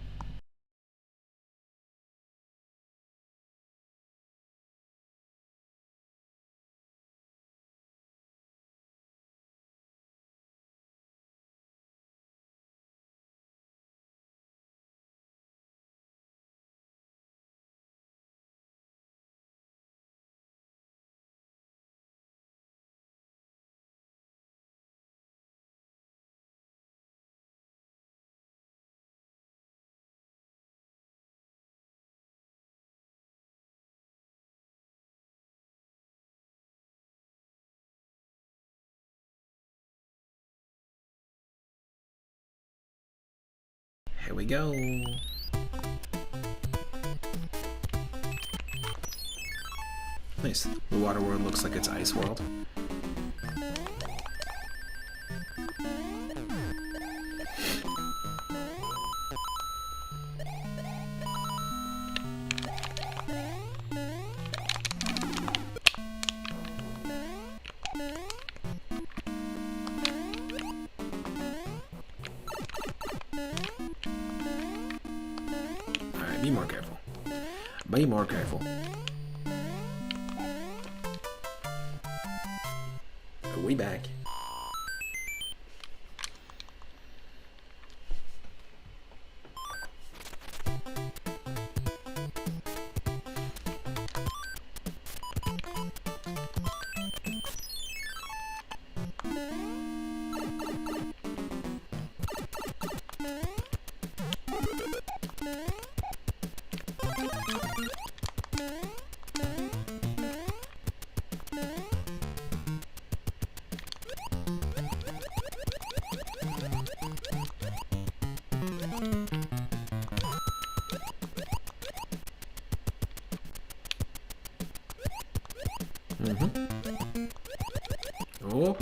Here we go. Nice. The water world looks like it's Ice World. Alright, be more careful. Be more careful. We back. Oh.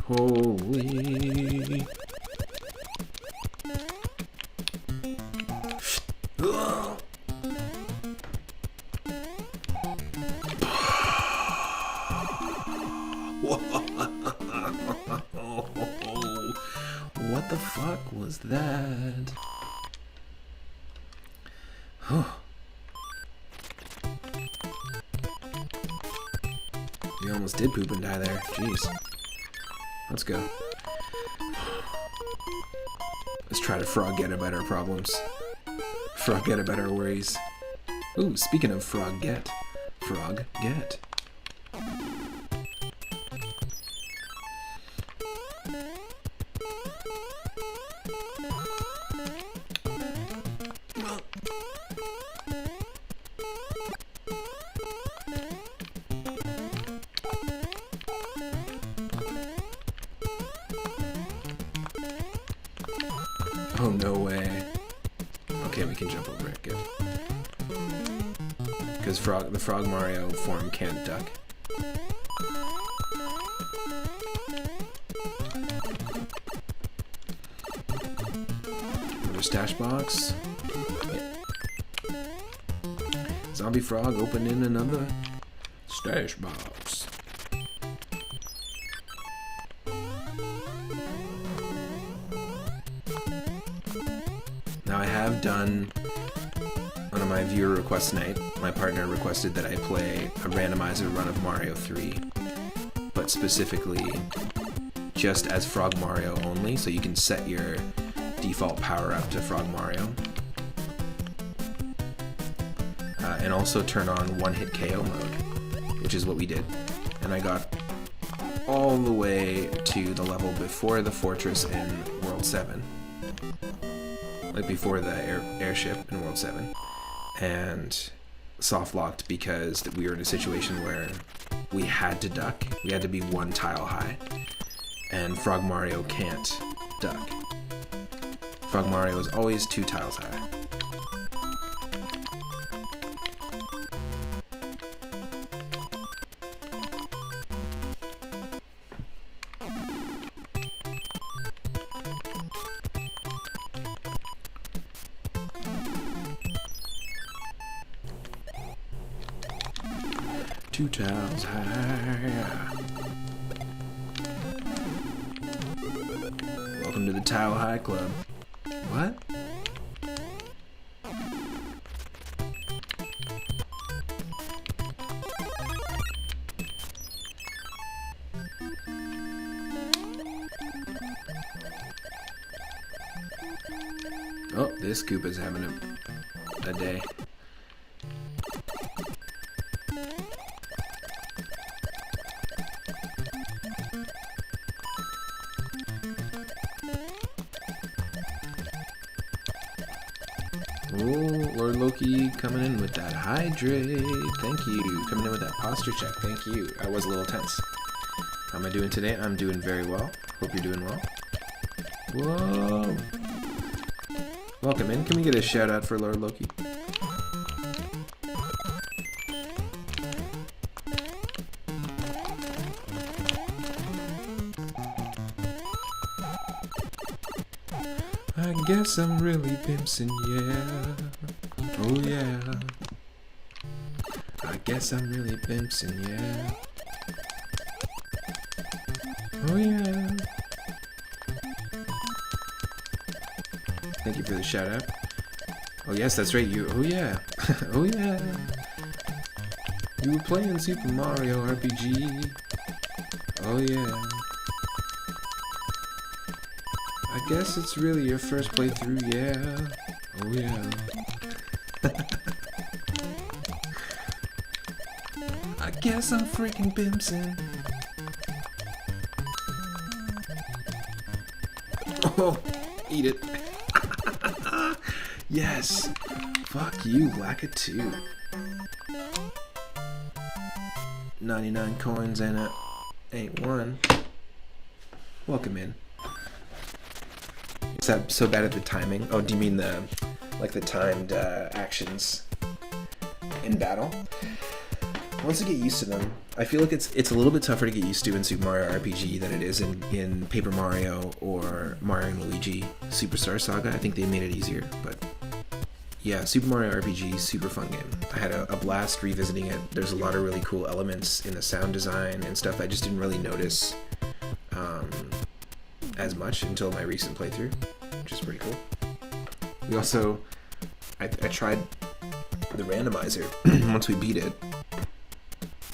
Holy. What the fuck was that? You almost did poop and die there. Jeez. Let's go. Let's try to frog get about our problems. Frog get about our worries. Ooh, speaking of frog get. Frog get. Oh, no way. Okay, we can jump over it. Good. Because the Frog Mario form can't duck. Another stash box. Yeah. Zombie Frog opening another stash box. Now I have done, on my viewer request night, my partner requested that I play a randomizer run of Mario 3, but specifically just as Frog Mario only, so you can set your default power up to Frog Mario. And also turn on one-hit KO mode, which is what we did. And I got all the way to the level before the fortress in World 7. Like before the airship in World 7, and soft locked because we were in a situation where we had to duck. We had to be one tile high, and Frog Mario can't duck. Frog Mario is always 2 tiles high. Two tiles high. Welcome to the Tile High Club. What? Oh, this Koopa's having a day. Oh, Lord Loki coming in with that hydrate. Thank you. Coming in with that posture check. Thank you. I was a little tense. How am I doing today? I'm doing very well. Hope you're doing well. Whoa. Welcome in. Can we get a shout out for Lord Loki? I guess I'm really pimpsin', yeah. Oh yeah. I guess I'm really pimpsin', yeah. Oh yeah. Thank you for the shout out. Oh yes, that's right, you. Oh yeah. Oh yeah. You were playing Super Mario RPG. Oh yeah. I guess it's really your first playthrough, yeah. Oh yeah. I guess I'm freaking pimpsin'. Oh, eat it. Yes. Fuck you, Lakitu. 99 coins and it ain't one. welcome in. Is that so bad at the timing? Oh, do you mean the timed actions in battle? Once I get used to them, I feel like it's a little bit tougher to get used to in Super Mario RPG than it is in Paper Mario or Mario & Luigi Superstar Saga. I think they made it easier, but yeah, Super Mario RPG, super fun game. I had a blast revisiting it. There's a lot of really cool elements in the sound design and stuff I just didn't really notice as much until my recent playthrough, which is pretty cool. We also, I tried the randomizer once we beat it.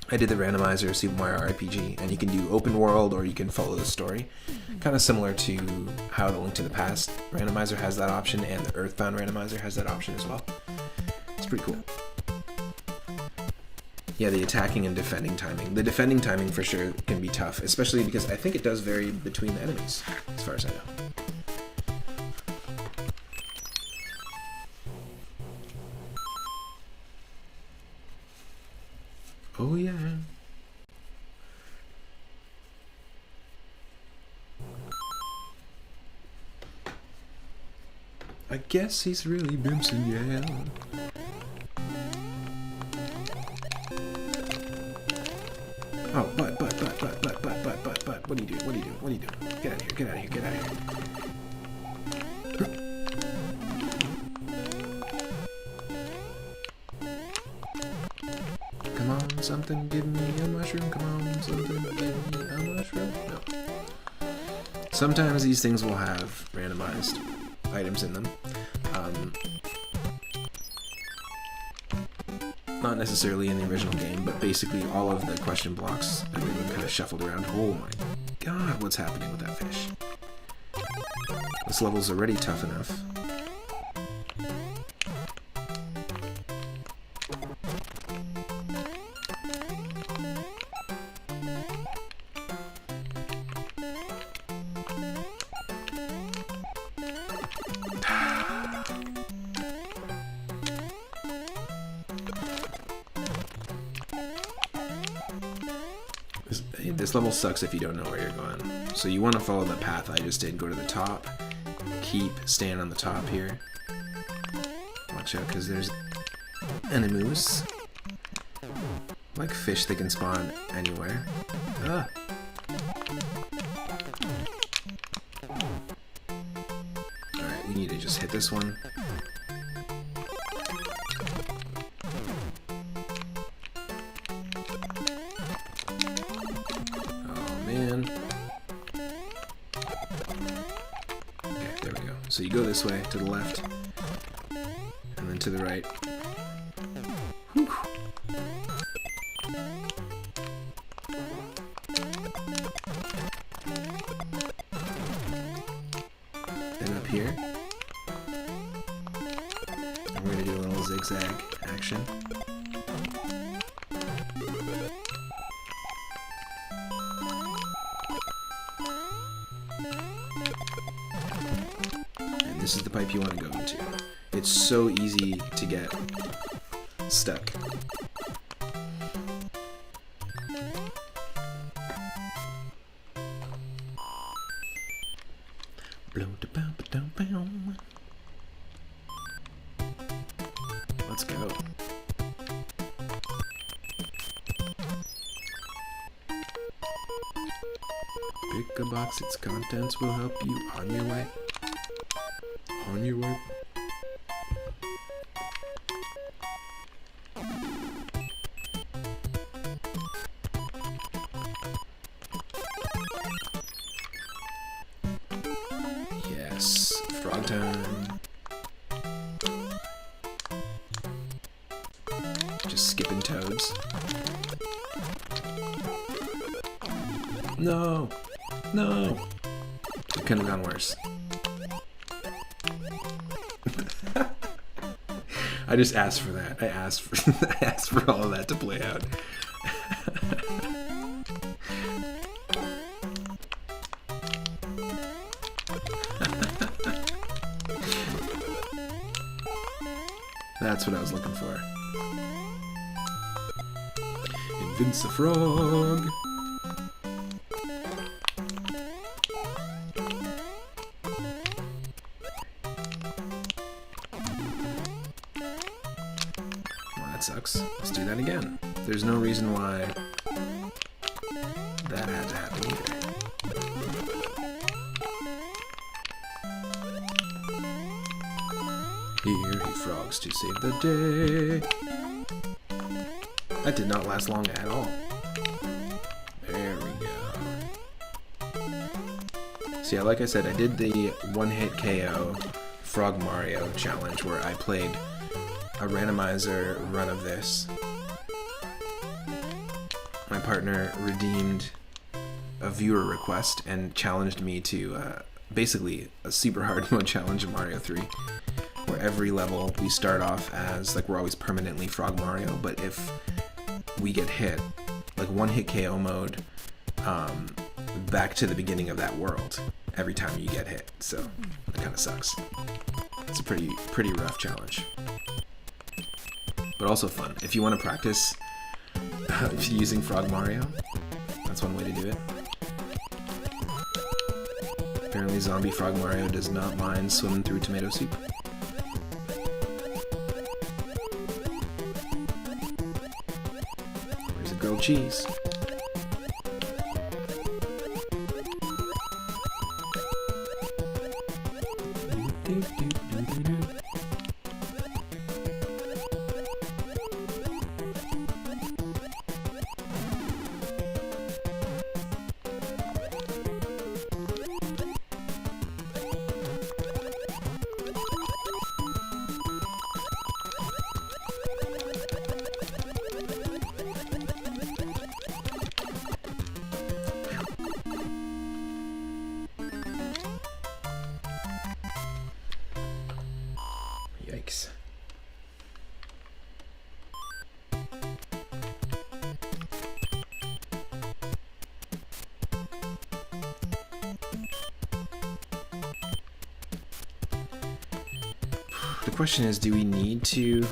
I did the randomizer Super Mario RPG, and you can do open world or you can follow the story. Kind of similar to how the Link to the Past randomizer has that option, and the Earthbound randomizer has that option as well. It's pretty cool. Yeah, the attacking and defending timing. The defending timing for sure can be tough, especially because I think it does vary between the enemies, as far as I know. Oh yeah. I guess he's really Bimson, yeah. Oh, but, what are you doing? What are you doing? What are you doing? Get out of here, get out of here, get out of here. Come on, something, give me a mushroom. Come on, something, give me a mushroom. No. Sometimes these things will have randomized items in them. Not necessarily in the original game, but basically all of the question blocks have been kind of shuffled around. Oh my god, what's happening with that fish? This level's already tough enough. This level sucks if you don't know where you're going. So you want to follow the path I just did. Go to the top. Keep staying on the top here. Watch out, because there's enemies. Like fish, they can spawn anywhere. Ah. Alright, we need to just hit this one. So you go this way, to the left, and then to the right. Whew. Then up here, and we're going to do a little zigzag action. This is the pipe you want to go into. It's so easy to get stuck. Let's go. Pick a box, its contents will help you on your way. On your way. Yes, frog time. Just skipping toads. No! No! It couldn't have gone worse. I just asked for that. I asked for all of that to play out. That's what I was looking for. Vince the Frog. sucks. Let's do that again. There's no reason why that had to happen either. Here he frogs to save the day. That did not last long at all. There we go. So yeah, like I said, I did the one-hit KO Frog Mario challenge where I played a randomizer run of this. My partner redeemed a viewer request and challenged me to basically a super hard mode challenge of Mario 3, where every level we start off as like we're always permanently Frog Mario, but if we get hit, like one-hit KO mode, back to the beginning of that world every time you get hit. So that kind of sucks. It's a pretty rough challenge, but also fun. If you want to practice using Frog Mario, that's one way to do it. Apparently zombie Frog Mario does not mind swimming through tomato soup. Where's the grilled cheese? Yikes. The question is, do we need to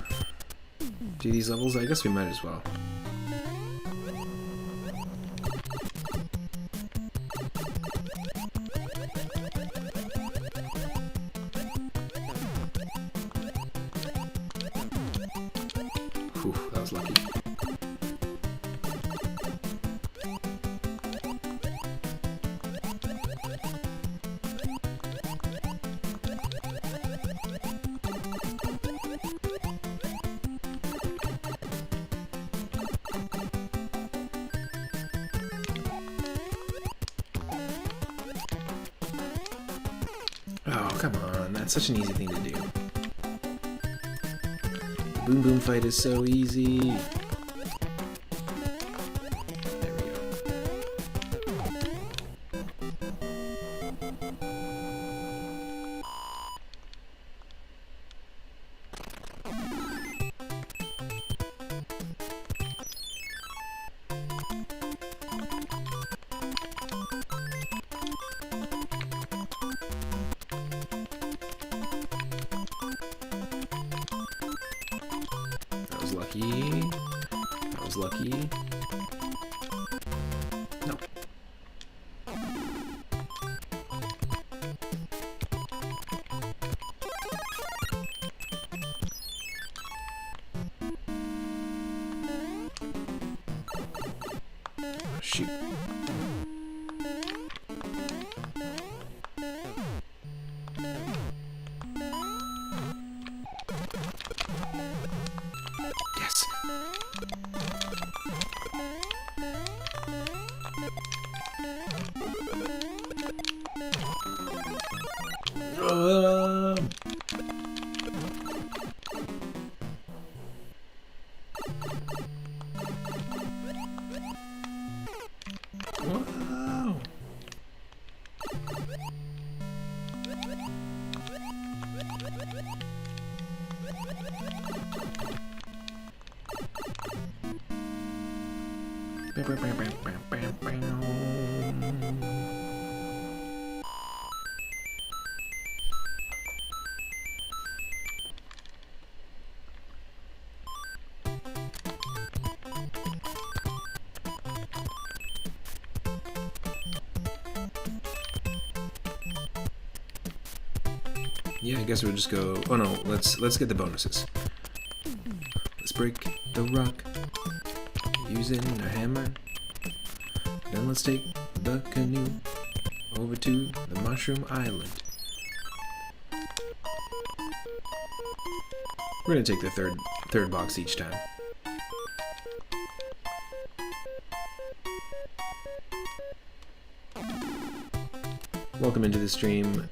do these levels? I guess we might as well. Whew, that was lucky. Oh, come on. That's such an easy thing to do. The boom boom fight is so easy. There we go. That was lucky. That was lucky. No. Shoot. Yes. Wow. Yeah, I guess we'll just go. Oh no, let's get the bonuses. Let's break the rock using our hammer. Then let's take the canoe over to the Mushroom Island. We're gonna take the third box each time. Welcome into the stream,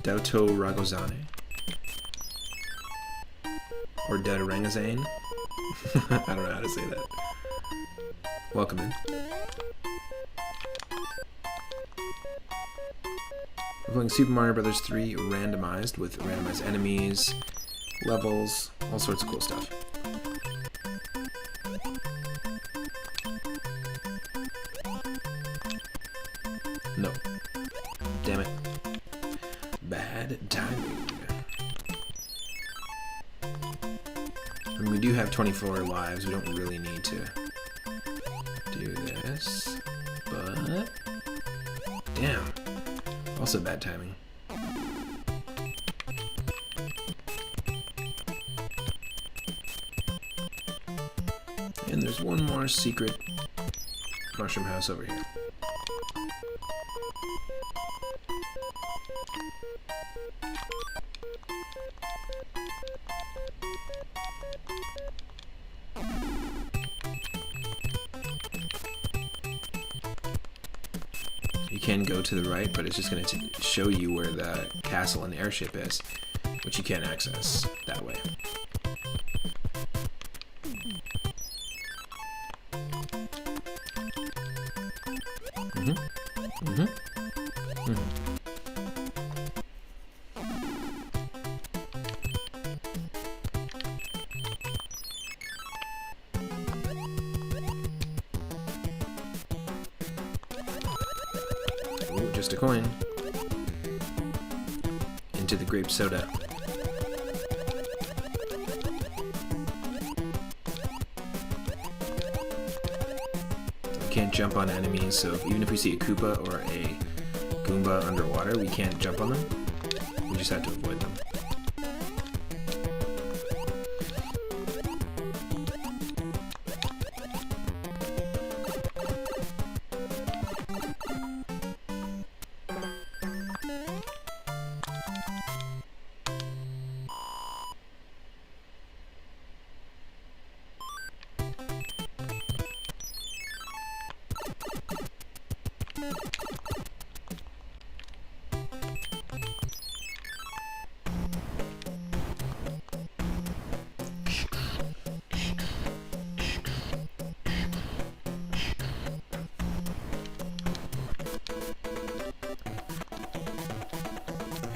Dauto Ragozane. Or Dadarangazane. I don't know how to say that. Welcome in. We're playing Super Mario Bros. 3 randomized with randomized enemies, levels, all sorts of cool stuff. No. Damn it. Bad timing. And we do have 24 lives, we don't really need to do this, but damn. Also bad timing. And there's one more secret mushroom house over here. You can go to the right, but it's just going to show you where the castle and the airship is, which you can't access that way. Ooh, just a coin. Into the grape soda. We can't jump on enemies, so even if we see a Koopa or a Goomba underwater, we can't jump on them. We just have to avoid them.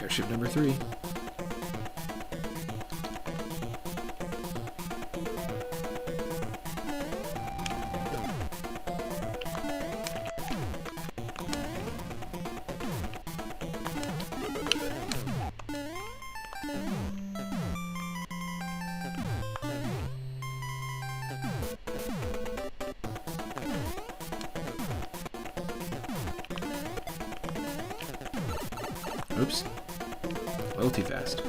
Airship number 3. Oops. A little too fast.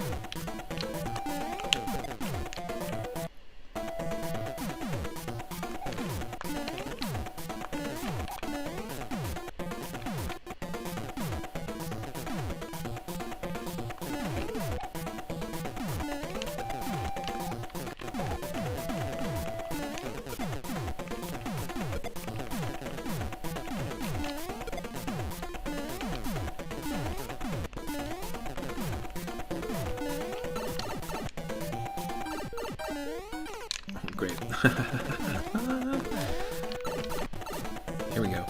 Great. Here we go.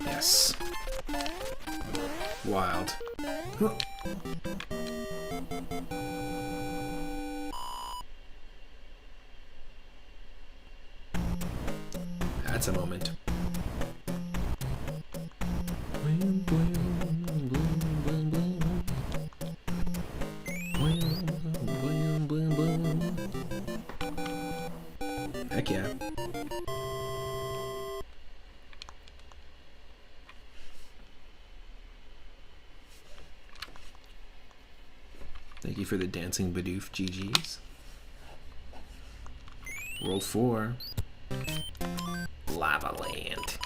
Yes. Wild. Thank you for the dancing Bidoof GGs. Roll 4. Lava Land.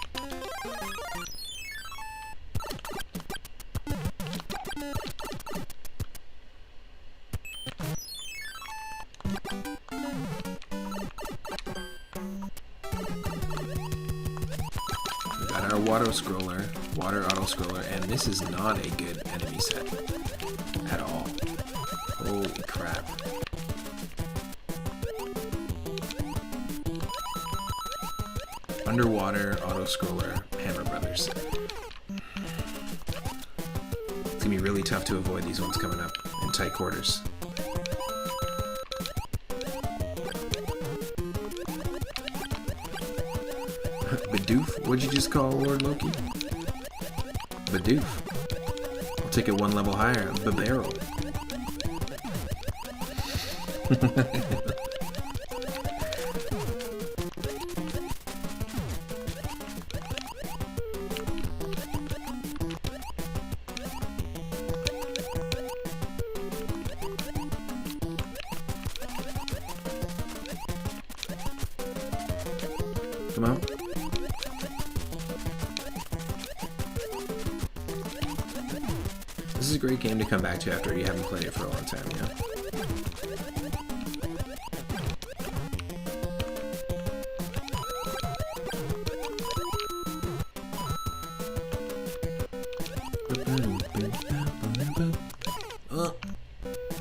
We got our water auto scroller, and this is not a good enemy set at all. Holy crap. Underwater auto scroller Hammer Brothers. It's gonna be really tough to avoid these ones coming up in tight quarters. Bidoof? What'd you just call Lord Loki? Bidoof. I'll take it one level higher. Barrel. Come on. This is a great game to come back to after you haven't played it for a long time, you know?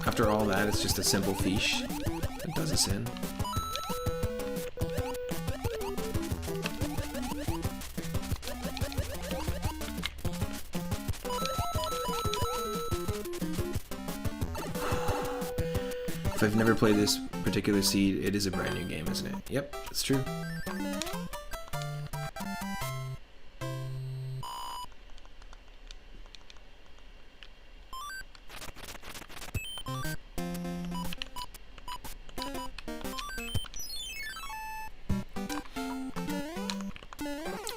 After all that, it's just a simple fiche that does us in. If I've never played this particular seed, it is a brand new game, isn't it? Yep, it's true.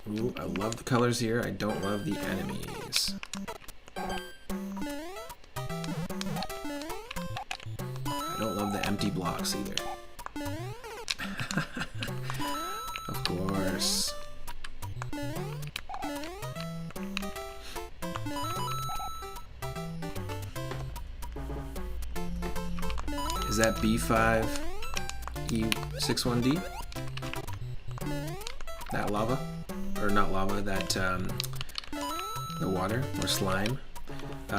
Ooh, I love the colors here. I don't love the enemies. I don't love the empty blocks either. Of course. Is that B5 E61D? That lava? Or not lava, that the water or slime?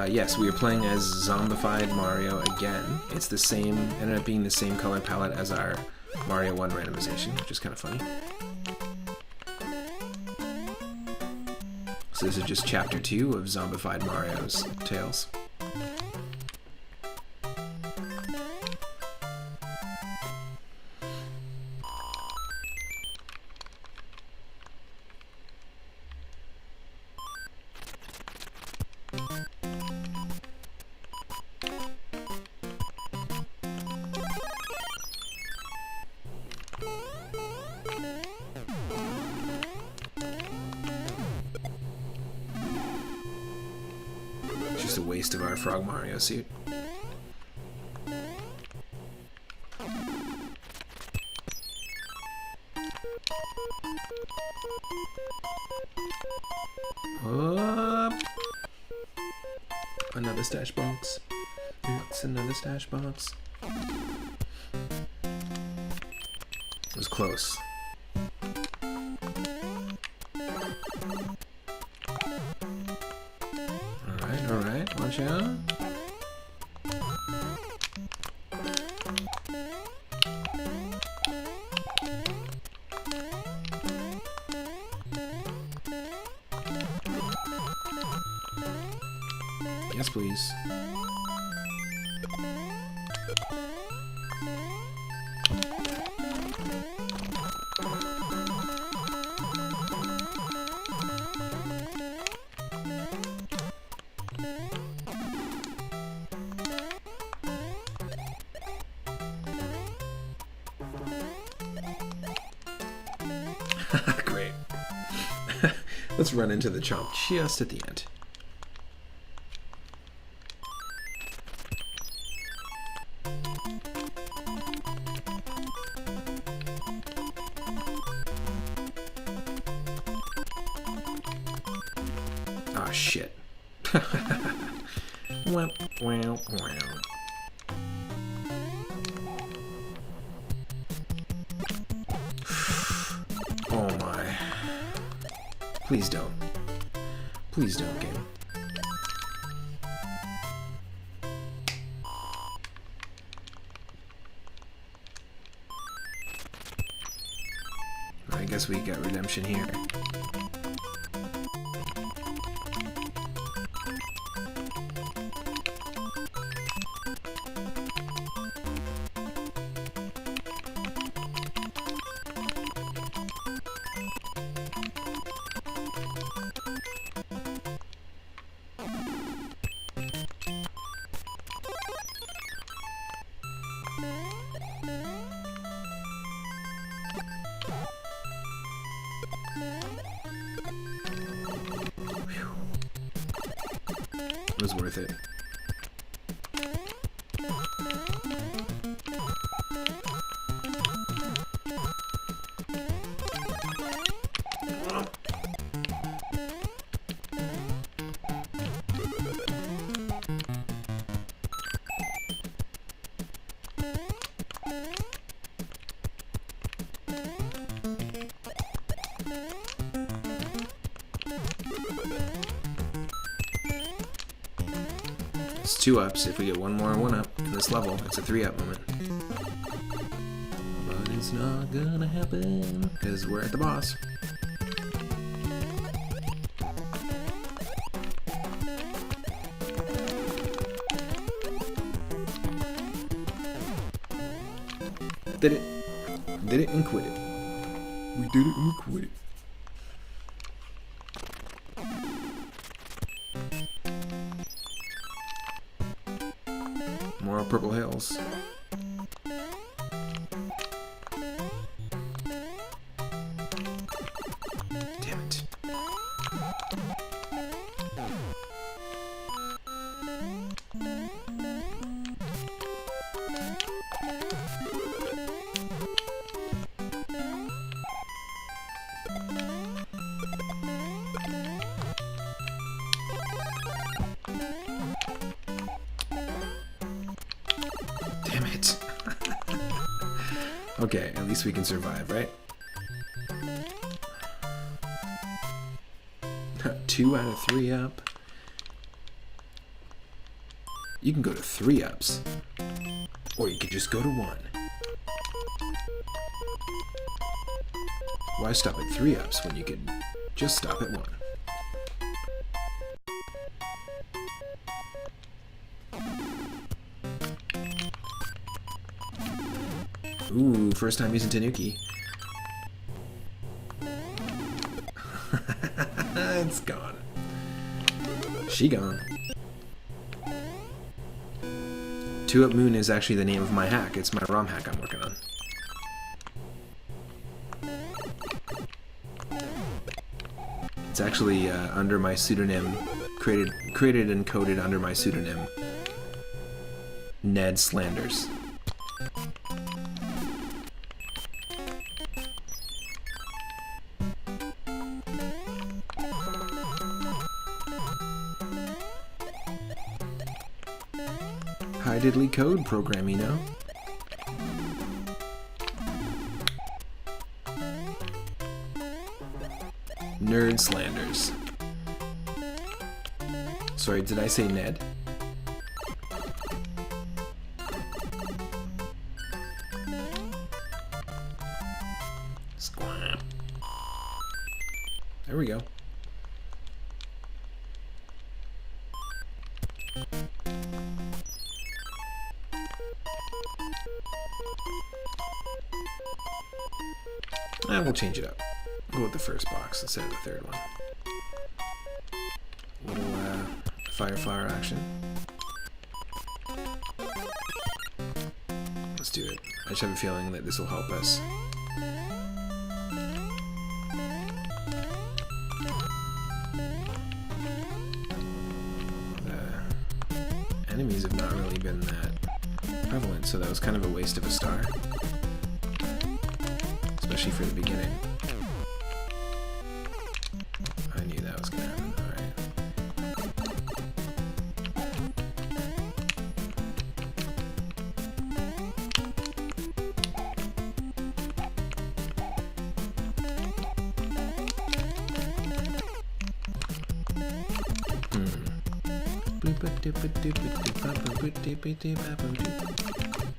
Yes, we are playing as zombified Mario again. It's the same, ended up being the same color palette as our Mario 1 randomization, which is kind of funny. So this is just chapter 2 of zombified Mario's tales. Just a waste of our Frog Mario suit. Up. Another stash box. It's another stash box. It was close. Alright, watch out. Yes, please. Great. Let's run into the chomp just at the end. Ah, shit. Wow, wow, wow. Oh my. Please don't. Please don't, game. I guess we got redemption here. It was worth it. It's 2 ups. If we get one more 1 up in this level, it's a 3 up moment. But it's not gonna happen, because we're at the boss. Did it. Did it and quit it. We did it and we quit it. More purple hills. Damn it. Damn it. Okay, at least we can survive, right? 2 out of 3 up. You can go to 3 ups. Or you could just go to 1. Why stop at 3 ups when you could just stop at 1? Ooh, first time using Tanuki. It's gone. She gone. 2 Up Moon is actually the name of my hack. It's my ROM hack I'm working on. It's actually under my pseudonym, created and coded under my pseudonym, Ned Slanders. High diddly code program, you know? Nerd Slanders. Sorry, did I say Ned? Squam. There we go. We'll change it up. Go with the first box instead of the third one. Little fire flower action. Let's do it. I just have a feeling that this will help us. The enemies have not really been that prevalent, so that was kind of a waste of a star. Especially for the beginning. I knew that was gonna happen. Alright.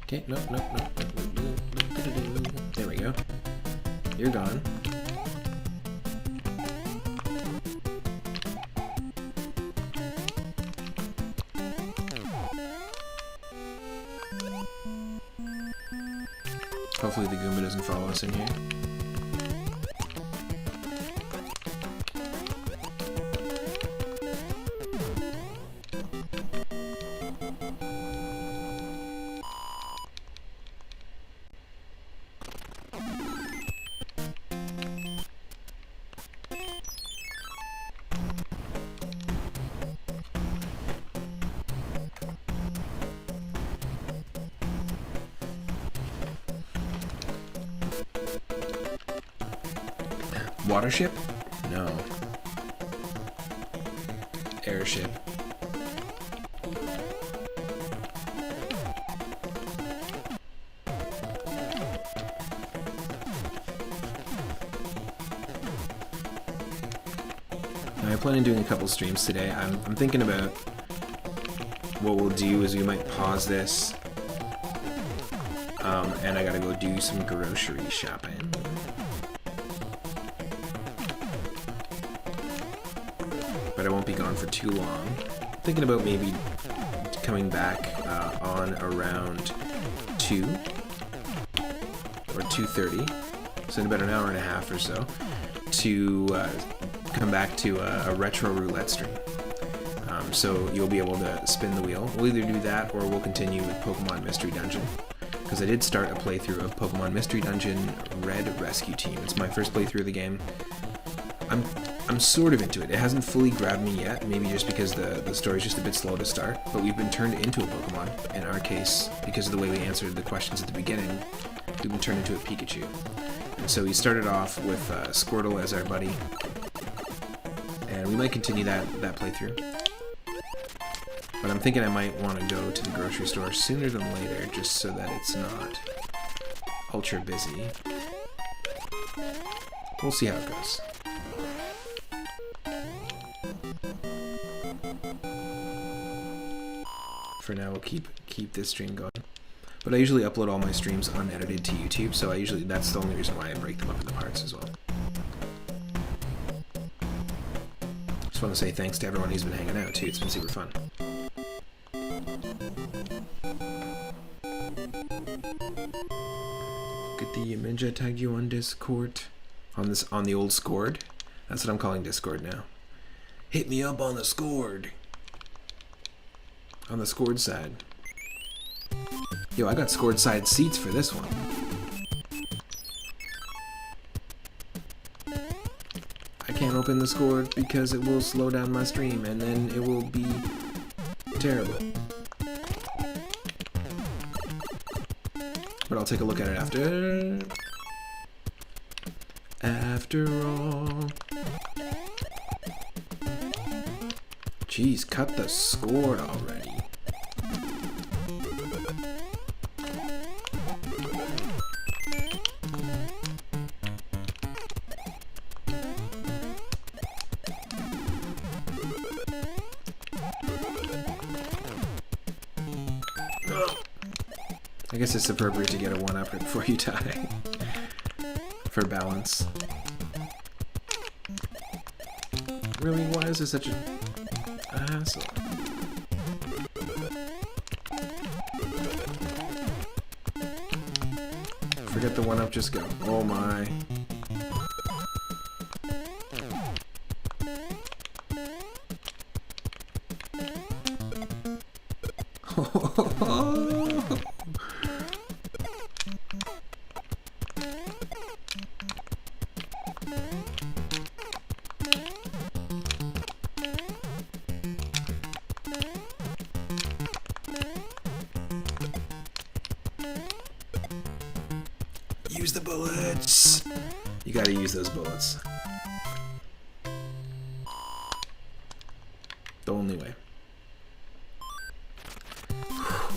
Okay, no. There we go. You're gone. Hopefully the Goomba doesn't follow us in here. Watership? No. Airship. I plan on doing a couple streams today. I'm thinking about what we'll do is we might pause this, and I gotta go do some grocery shopping. But I won't be gone for too long. Thinking about maybe coming back on around 2 or 2:30, so in about an hour and a half or so, to come back to a retro roulette stream. So you'll be able to spin the wheel. We'll either do that or we'll continue with Pokemon Mystery Dungeon, because I did start a playthrough of Pokemon Mystery Dungeon Red Rescue Team. It's my first playthrough of the game. I'm sort of into it. It hasn't fully grabbed me yet, maybe just because the story's just a bit slow to start, but we've been turned into a Pokemon. In our case, because of the way we answered the questions at the beginning, we've been turned into a Pikachu. And so we started off with Squirtle as our buddy, and we might continue that playthrough. But I'm thinking I might want to go to the grocery store sooner than later, just so that it's not ultra busy. We'll see how it goes. For now, we'll keep this stream going. But I usually upload all my streams unedited to YouTube, so that's the only reason why I break them up into parts as well. Just want to say thanks to everyone who's been hanging out too. It's been super fun. Get the image I tagged you on Discord. On the old Scored. That's what I'm calling Discord now. Hit me up on the Scored. On the Scored side. Yo, I got Scored side seats for this one. I can't open the Scored because it will slow down my stream and then it will be terrible. But I'll take a look at it after. After all. Jeez, cut the Scored already. I guess it's appropriate to get a 1-up before you die. For balance. Really? Why is this such a hassle? Forget the 1-up, just go. Oh my. Use the bullets! You gotta use those bullets. The only way.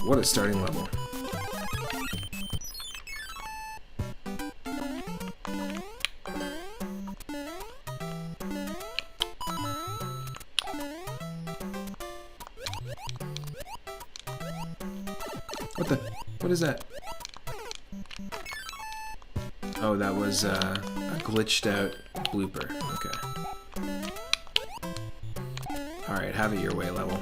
What a starting level. What is that? Oh, that was a glitched out blooper. Okay. Alright, have it your way, level.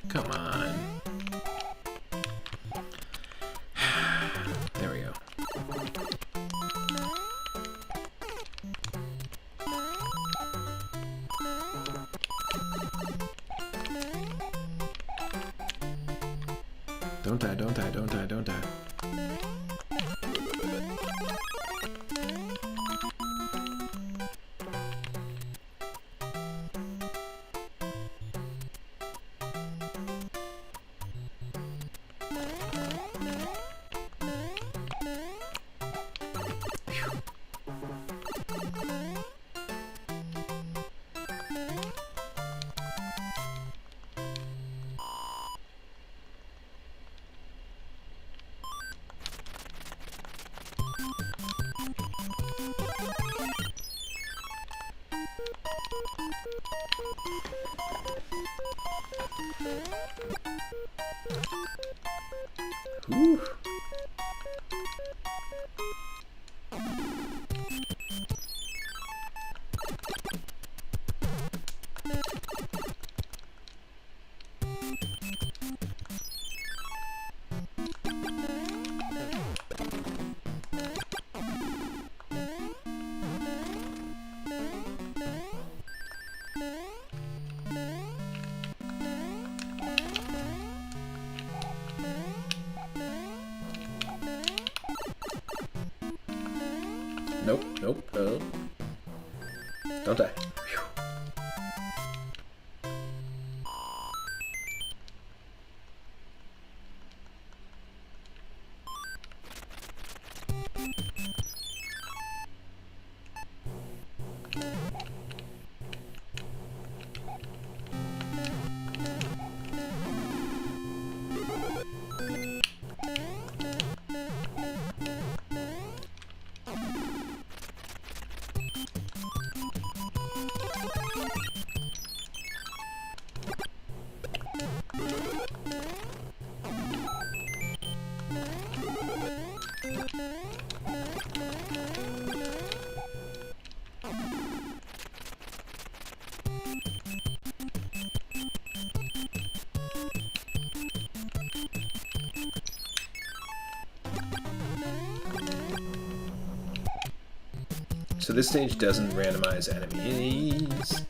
Come on. There we go. Don't die, don't die, don't die, don't die. Whew. Nope, nope, no. Don't die. Whew. So this stage doesn't randomize enemies.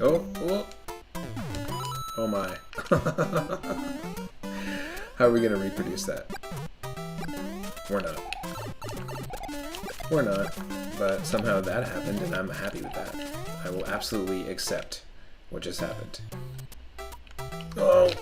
Oh, oh my. How are we gonna reproduce that? We're not. We're not, but somehow that happened and I'm happy with that. I will absolutely accept what just happened. Oh!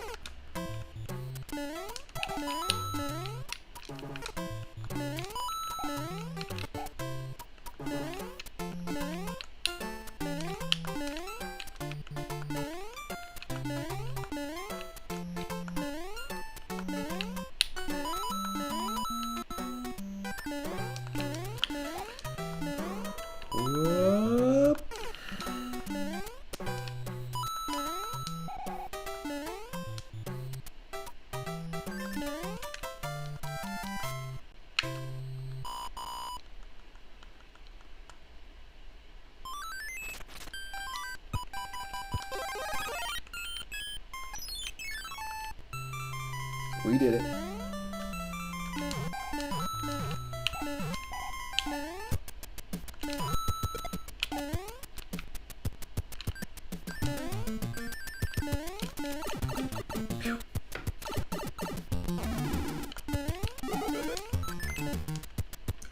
We did it.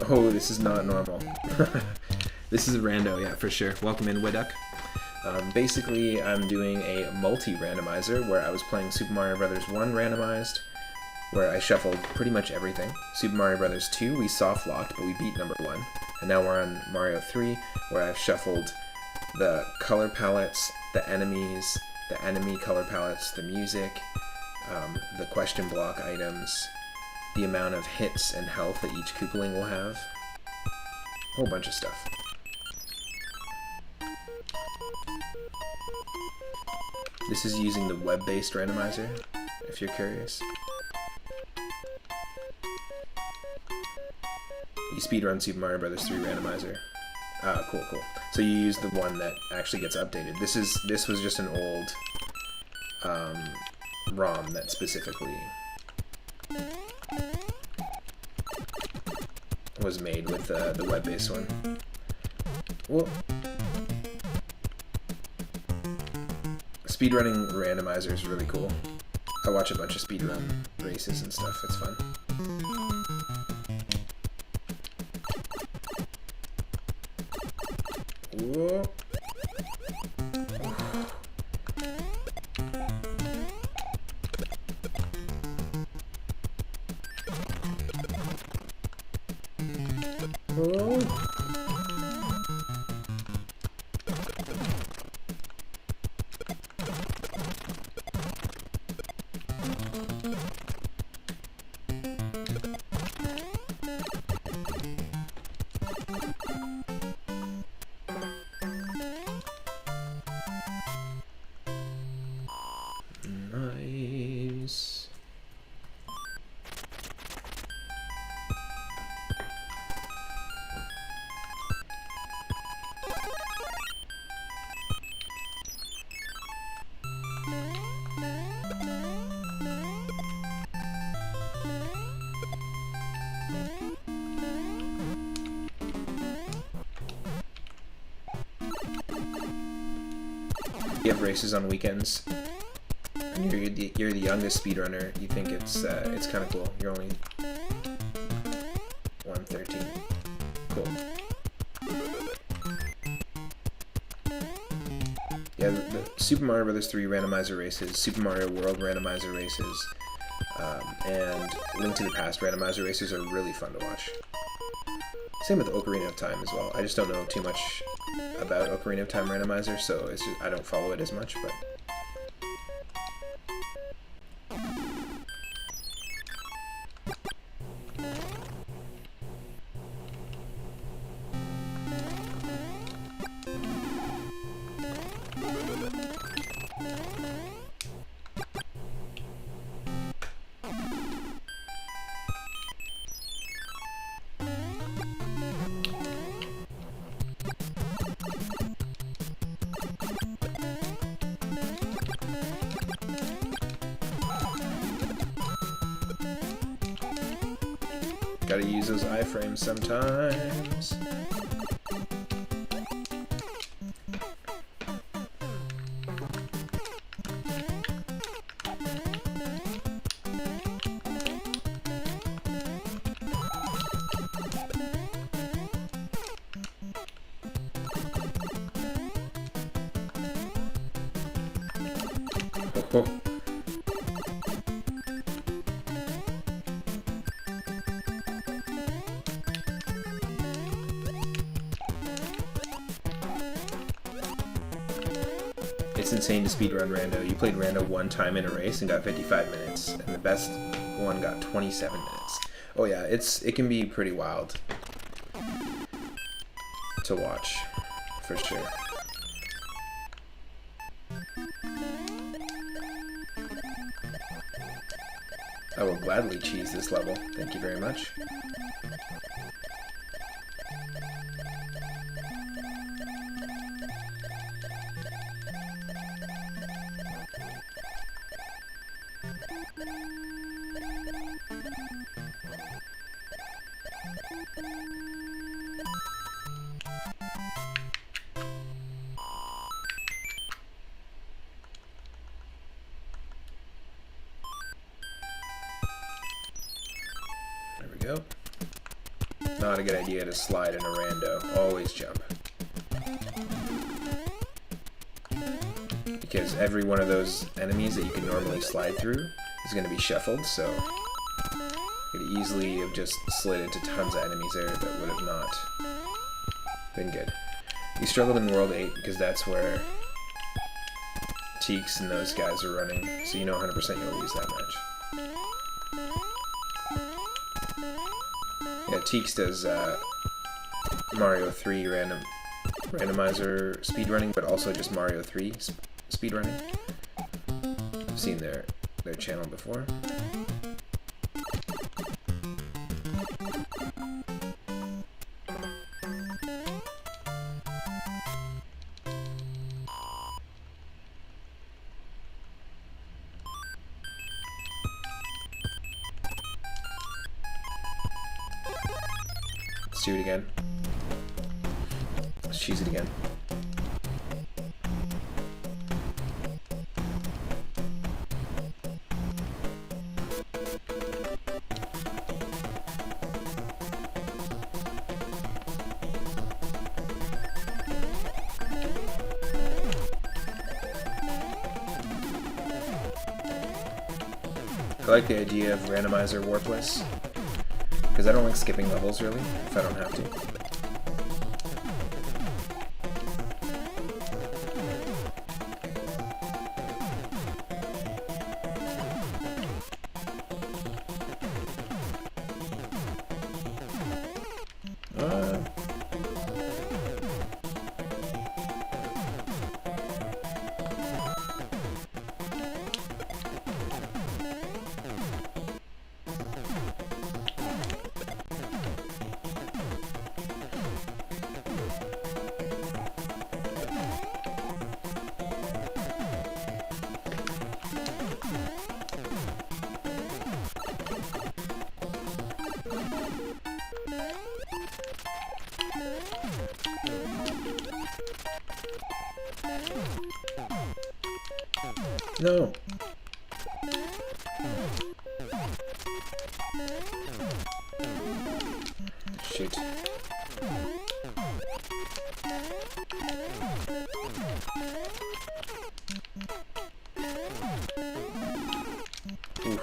Oh, this is not normal. This is a rando, yeah, for sure. Welcome in, Widuck. Basically, I'm doing a multi-randomizer where I was playing Super Mario Bros. 1 randomized, where I shuffled pretty much everything. Super Mario Bros. 2, we soft-locked, but we beat number 1. And now we're on Mario 3, where I've shuffled the color palettes, the enemies, the enemy color palettes, the music, the question block items, the amount of hits and health that each Koopaling will have. A whole bunch of stuff. This is using the web-based randomizer, if you're curious. You speedrun Super Mario Bros. 3 randomizer. Ah, cool, cool. So you use the one that actually gets updated. This was just an old ROM that specifically was made with the web-based one. Well, speedrunning randomizer is really cool. I watch a bunch of speedrun races and stuff. It's fun. Whoa. Whoa. Nice. You have races on weekends, and you're the youngest speedrunner. You think it's kind of cool. You're only 113. Cool. Yeah, the Super Mario Bros. 3 randomizer races, Super Mario World randomizer races, and Link to the Past randomizer races are really fun to watch. Same with Ocarina of Time as well. I just don't know too much about Ocarina of Time randomizer, so it's just, I don't follow it as much, but... Gotta use those iframes sometimes. Oh. It's insane to speedrun Rando. You played Rando one time in a race and got 55 minutes, and the best one got 27 minutes. Oh yeah, it can be pretty wild to watch, for sure. I will gladly cheese this level. Thank you very much. There we go. Not a good idea to slide in a rando. Always jump. Because every one of those enemies that you can normally slide through is going to be shuffled, so you could easily have just slid into tons of enemies there that would have not been good. You struggled in World 8 because that's where Teeks and those guys are running, so you know 100% you'll lose that match. Yeah, Teeks does Mario 3 randomizer speedrunning, but also just Mario 3 speedrunning. I've seen their channel before. Let's do it again. Let's choose it again. I like the idea of randomizer warpless, because I don't like skipping levels really, if I don't have to. No. Shoot. Oof.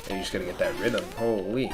You just gotta get that rhythm. Holy.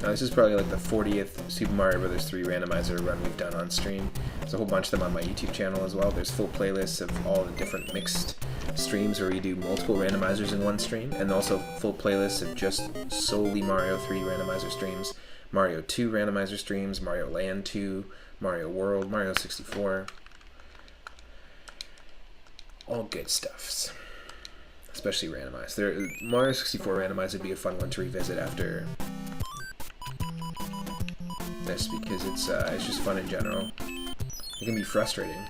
Now, this is probably like the 40th Super Mario Bros. 3 randomizer run we've done on stream. There's a whole bunch of them on my YouTube channel as well. There's full playlists of all the different mixed streams where we do multiple randomizers in one stream, and also full playlists of just solely Mario 3 randomizer streams, Mario 2 randomizer streams, Mario Land 2, Mario World, Mario 64. All good stuffs. Especially randomized. Mario 64 randomized would be a fun one to revisit after this, because it's just fun in general. It can be frustrating,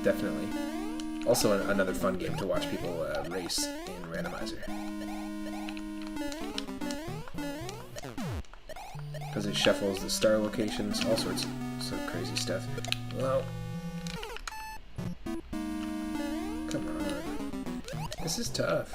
definitely. Also another fun game to watch people race in randomizer, because it shuffles the star locations, all sorts of crazy stuff. Well, come on, this is tough.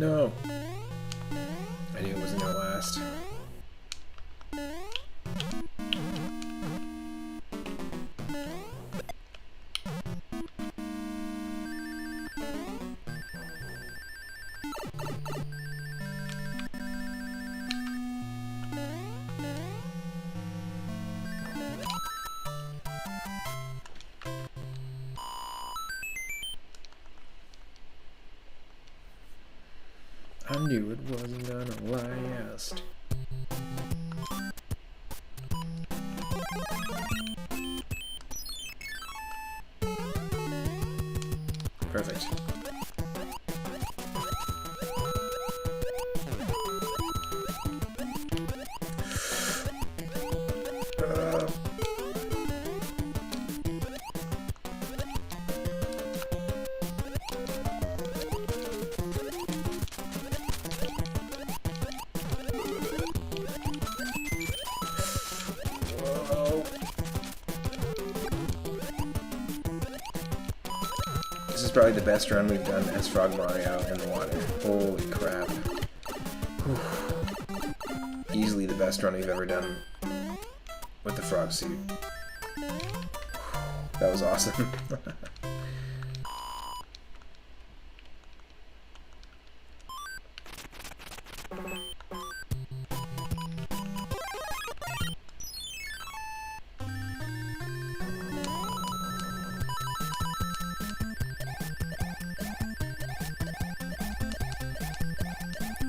No! I knew it wasn't gonna last. I knew it wasn't gonna last. Perfect. This is probably the best run we've done as Frog Mario in the water. Holy crap. Whew. Easily the best run we've ever done with the frog suit. That was awesome.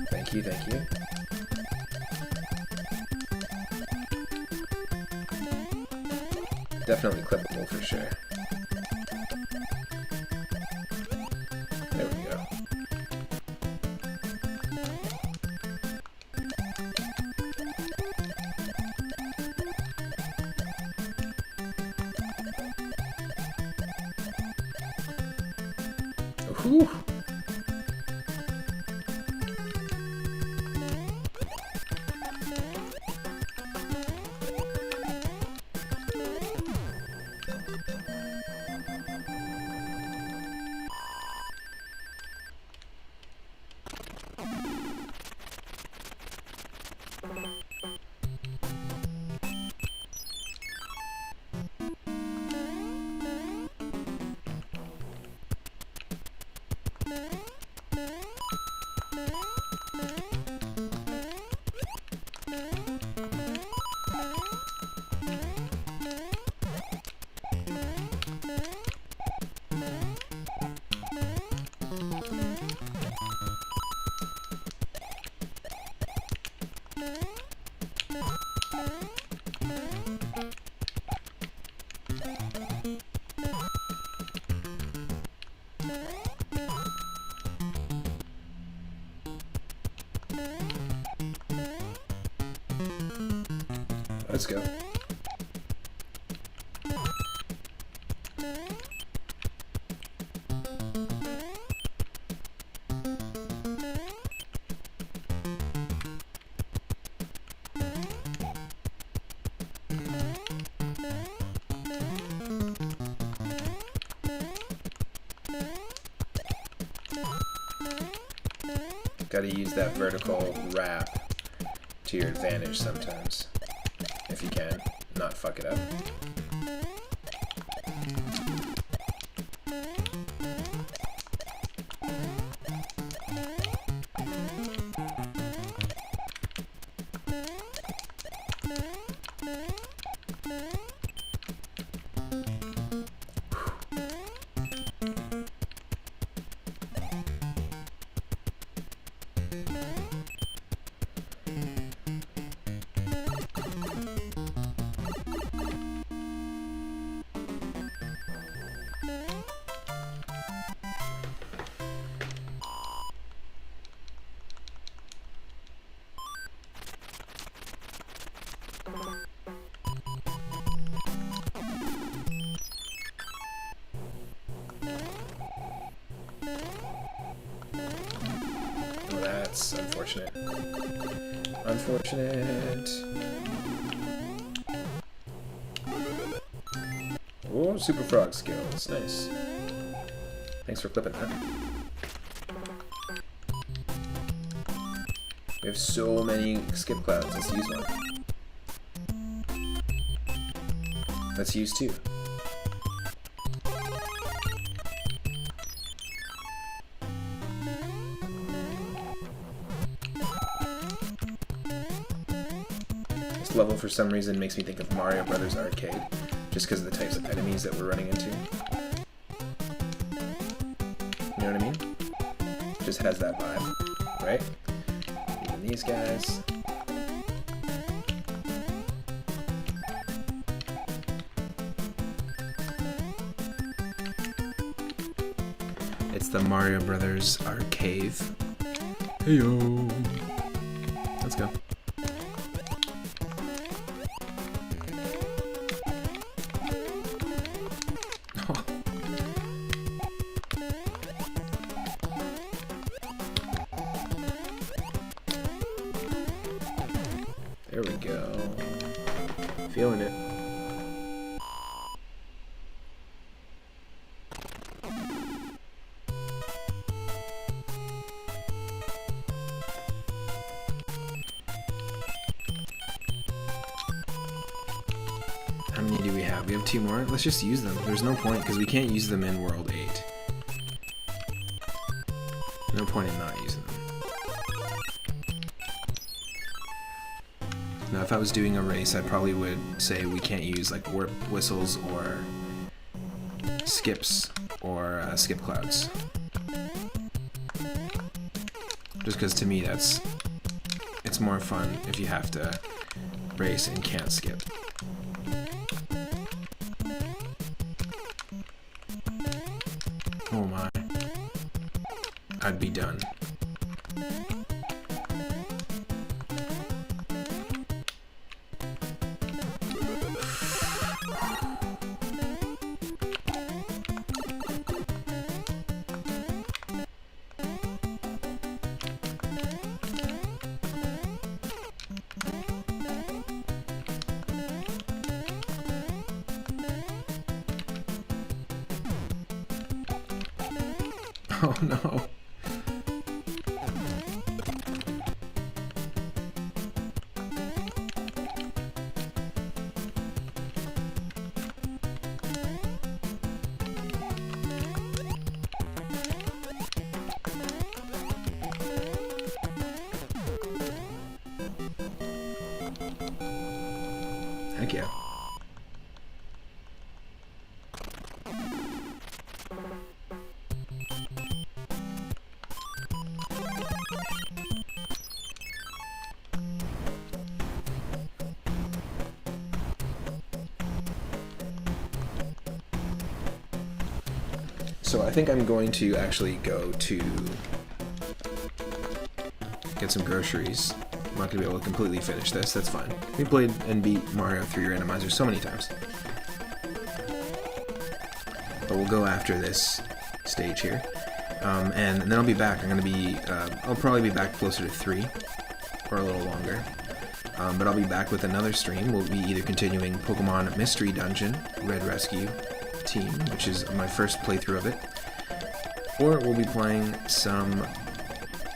Thank you, thank you. Definitely clippable for sure. There we go. Whew. Let's go. Gotta use that vertical wrap to your advantage sometimes, if you can, not fuck it up. Well, that's unfortunate. Unfortunate. Oh, Super Frog skills. Nice. Thanks for clipping that. We have so many skip clouds. Let's use one. Let's use 2. This level, for some reason, makes me think of Mario Brothers Arcade, just because of the types of enemies that we're running into. You know what I mean? Just has that vibe, right? Even these guys. It's the Mario Brothers Arcade. Heyo! Let's go. There we go. Feeling it. How many do we have? We have 2 more. Let's just use them. There's no point because we can't use them in World 8. No point in not using them. Now, if I was doing a race, I probably would say we can't use like warp whistles or skips or skip clouds. Just because to me it's more fun if you have to race and can't skip. Oh my. I'd be done. Oh no. Heck yeah. So I think I'm going to actually go to get some groceries. I'm not going to be able to completely finish this, that's fine. We played and beat Mario 3 Randomizer so many times. But we'll go after this stage here. And then I'll be back. I'll probably be back closer to 3 or a little longer. But I'll be back with another stream. We'll be either continuing Pokemon Mystery Dungeon, Red Rescue Team, which is my first playthrough of it, or we'll be playing some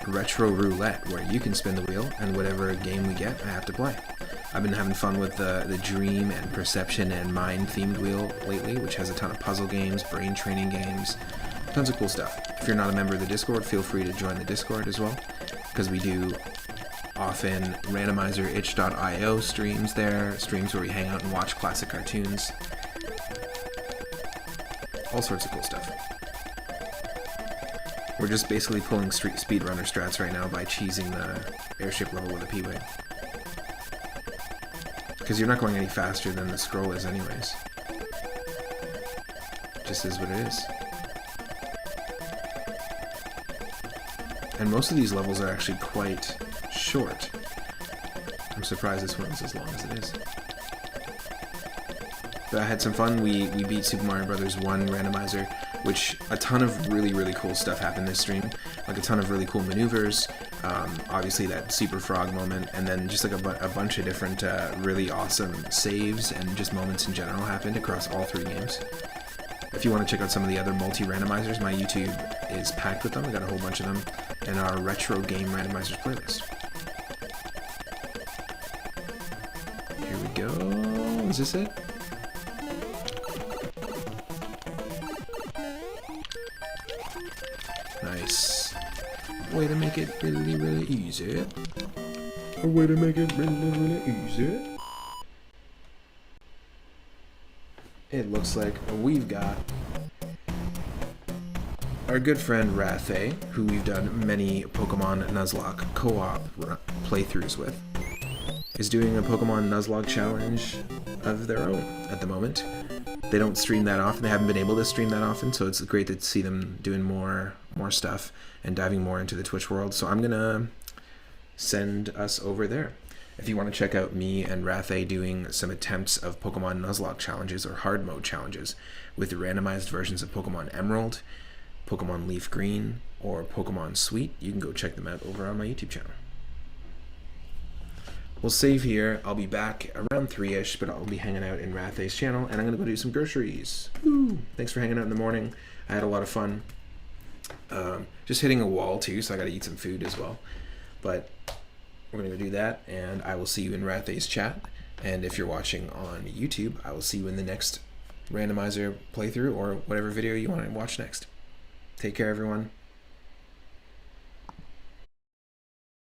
retro roulette where you can spin the wheel and whatever game we get I have to play. I've been having fun with the dream and perception and mind themed wheel lately, which has a ton of puzzle games, brain training games, tons of cool stuff. If you're not a member of the Discord, feel free to join the Discord as well, because we do often randomizer itch.io streams there, streams where we hang out and watch classic cartoons. All sorts of cool stuff. We're just basically pulling speedrunner strats right now by cheesing the airship level with a P-Wing. Because you're not going any faster than the scroll is anyways. Just is what it is. And most of these levels are actually quite short. I'm surprised this one's as long as it is. But I had some fun. We beat Super Mario Brothers 1 Randomizer, which a ton of really cool stuff happened this stream. Like a ton of really cool maneuvers, obviously that Super Frog moment, and then just like a bunch of different really awesome saves and just moments in general happened across all 3 games. If you want to check out some of the other multi-randomizers, my YouTube is packed with them. I got a whole bunch of them in our retro game randomizers playlist. Is this it? Nice. Way to make it really, really easy. A way to make it really, really easy. It looks like we've got our good friend Rathe, who we've done many Pokemon Nuzlocke co-op playthroughs with, is doing a Pokemon Nuzlocke challenge of their own at the moment. They don't stream that often. They haven't been able to stream that often, so it's great to see them doing more stuff and diving more into the Twitch world. So I'm gonna send us over there. If you want to check out me and Rathe doing some attempts of Pokemon Nuzlocke challenges or hard mode challenges with the randomized versions of Pokemon Emerald, Pokemon Leaf Green, or Pokemon Sweet, you can go check them out over on my YouTube channel. We'll save here. I'll be back around 3-ish, but I'll be hanging out in Rathe's channel, and I'm going to go do some groceries. Woo! Thanks for hanging out in the morning. I had a lot of fun. Just hitting a wall, too, so I got to eat some food as well. But we're going to go do that, and I will see you in Rathe's chat. And if you're watching on YouTube, I will see you in the next randomizer playthrough or whatever video you want to watch next. Take care, everyone.